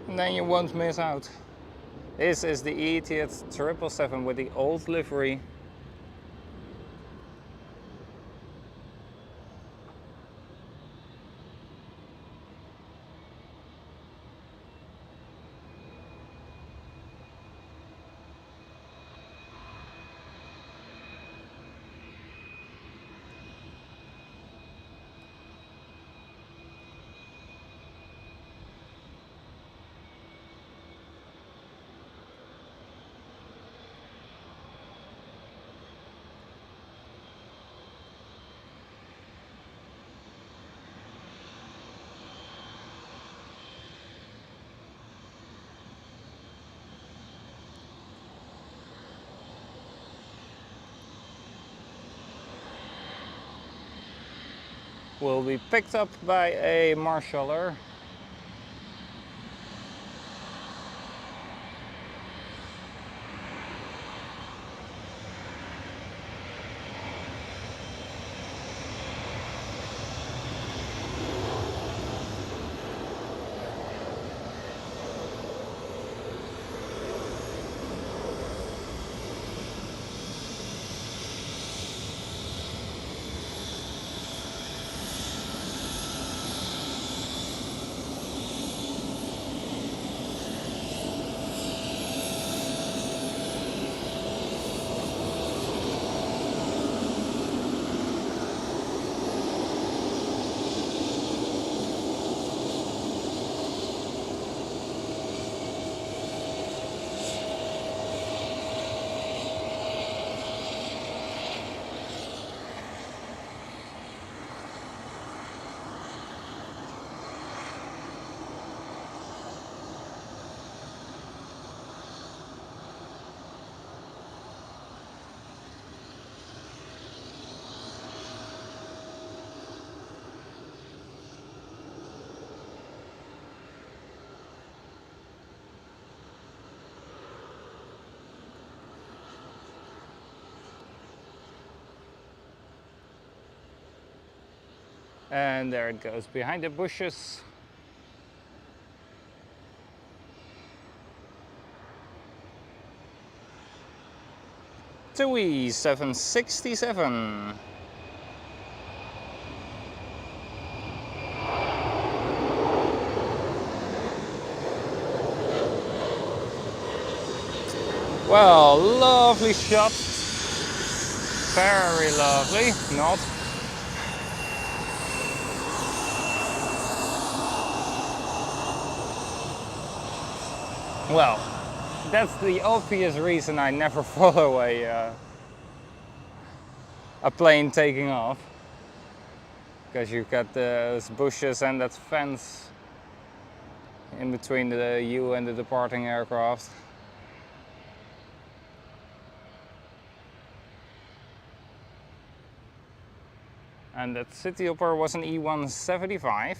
And then you won't miss out. This is the ETH 777 with the old livery. Will be picked up by a marshaller. And there it goes behind the bushes. TUI 767. Well, lovely shot. Very lovely. Not. Well, that's the obvious reason I never follow a plane taking off. Because you've got those bushes and that fence in between you and the departing aircraft. And that city hopper was an E175.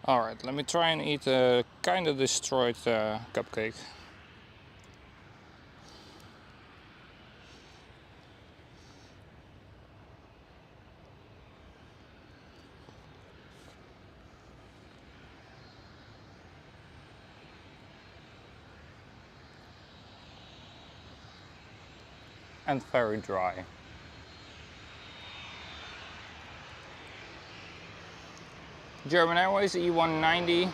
Alright, let me try and eat a kind of destroyed cupcake. And very dry. German Airways E190.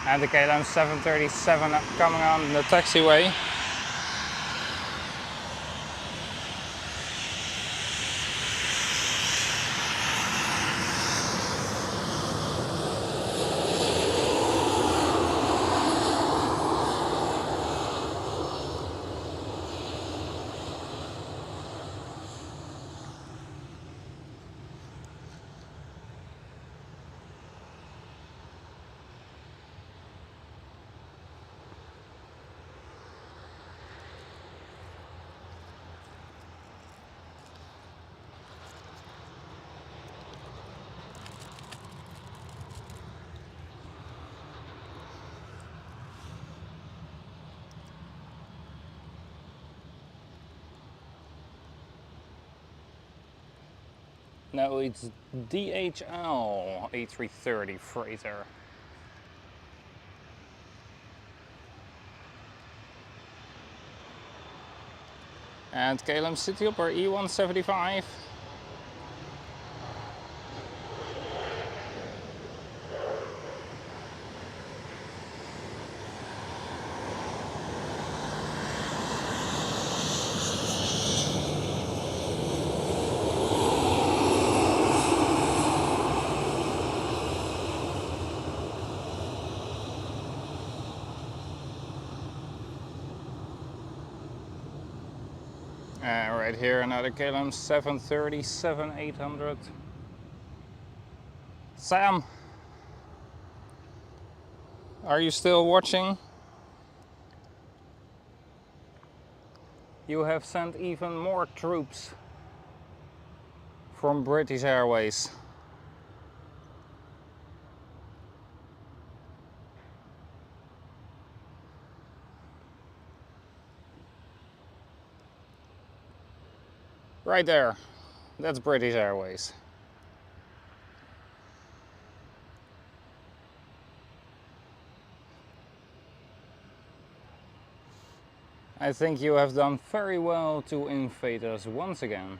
And the KLM 737 coming on the taxiway. No, it's DHL A330 freighter. And KLM City Hopper E175. Right here another KLM 737-800. Sam, are you still watching? You have sent even more troops from British Airways. Right there, that's British Airways. I think you have done very well to invade us once again.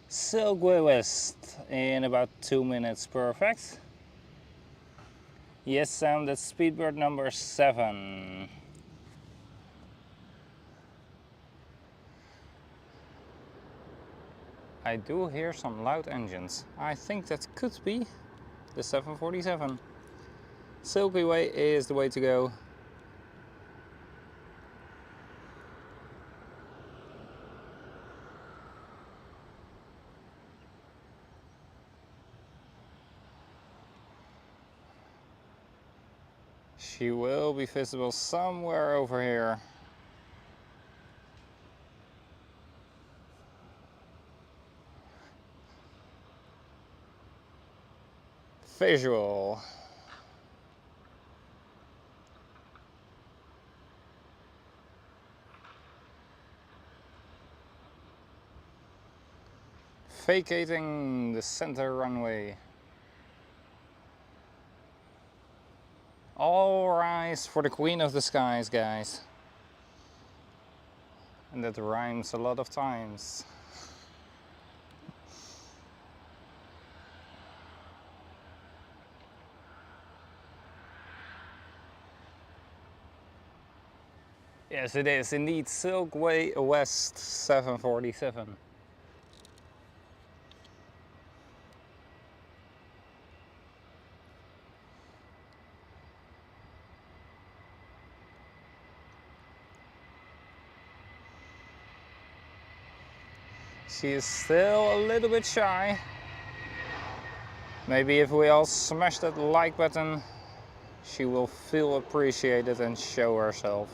Silkway West in about 2 minutes, perfect. Yes, Sam, that's speedbird number 7. I do hear some loud engines. I think that could be the 747. Silky Way is the way to go. She will be visible somewhere over here. Visual. Vacating the center runway. All rise for the Queen of the Skies, guys. And that rhymes a lot of times. Yes, it is indeed Silkway West 747. She is still a little bit shy. Maybe if we all smash that like button, she will feel appreciated and show herself.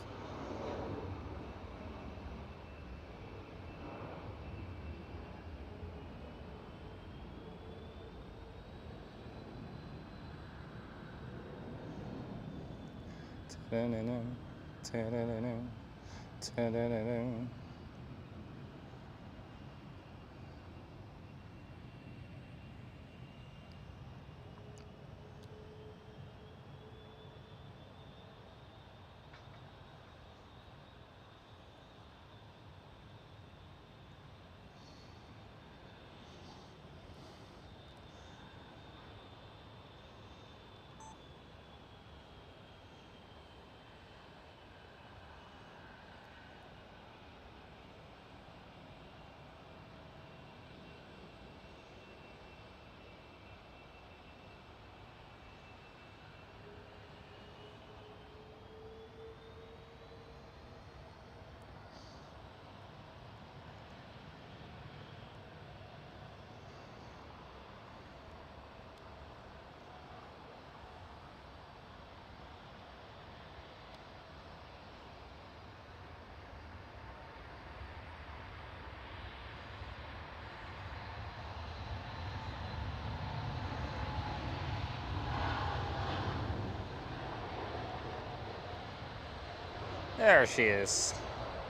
There she is.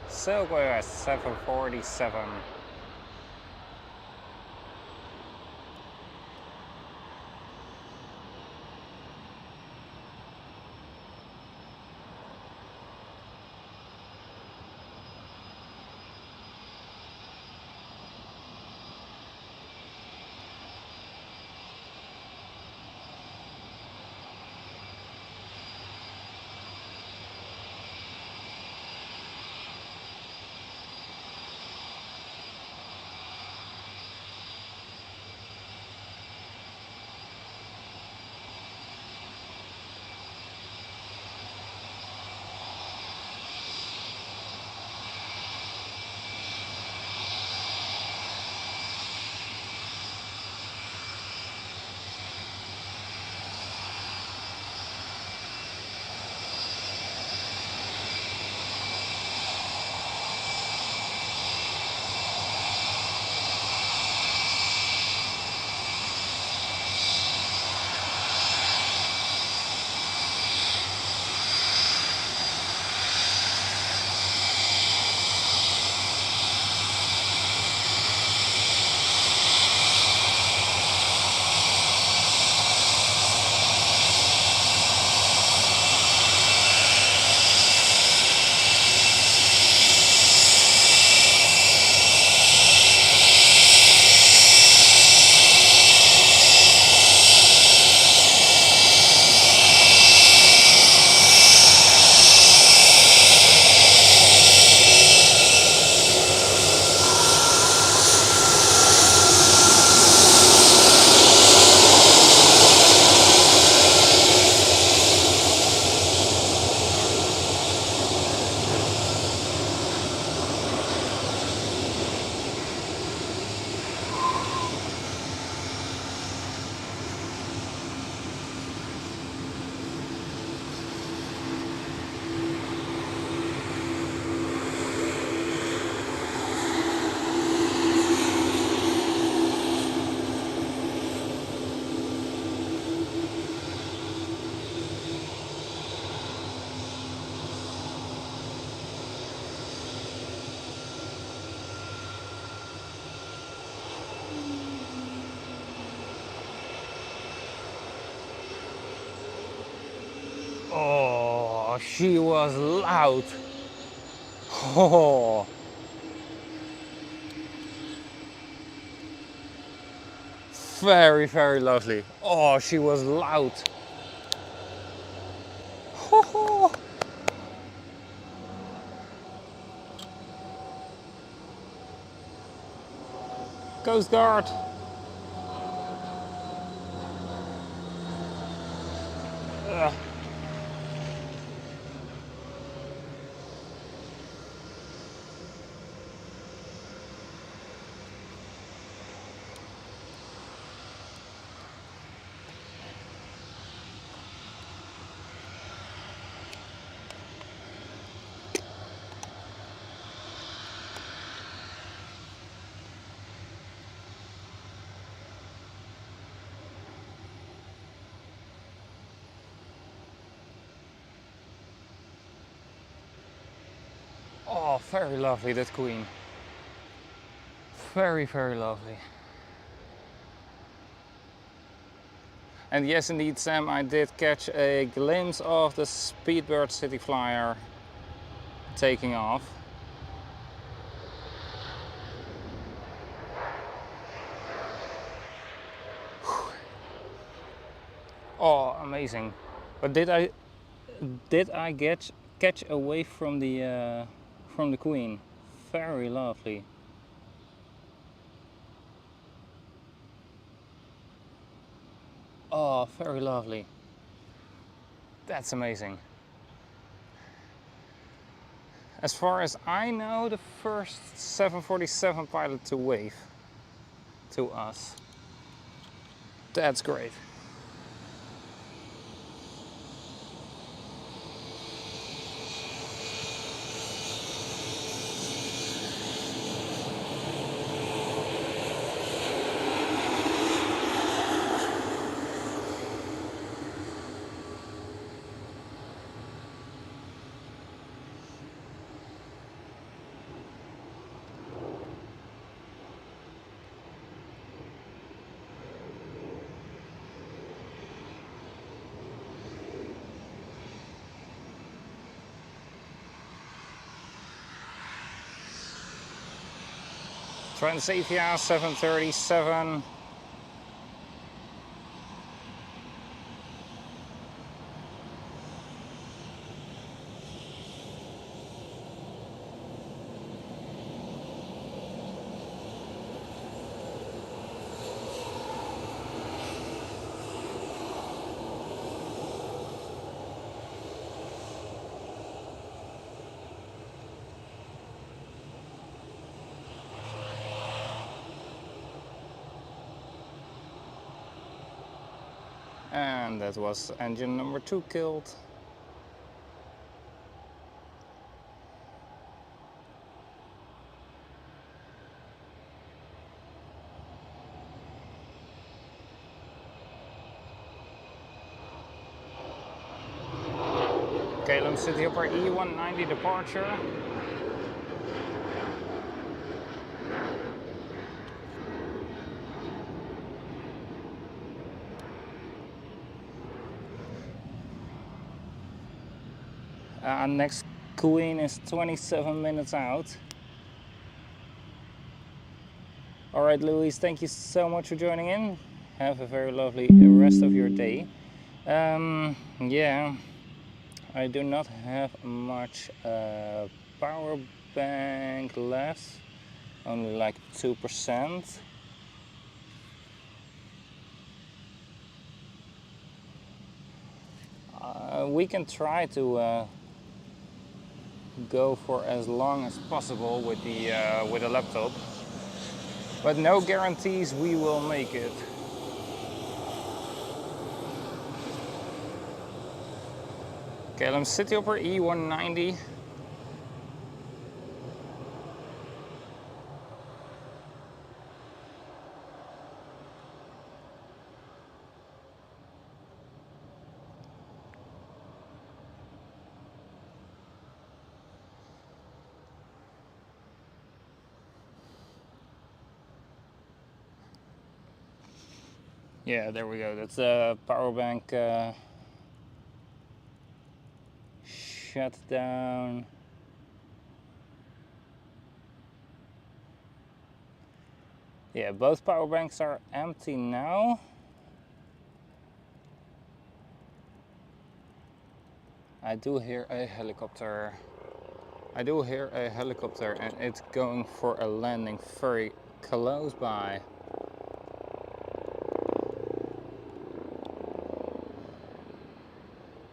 Silkway West 747. Oh, she was loud. Oh, very, very lovely. Oh, she was loud. Oh, Coast Guard. Oh, very lovely, that queen. Very, very lovely. And yes, indeed, Sam, I did catch a glimpse of the Speedbird City Flyer taking off. Oh, amazing! But did I catch away from the queen? Very lovely. Oh, very lovely. That's amazing. As far as I know, the first 747 pilot to wave to us. That's great. Transavia 737. And that was engine number 2 killed. KLM City Hopper E190 departure. Next queen is 27 minutes out. Alright, Louise, thank you so much for joining in. Have a very lovely rest of your day. Yeah, I do not have much power bank left, only like 2%. We can try to go for as long as possible with the laptop, but no guarantees we will make it. KLM City Hopper E190. Yeah, there we go. That's the power bank shut down. Yeah, both power banks are empty now. I do hear a helicopter. I do hear a helicopter and it's going for a landing very close by.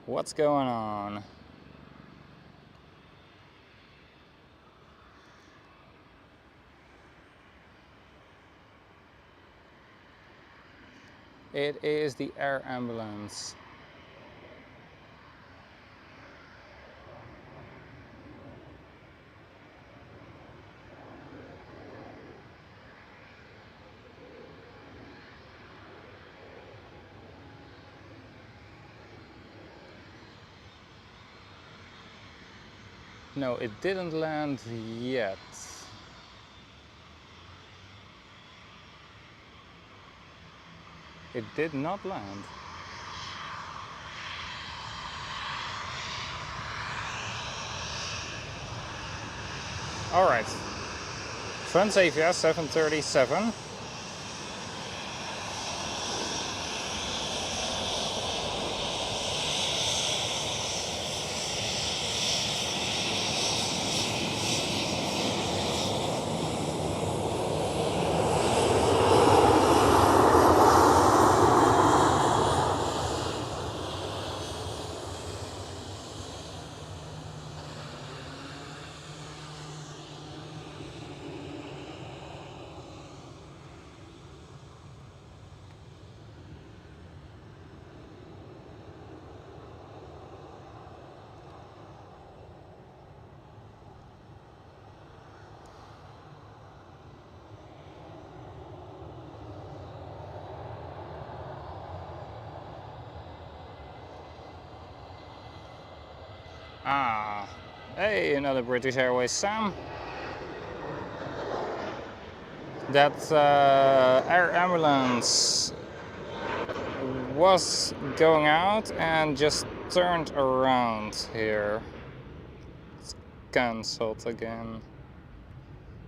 What's going on? It is the air ambulance. No, it didn't land yet. It did not land. All right. Transavia 737. Ah, hey, another British Airways Sam. That air ambulance was going out and just turned around here. It's cancelled again.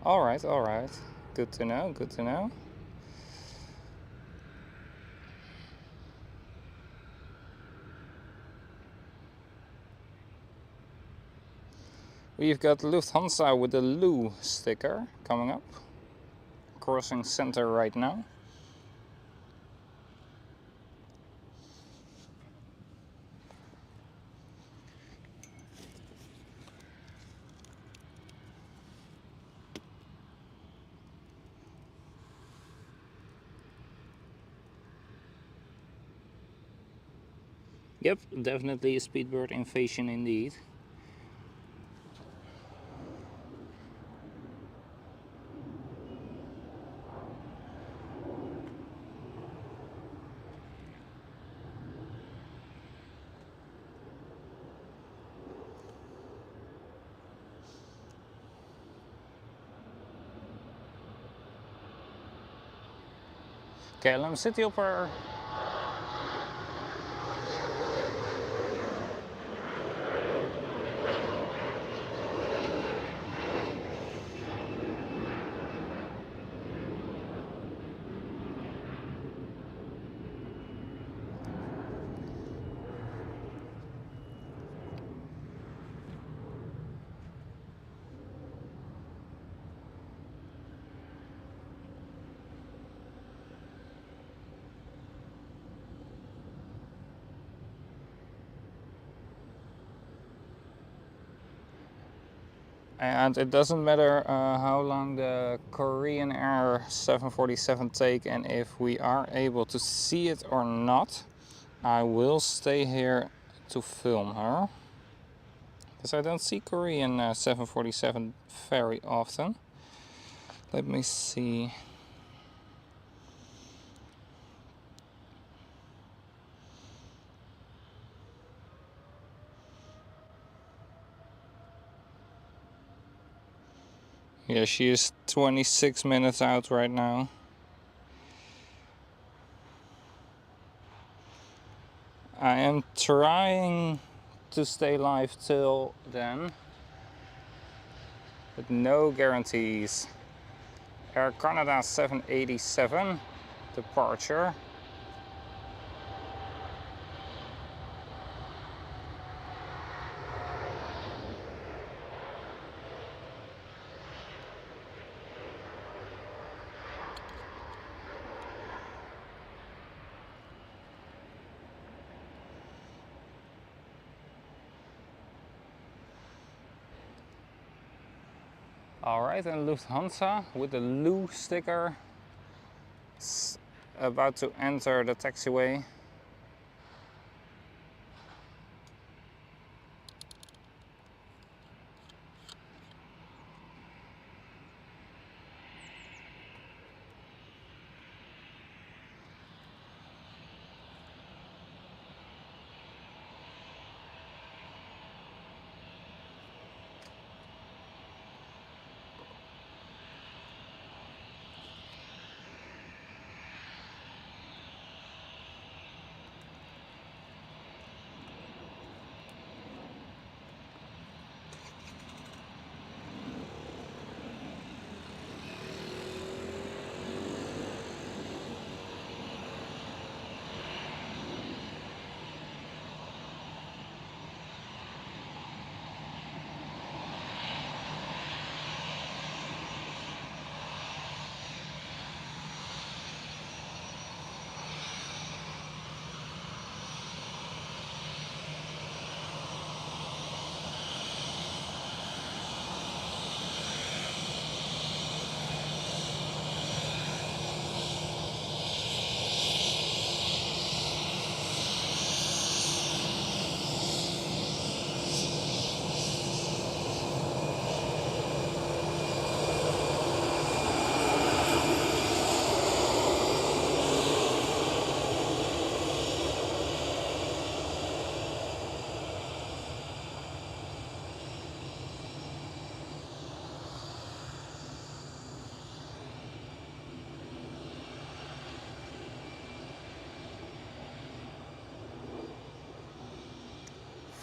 Alright, alright. Good to know, good to know. We've got Lufthansa with the Lu sticker coming up. Crossing center right now. Yep, definitely a speedbird invasion indeed. KLM City Hopper. And it doesn't matter how long the Korean Air 747 take and if we are able to see it or not, I will stay here to film her. Because I don't see Korean 747 very often. Let me see. Yeah, she is 26 minutes out right now. I am trying to stay live till then, but no guarantees. Air Canada 787 departure. Alright, and Lufthansa with the Lu sticker is about to enter the taxiway.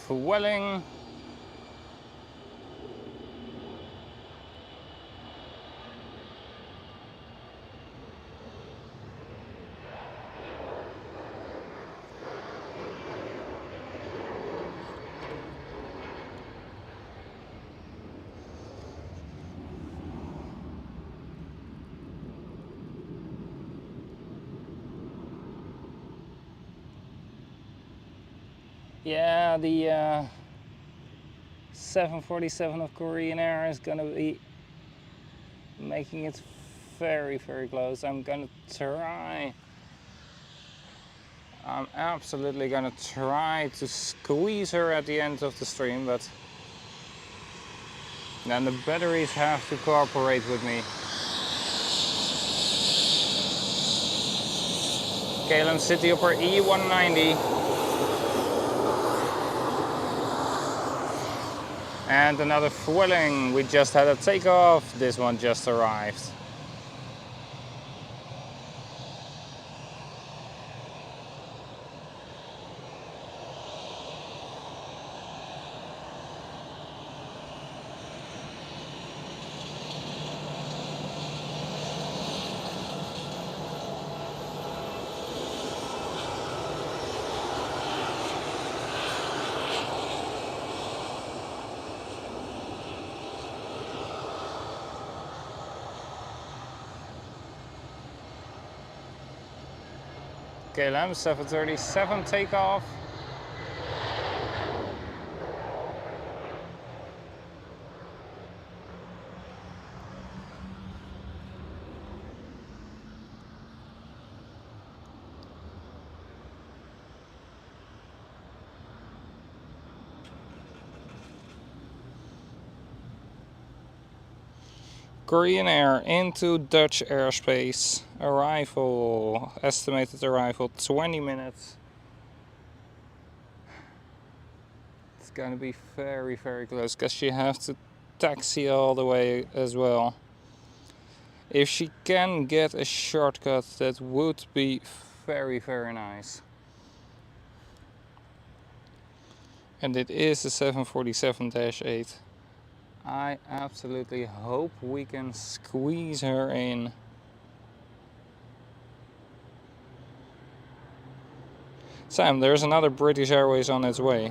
Fueling. Yeah, the 747 of Korean Air is gonna be making it very, very close. I'm absolutely gonna try to squeeze her at the end of the stream, but then the batteries have to cooperate with me. KLM Cityhopper E190. And another fueling. We just had a takeoff. This one just arrived. KLM 737 takeoff. Korean Air into Dutch airspace. Arrival, estimated arrival 20 minutes. It's gonna be very, very close because she has to taxi all the way as well. If she can get a shortcut, that would be very, very nice. And it is the 747-8. I absolutely hope we can squeeze her in. Sam, there's another British Airways on its way.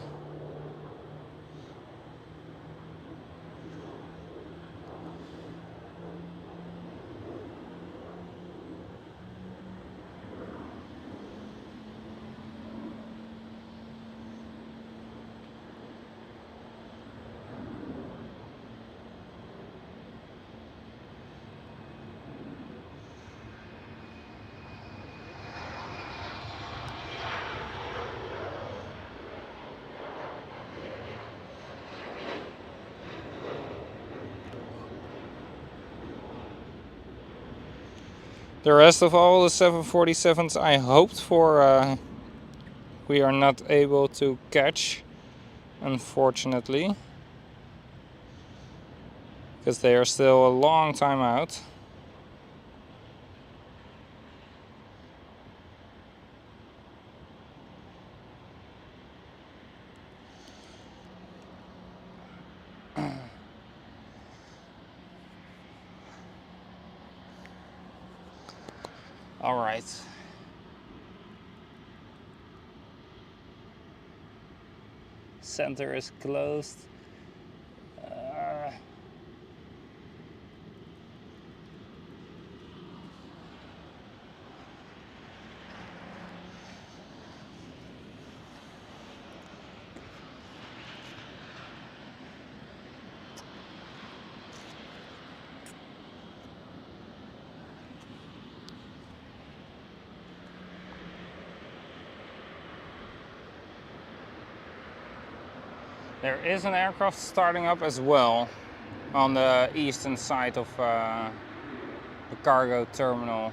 The rest of all the 747s I hoped for, we are not able to catch, unfortunately, because they are still a long time out. All right. Center is closed. There is an aircraft starting up as well on the eastern side of the cargo terminal.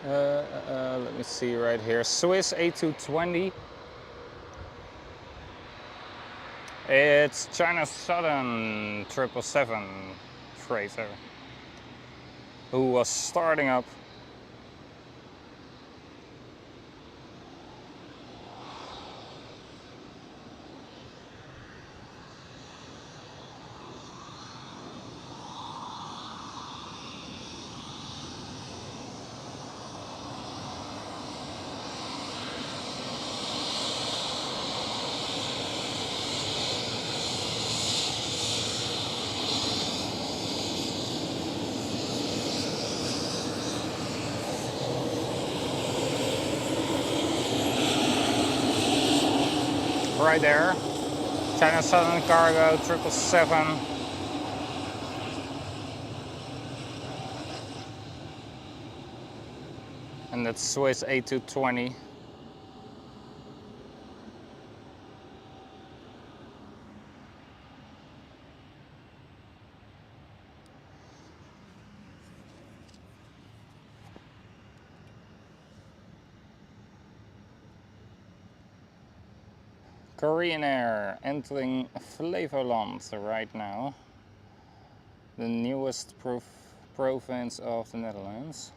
Let me see right here. Swiss A220. It's China Southern 777 freighter who was starting up. Right there, China Southern Cargo 777. And that's Swiss A220. Korean Air entering Flevoland right now, the newest province of the Netherlands.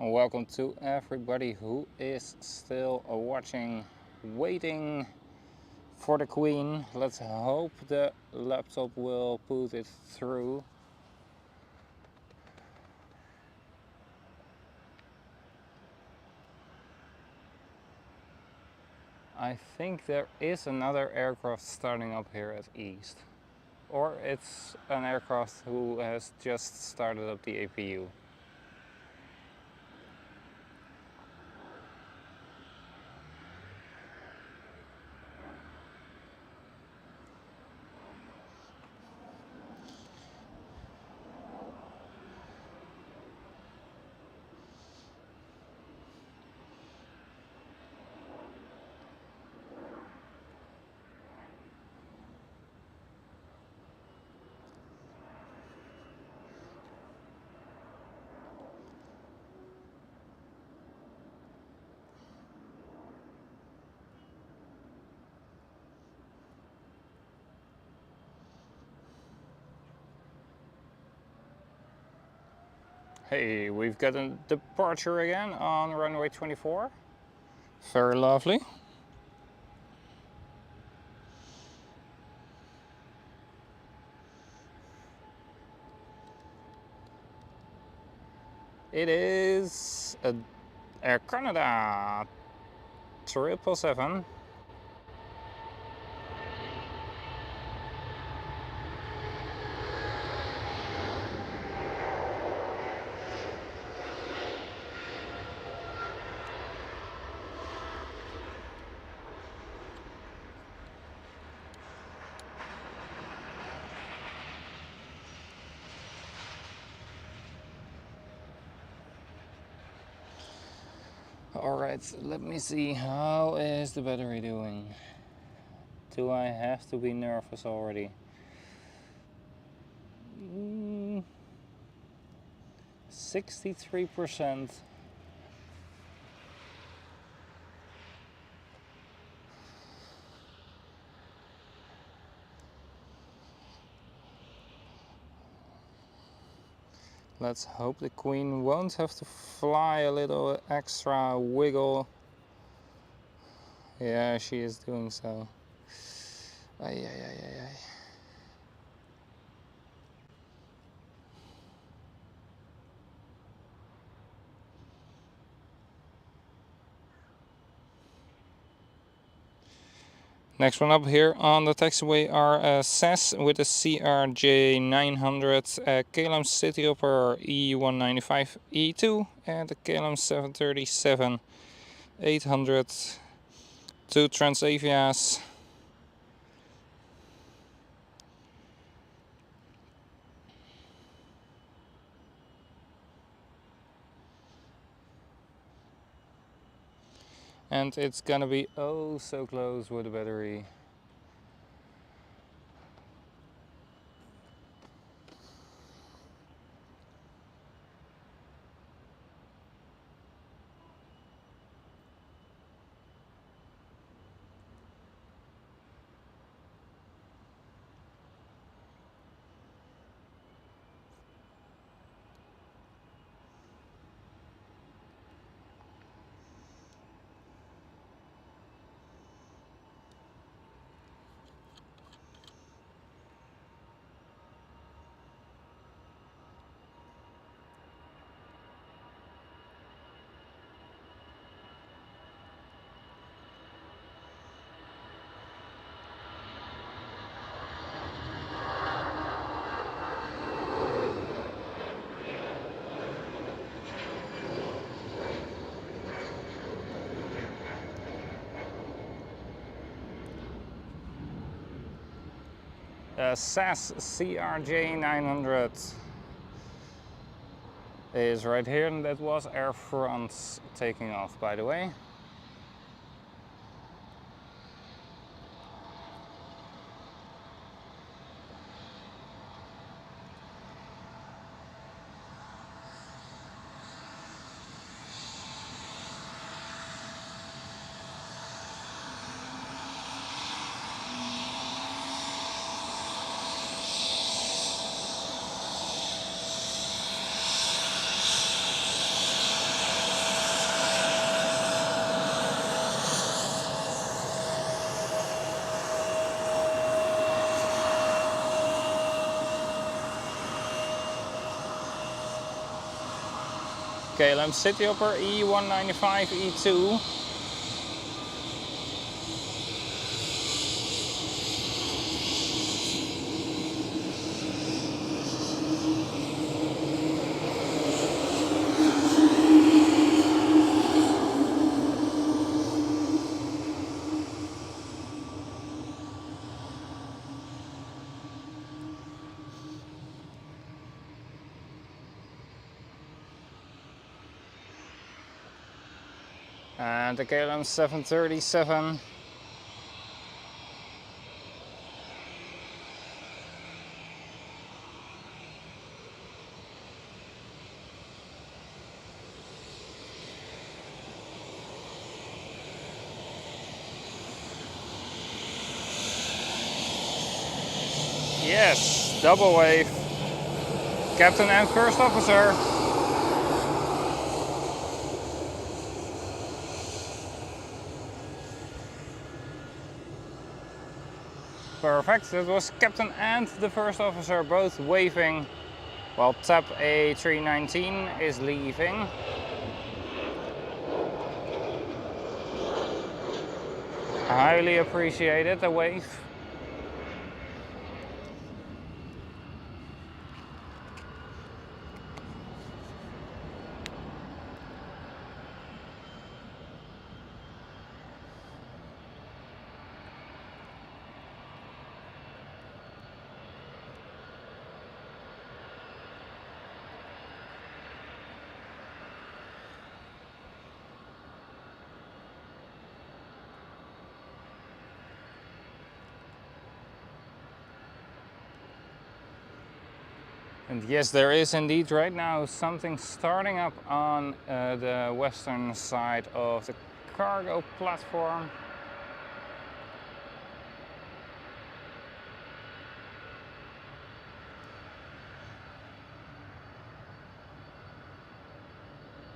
Welcome to everybody who is still watching, waiting for the Queen. Let's hope the laptop will put it through. I think there is another aircraft starting up here at East. Or it's an aircraft who has just started up the APU. Hey, we've got a departure again on runway 24. Very lovely. It is Air Canada 777. Alright, let me see, how is the battery doing? Do I have to be nervous already? 63%. Let's hope the Queen won't have to fly a little extra wiggle. Yeah, she is doing so. Ay, ay, ay, ay, ay. Next one up here on the taxiway are SAS with a CRJ900, KLM City Hopper E195 E2 and a KLM 737 800, two Transavias. And it's gonna be oh so close with the battery. SAS CRJ900 is right here, and that was Air France taking off, by the way. KLM City Hopper E195 E2. And the KLM 737. Yes, double wave. Captain and first officer. Perfect, that was captain and the first officer both waving while TAP A319 is leaving. Highly appreciated, the wave. And yes, there is indeed right now something starting up on the western side of the cargo platform.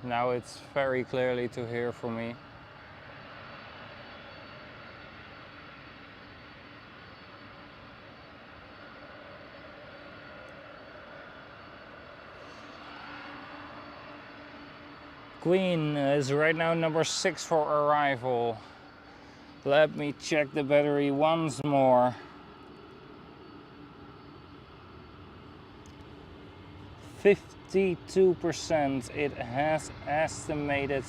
Now it's very clearly to hear for me. Queen is right now number 6 for arrival. Let me check the battery once more. 52%. It has estimated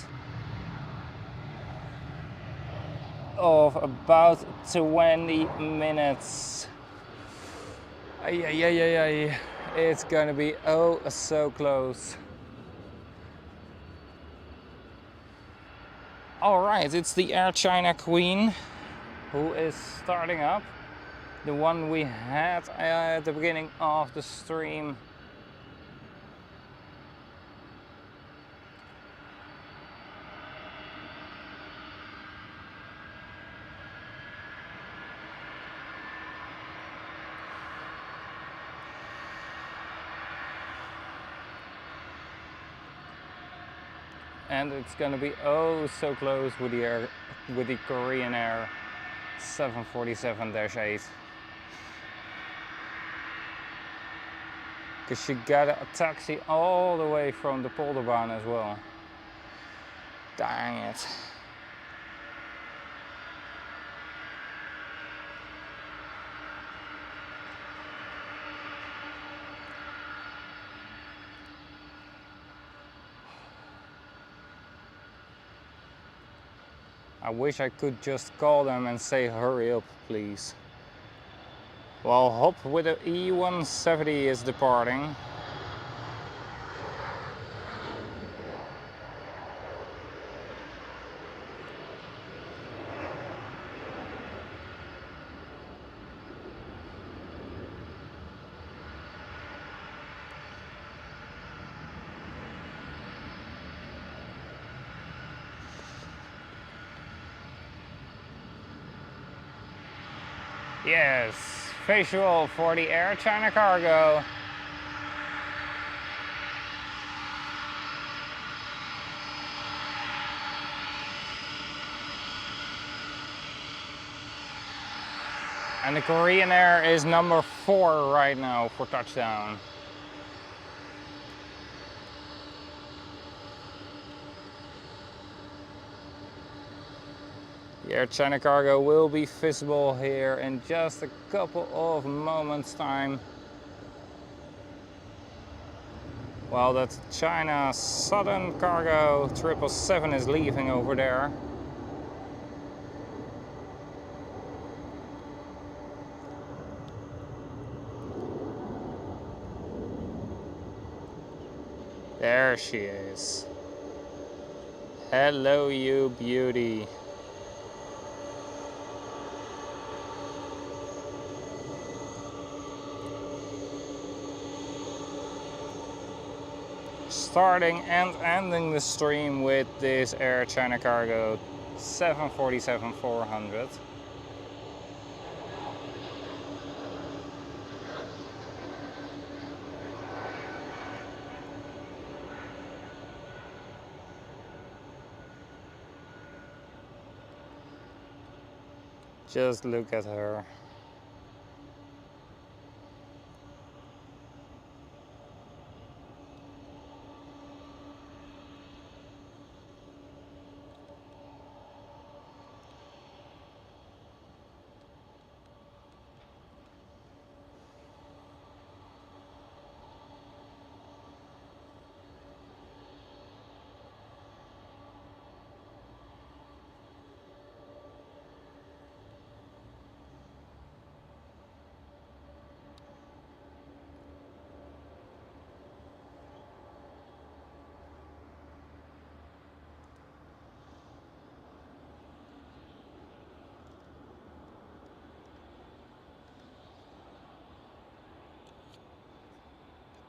of about 20 minutes. It's gonna be oh so close. Alright, it's the Air China Queen who is starting up. The one we had at the beginning of the stream. And it's gonna be oh so close with the Korean Air 747-8. Because she got a taxi all the way from the Polderbaan as well. Dang it. I wish I could just call them and say hurry up please. Well, Hop with the E170 is departing. Yes, visual for the Air China Cargo. And the Korean Air is number 4 right now for touchdown. The Air China Cargo will be visible here in just a couple of moments time. While that China Southern Cargo 777 is leaving over there. There she is. Hello, you beauty. Starting and ending the stream with this Air China Cargo 747-400. Just look at her.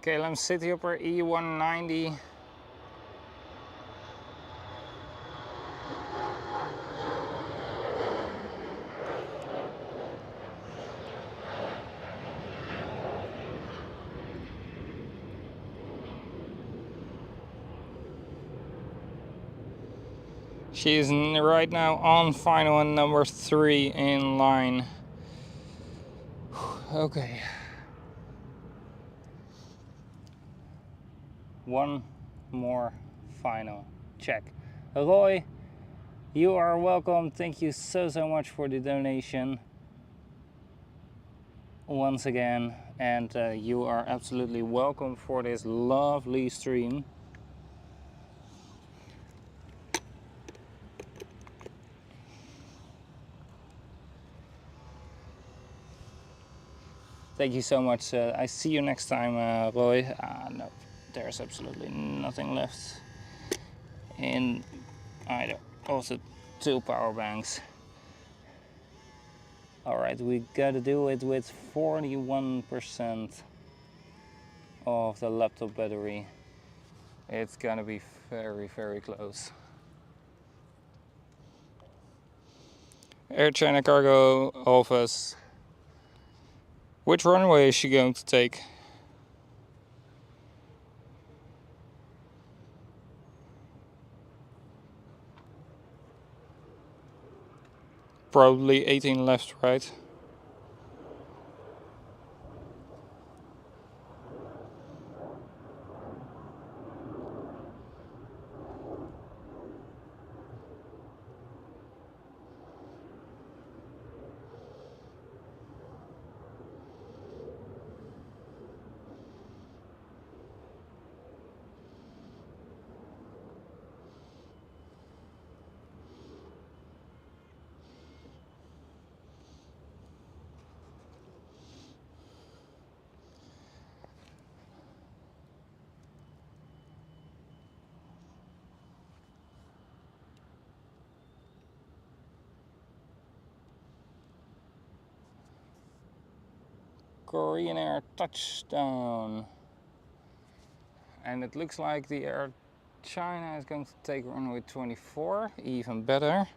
KLM City Hopper E190. She is right now on final and number 3 in line. Okay. One more final check. Roy, you are welcome. Thank you so much for the donation once again, and you are absolutely welcome for this lovely stream. Thank you so much. I see you next time, Roy. No, there's absolutely nothing left in either. Also 2 power banks. Alright, we gotta do it with 41% of the laptop battery. It's gonna be very close. Air China Cargo office. Which runway is she going to take? Probably 18 left, right? Korean Air touchdown. And it looks like the Air China is going to take runway 24, even better.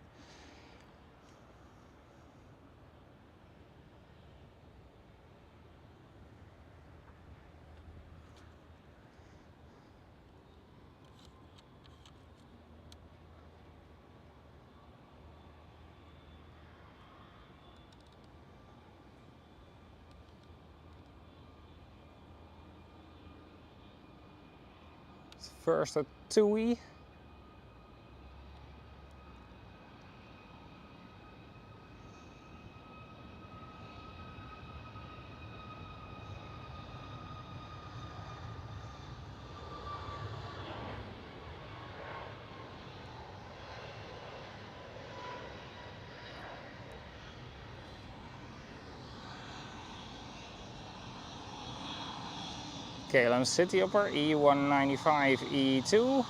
First a TUI. KLM City Hopper E195 E2.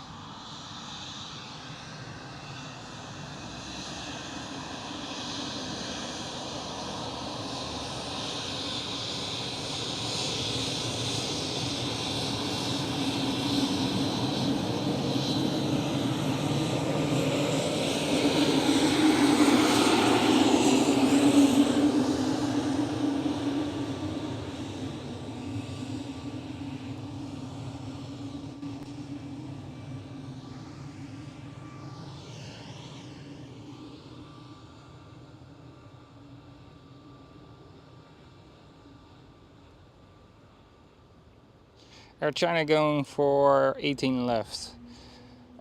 Air China going for 18 left.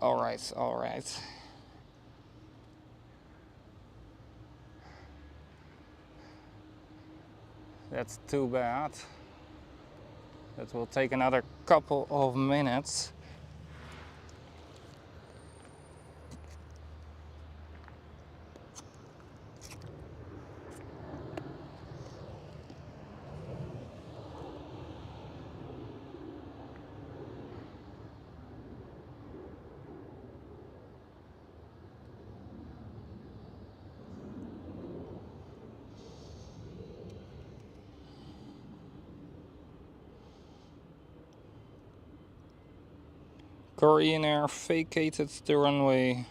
Alright, alright. That's too bad. That will take another couple of minutes. Korean Air vacated the runway.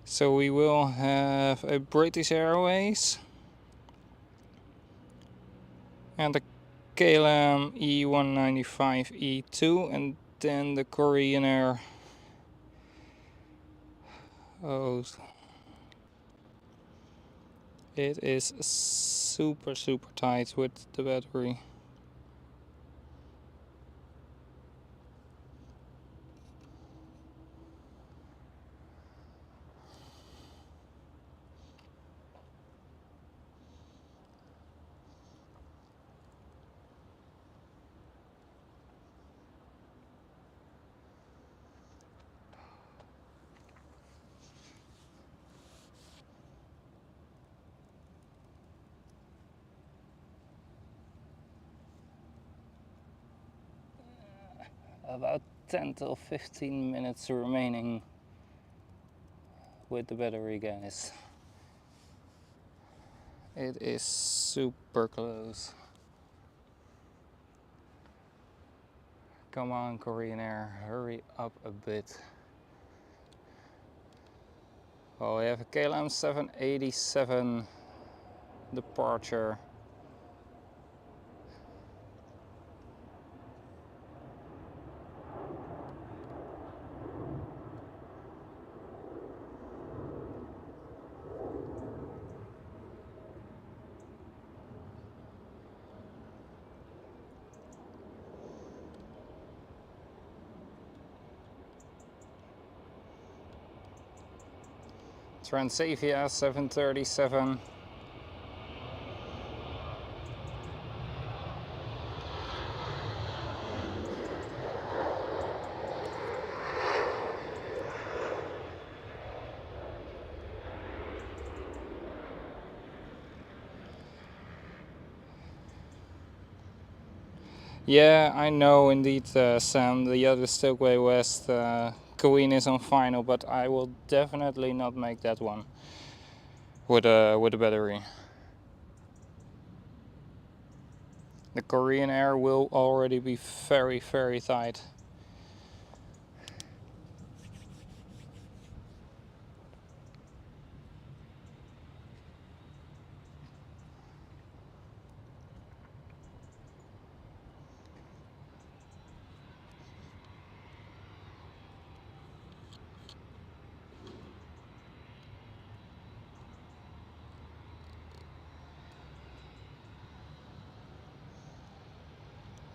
So we will have a British Airways and a KLM E195E2 and then the Korean Air. Oh, it is super tight with the battery. About 10 till 15 minutes remaining with the battery, guys. It is super close. Come on, Korean Air, hurry up a bit. Well, we have a KLM 787 departure. Transavia 737. Yeah, I know indeed, Sam, the other Stokeway West Queen is on final, but I will definitely not make that one with a battery. The Korean Air will already be very tight.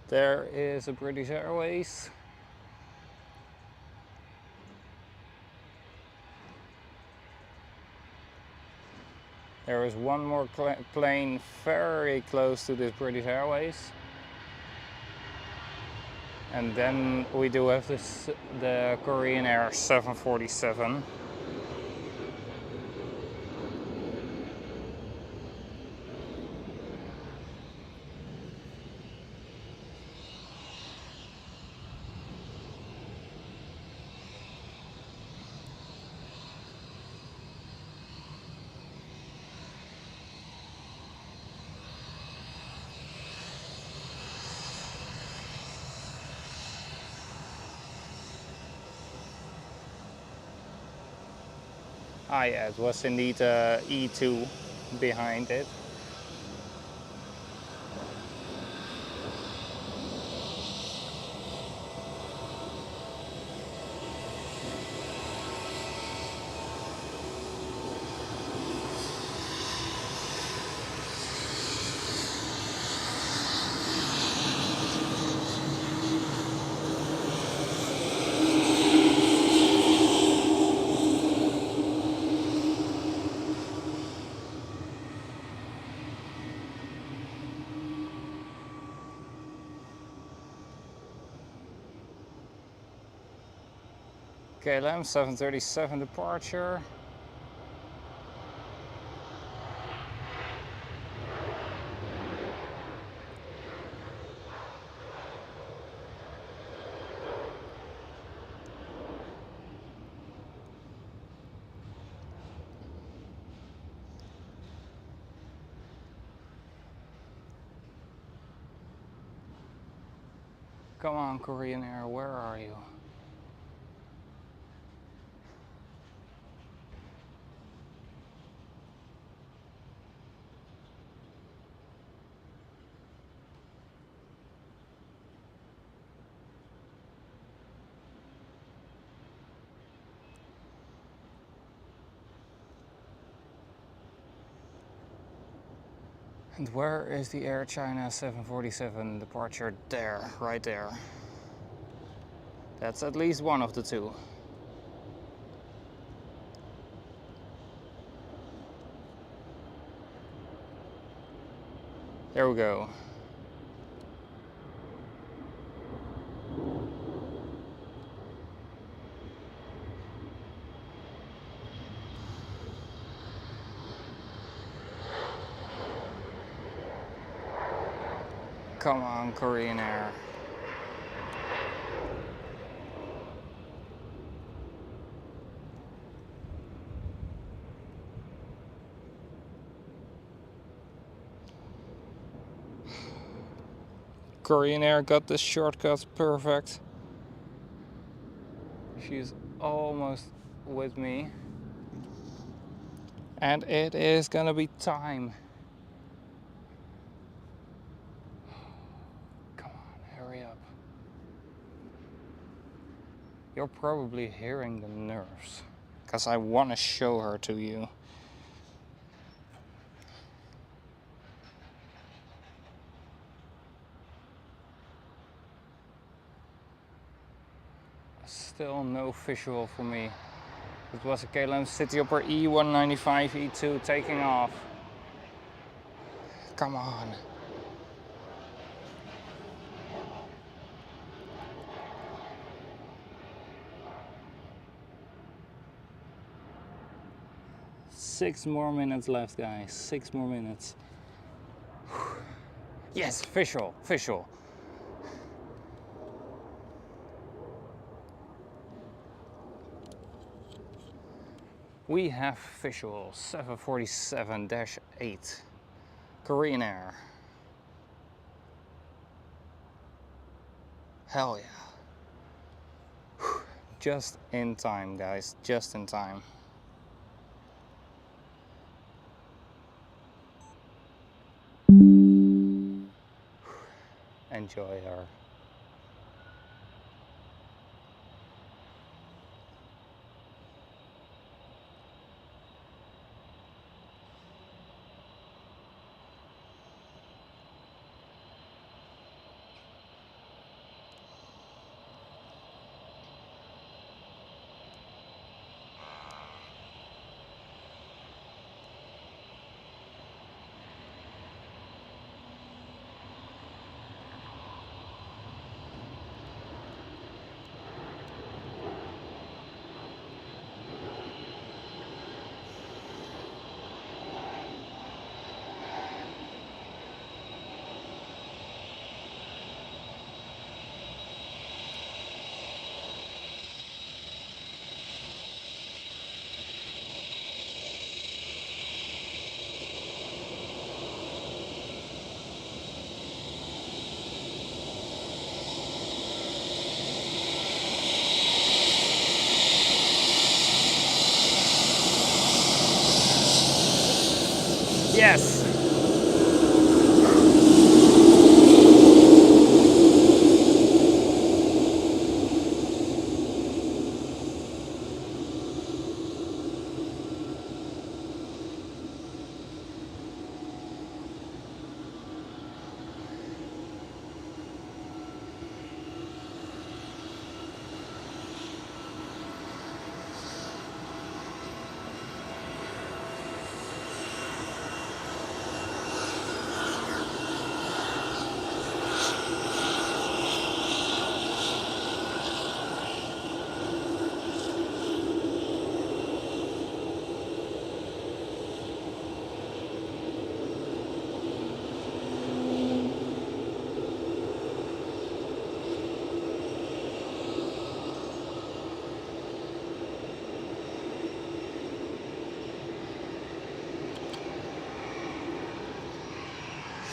There is a British Airways. There is one more plane very close to this British Airways. And then we do have the Korean Air 747. Ah yeah, it was indeed E2 behind it. KLM 737 departure. Come on, Korean Air, where are you? And where is the Air China 747 departure? There, right there. That's at least one of the two. There we go. Come on, Korean Air. Korean Air got the shortcut perfect. She's almost with me. And it is gonna be time. Come on, hurry up. You're probably hearing the nerves, because I want to show her to you. Still no visual for me. It was a KLM Cityhopper E195 E2 taking off. Come on. Six more minutes left, guys. 6 more minutes. Yes, visual, visual. We have visual 747-8 Korean Air. Hell yeah. Just in time, guys, just in time. Enjoy her.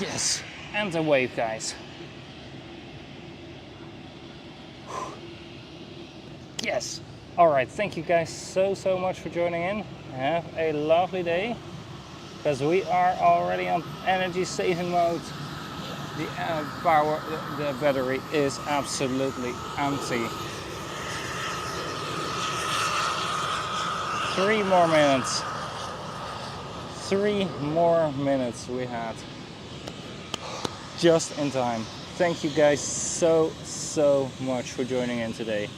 Yes, and a wave, guys. Yes. All right, thank you guys so much for joining in. Have a lovely day, because we are already on energy saving mode. The the battery is absolutely empty. 3 more minutes. 3 more minutes we had. Just in time. Thank you guys so much for joining in today.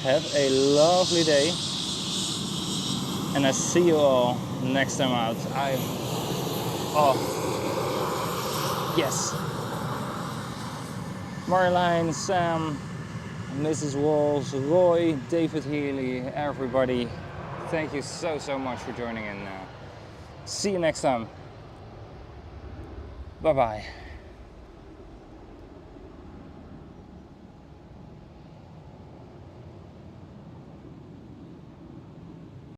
Have a lovely day, and I see you all next time out. Yes. Marjolein, Sam, Mrs. Walls, Roy, David Healy, everybody. Thank you so much for joining in. See you next time. Bye bye.